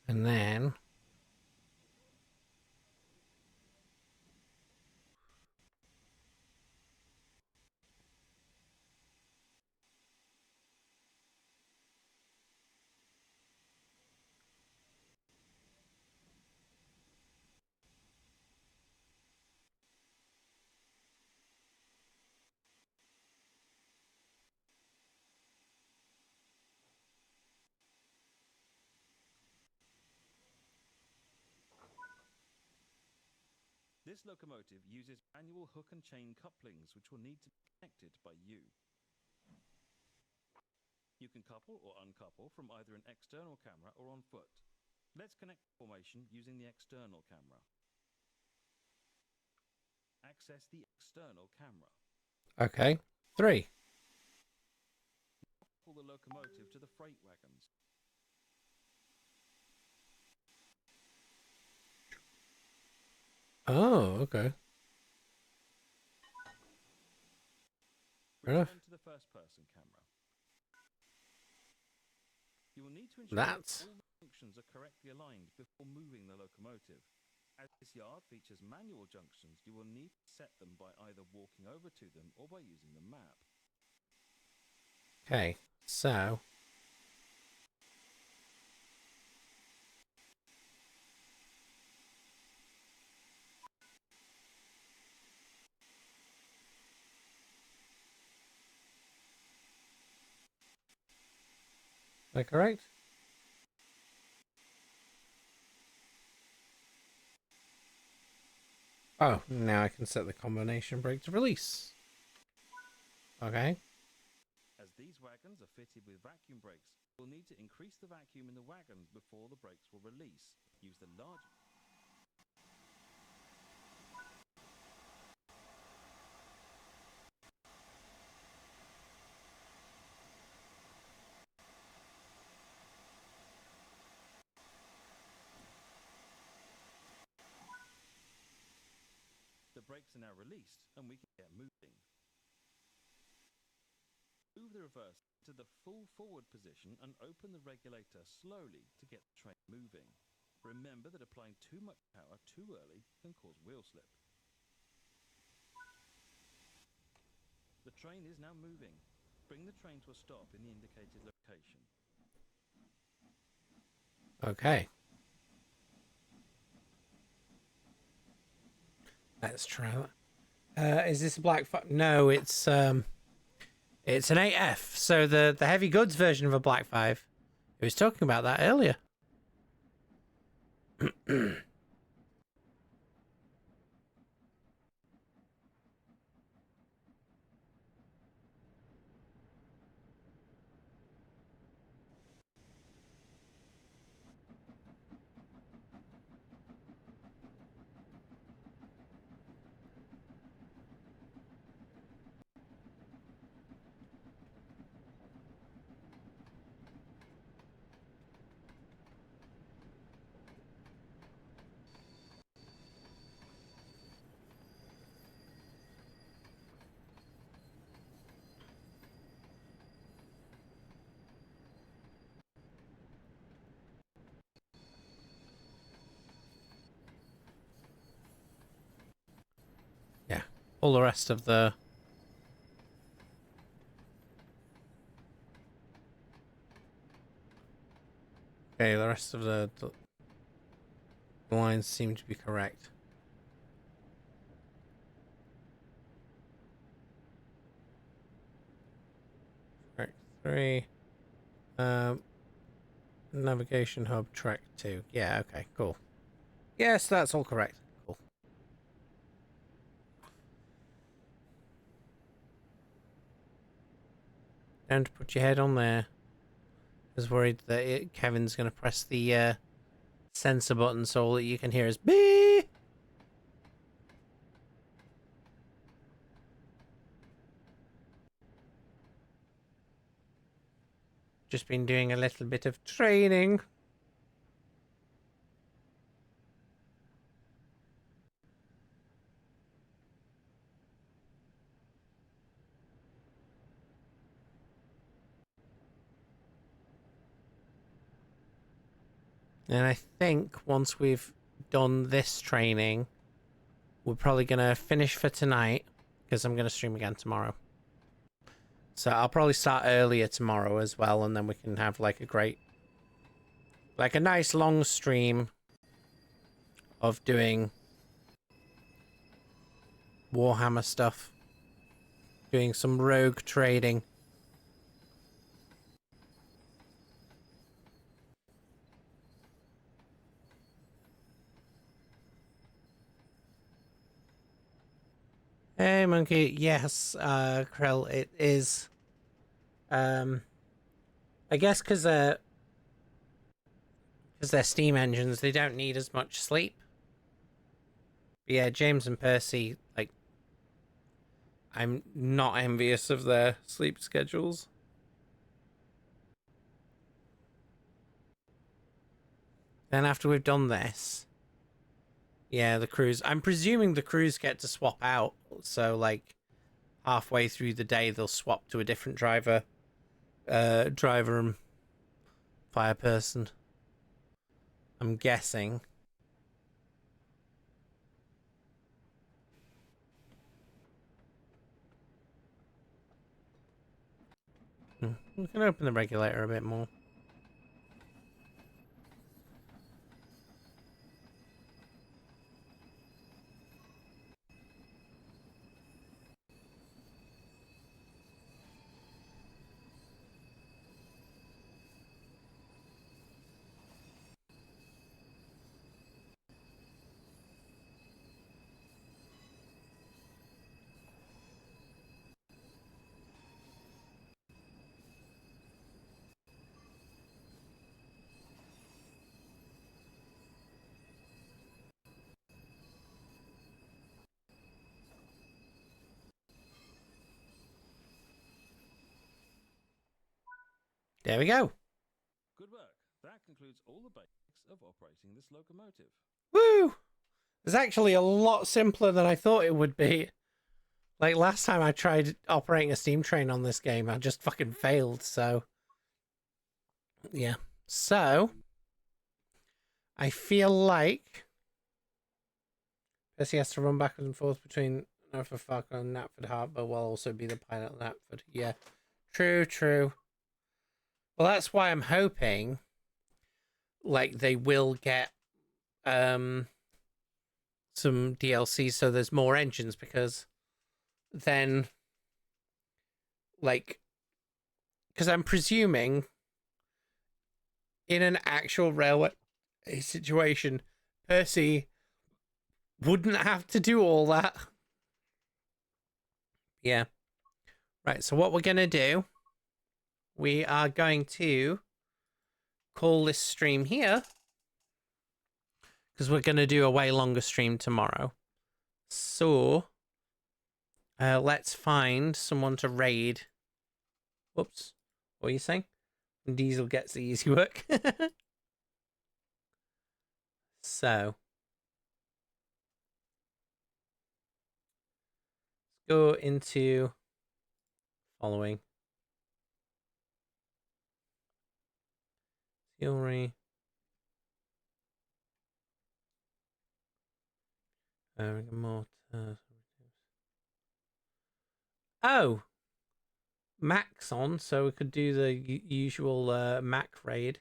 And then This locomotive uses manual hook and chain couplings which will need to be connected by you. You can couple or uncouple from either an external camera or on foot. Let's connect the formation using the external camera. Access the external camera. okay. 3. Couple the locomotive to the freight wagons. Oh, okay. Fair enough. Return to the first-person camera. You will need to ensure That's that all the junctions are correctly aligned before moving the locomotive. As this yard features manual junctions, you will need to set them by either walking over to them or by using the map. okay. So that correct? Oh, now I can set the combination brake to release. Okay. As these wagons are fitted with vacuum brakes, we'll need to increase the vacuum in the wagon before the brakes will release. Use the large... The brakes are now released and we can get moving. Move the reverse to the full forward position and open the regulator slowly to get the train moving. Remember that applying too much power too early can cause wheel slip. The train is now moving. Bring the train to a stop in the indicated location. Okay. Let's try that. Is this a black? No, it's an 8F. So the heavy goods version of a Black 5. He was talking about that earlier. Yeah, all the rest of the... Okay, the rest of the lines seem to be correct. Track 3. Navigation hub, track 2. Yeah, okay, cool. Yes, that's all correct. Cool. Don't put your head on there. I was worried that Kevin's going to press the sensor button so all that you can hear is beep. Just been doing a little bit of training. And I think once we've done this training, we're probably going to finish for tonight, because I'm going to stream again tomorrow. So I'll probably start earlier tomorrow as well, and then we can have like a nice long stream of doing Warhammer stuff. Doing some rogue trading. Hey, Monkey. Yes, Krell, it is. I guess because they're steam engines, they don't need as much sleep. But yeah, James and Percy, like, I'm not envious of their sleep schedules. Then after we've done this, yeah, the crews. I'm presuming the crews get to swap out. So, like, halfway through the day, they'll swap to a different driver and fire person. I'm guessing. We can open the regulator a bit more. There we go. Good work. That concludes all the basics of operating this locomotive. Woo! It's actually a lot simpler than I thought it would be. Like last time I tried operating a steam train on this game, I just fucking failed, so... Yeah. So... I feel like... Percy has to run backwards and forth between Norfolk Falcon and Knapford Harbour will also be the pilot of Knapford. Yeah. True, true. Well, that's why I'm hoping, like, they will get some DLC so there's more engines, because then, like, because I'm presuming in an actual railway situation, Percy wouldn't have to do all that. Yeah. Right, so what we're going to do, we are going to call this stream here, because we're going to do a way longer stream tomorrow. So, let's find someone to raid. Whoops. What are you saying? Diesel gets the easy work. So, let's go into following. Theory. More. Oh, Mac's on, so we could do the usual Mac raid.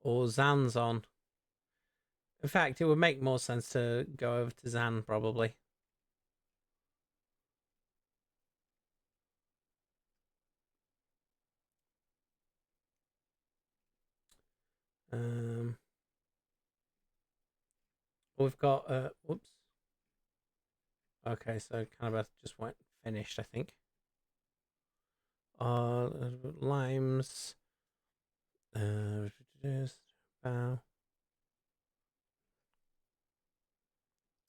Or Zan's on. In fact, it would make more sense to go over to Zan, probably. We've got whoops. Okay, so kind of just went finished, I think. Limes. Bow.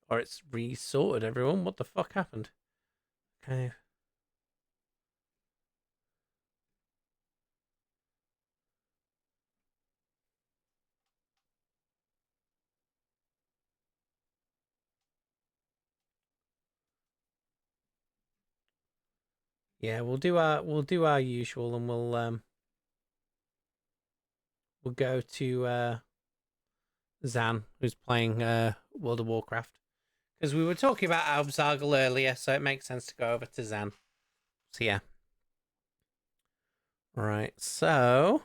Or it's resorted, everyone. What the fuck happened? Okay. Yeah, we'll do our usual, and we'll go to Zan, who's playing World of Warcraft, because we were talking about AUBZ earlier, so it makes sense to go over to Zan. So yeah. Right, so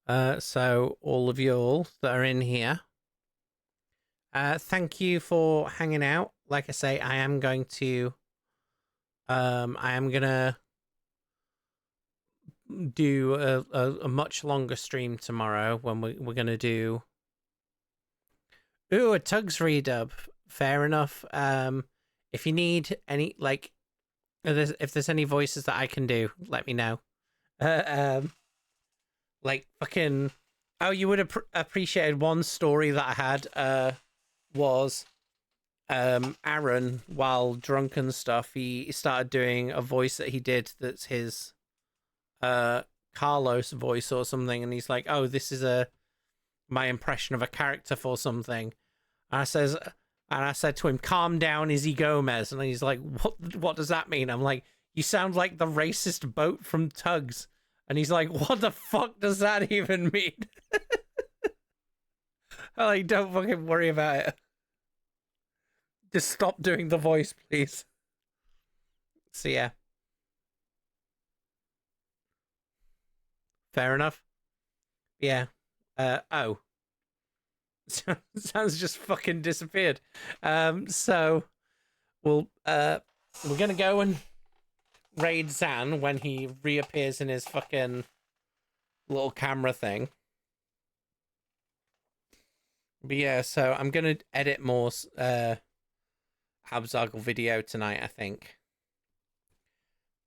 all of y'all that are in here, thank you for hanging out. Like I say, I am gonna do a much longer stream tomorrow, when we're gonna do a Tugs redub. Fair enough. If you need any, like, if there's any voices that I can do, let me know. Like fucking, oh, you would have appreciated one story that I had. Was Aaron, while drunk and stuff, he started doing a voice that he did that's his Carlos voice or something, and he's like, oh, this is my impression of a character for something. And I said to him, calm down, Izzy Gomez. And he's like, what does that mean? I'm like, you sound like the racist boat from Tugs. And he's like, what the fuck does that even mean? I'm like, don't fucking worry about it. Just stop doing the voice, please. So yeah. Fair enough. Yeah. Oh. Sounds just fucking disappeared. So we're gonna go and raid Zan when he reappears in his fucking little camera thing. But yeah, so I'm gonna edit more Habzargle video tonight, I think.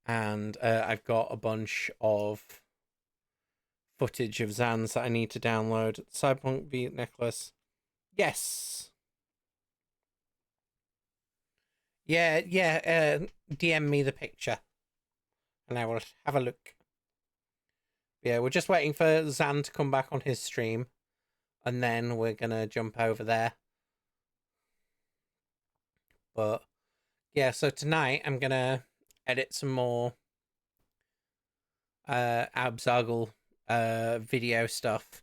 And I've got a bunch of footage of Zan's that I need to download. Cyberpunk V necklace. Yes. Yeah, DM me the picture. And I will have a look. Yeah, we're just waiting for Zan to come back on his stream. And then we're going to jump over there. But, yeah, so tonight I'm going to edit some more AUBZ video stuff.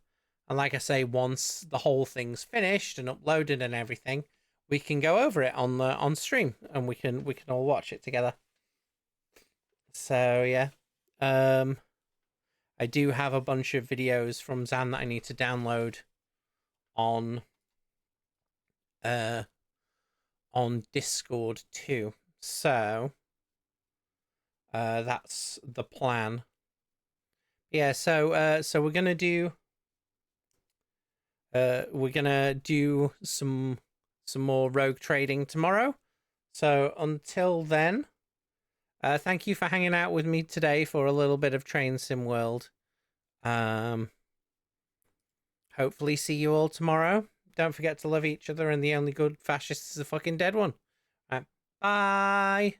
And like I say, once the whole thing's finished and uploaded and everything, we can go over it on stream, and we can all watch it together. So yeah, I do have a bunch of videos from Zan that I need to download on Discord too. So that's the plan. Yeah, so we're gonna do some more rogue trading tomorrow. So until then, thank you for hanging out with me today for a little bit of Train Sim World. Hopefully see you all tomorrow. Don't forget to love each other, and the only good fascist is the fucking dead one. Bye.